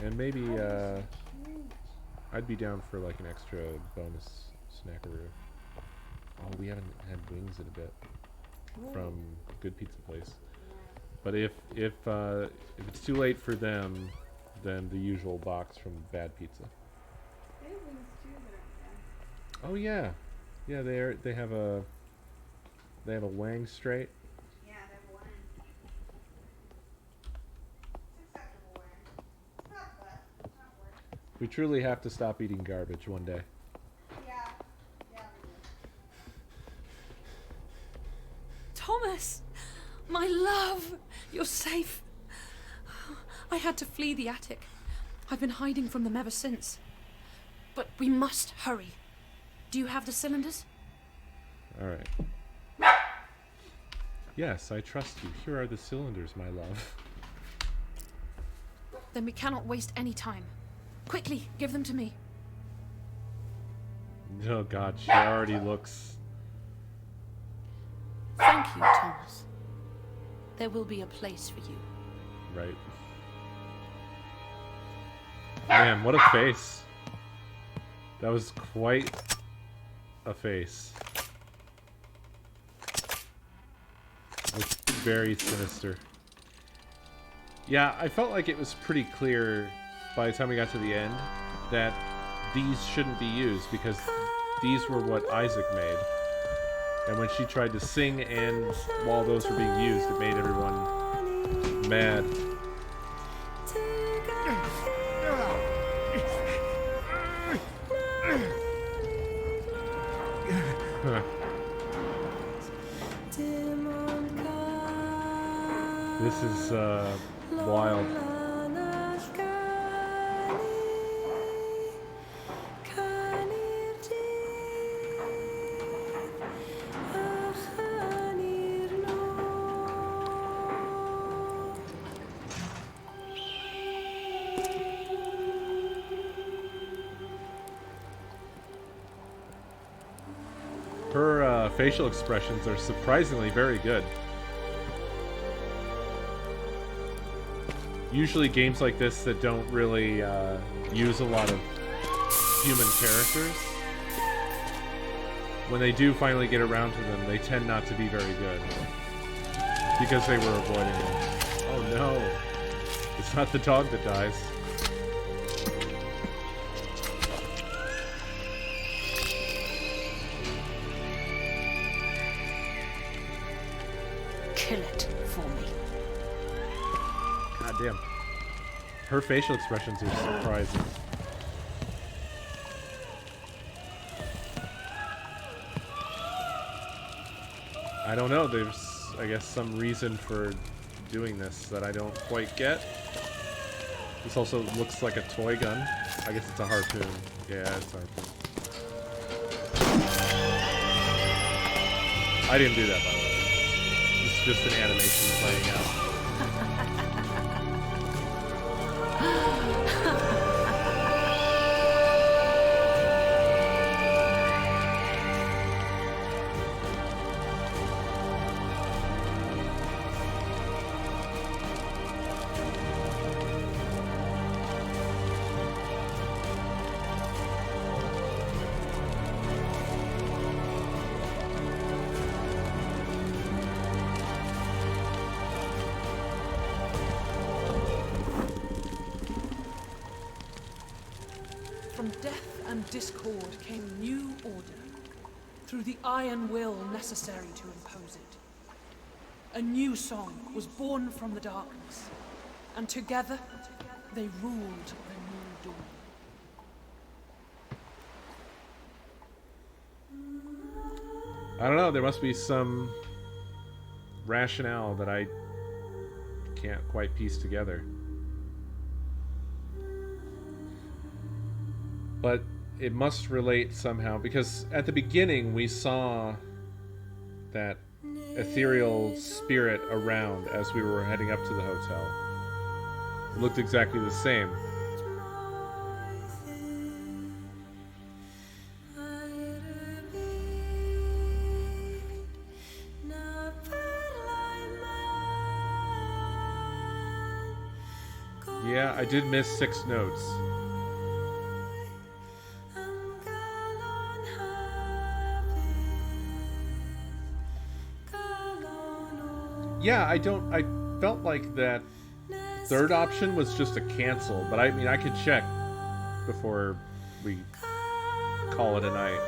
And maybe I'd be down for like an extra bonus snackaroo. Oh, we haven't had wings in a bit from Good Pizza Place. But if it's too late for them, then the usual box from Bad Pizza. They have wings too that are bad. Oh yeah, yeah. They have a Wang straight. Yeah, they have one. It's acceptable wing. It's not bad. It's not worse. We truly have to stop eating garbage one day. Yeah. Yeah, we do. Thomas! My love! You're safe. I had to flee the attic. I've been hiding from them ever since. But we must hurry. Do you have the cylinders? All right. Yes, I trust you. Here are the cylinders, my love. Then we cannot waste any time. Quickly, give them to me. Oh God, she already looks. Thank you, Thomas. There will be a place for you. Right. Man, what a face. That was quite a face. It's very sinister. Yeah, I felt like it was pretty clear by the time we got to the end that these shouldn't be used because these were what Isaac made. And when she tried to sing and while those were being used, it made everyone mad. This is wild. Her facial expressions are surprisingly very good. Usually games like this that don't really use a lot of human characters, when they do finally get around to them, they tend not to be very good. Because they were avoiding them. Oh no. It's not the dog that dies. Kill it for me. God damn. Her facial expressions are surprising. I don't know, there's, I guess, some reason for doing this that I don't quite get. This also looks like a toy gun. I guess it's a harpoon. Yeah, it's a harpoon. I didn't do that, by the way. It's just an animation playing out. From death and discord came new order, through the iron will necessary to impose it. A new song was born from the darkness, and together they ruled the new dawn. I don't know. There must be some rationale that I can't quite piece together. But it must relate somehow, because at the beginning we saw that ethereal spirit around as we were heading up to the hotel. It looked exactly the same. Yeah, I did miss 6 notes. Yeah, I felt like that third option was just a cancel, but I mean, I could check before we call it a night.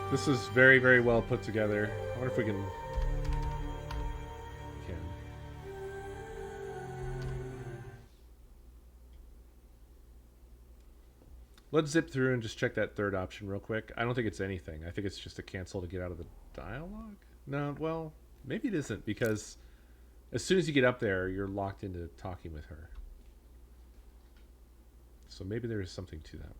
This is very, very well put together. I wonder if we can... Let's zip through and just check that third option real quick. I don't think it's anything. I think it's just a cancel to get out of the dialogue. No, well, maybe it isn't, because as soon as you get up there, you're locked into talking with her. So maybe there is something to that.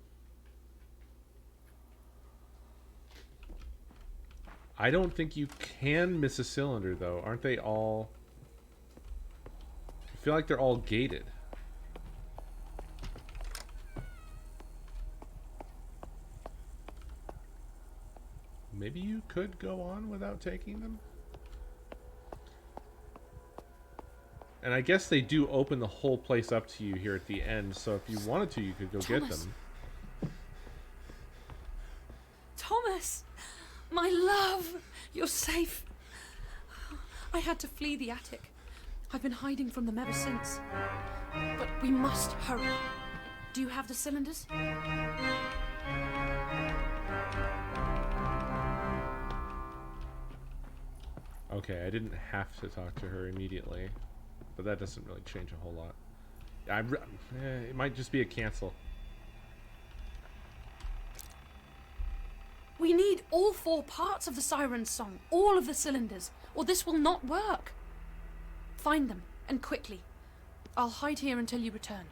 I don't think you can miss a cylinder, though. Aren't they all... I feel like they're all gated. Maybe you could go on without taking them? And I guess they do open the whole place up to you here at the end, so if you wanted to, you could go get them. Thomas! My love! You're safe. I had to flee the attic. I've been hiding from them ever since. But we must hurry. Do you have the cylinders? Okay, I didn't have to talk to her immediately, but that doesn't really change a whole lot. It might just be a cancel. We need all 4 parts of the siren's song, all of the cylinders, or this will not work. Find them, and quickly. I'll hide here until you return.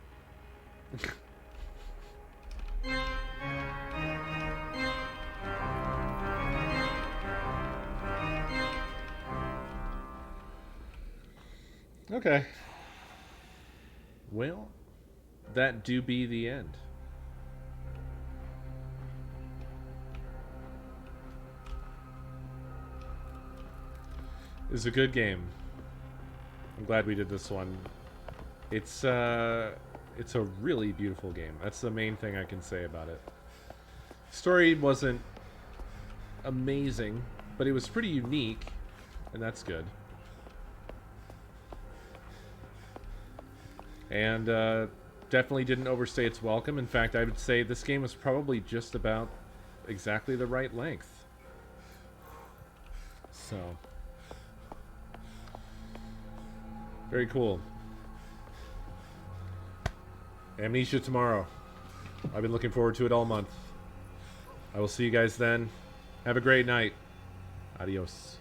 Okay. Well, that do be the end. It's a good game. I'm glad we did this one. It's a really beautiful game. That's the main thing I can say about it. Story wasn't amazing, but it was pretty unique, and that's good. And definitely didn't overstay its welcome. In fact, I would say this game was probably just about exactly the right length. So... very cool. Amnesia tomorrow. I've been looking forward to it all month. I will see you guys then. Have a great night. Adios.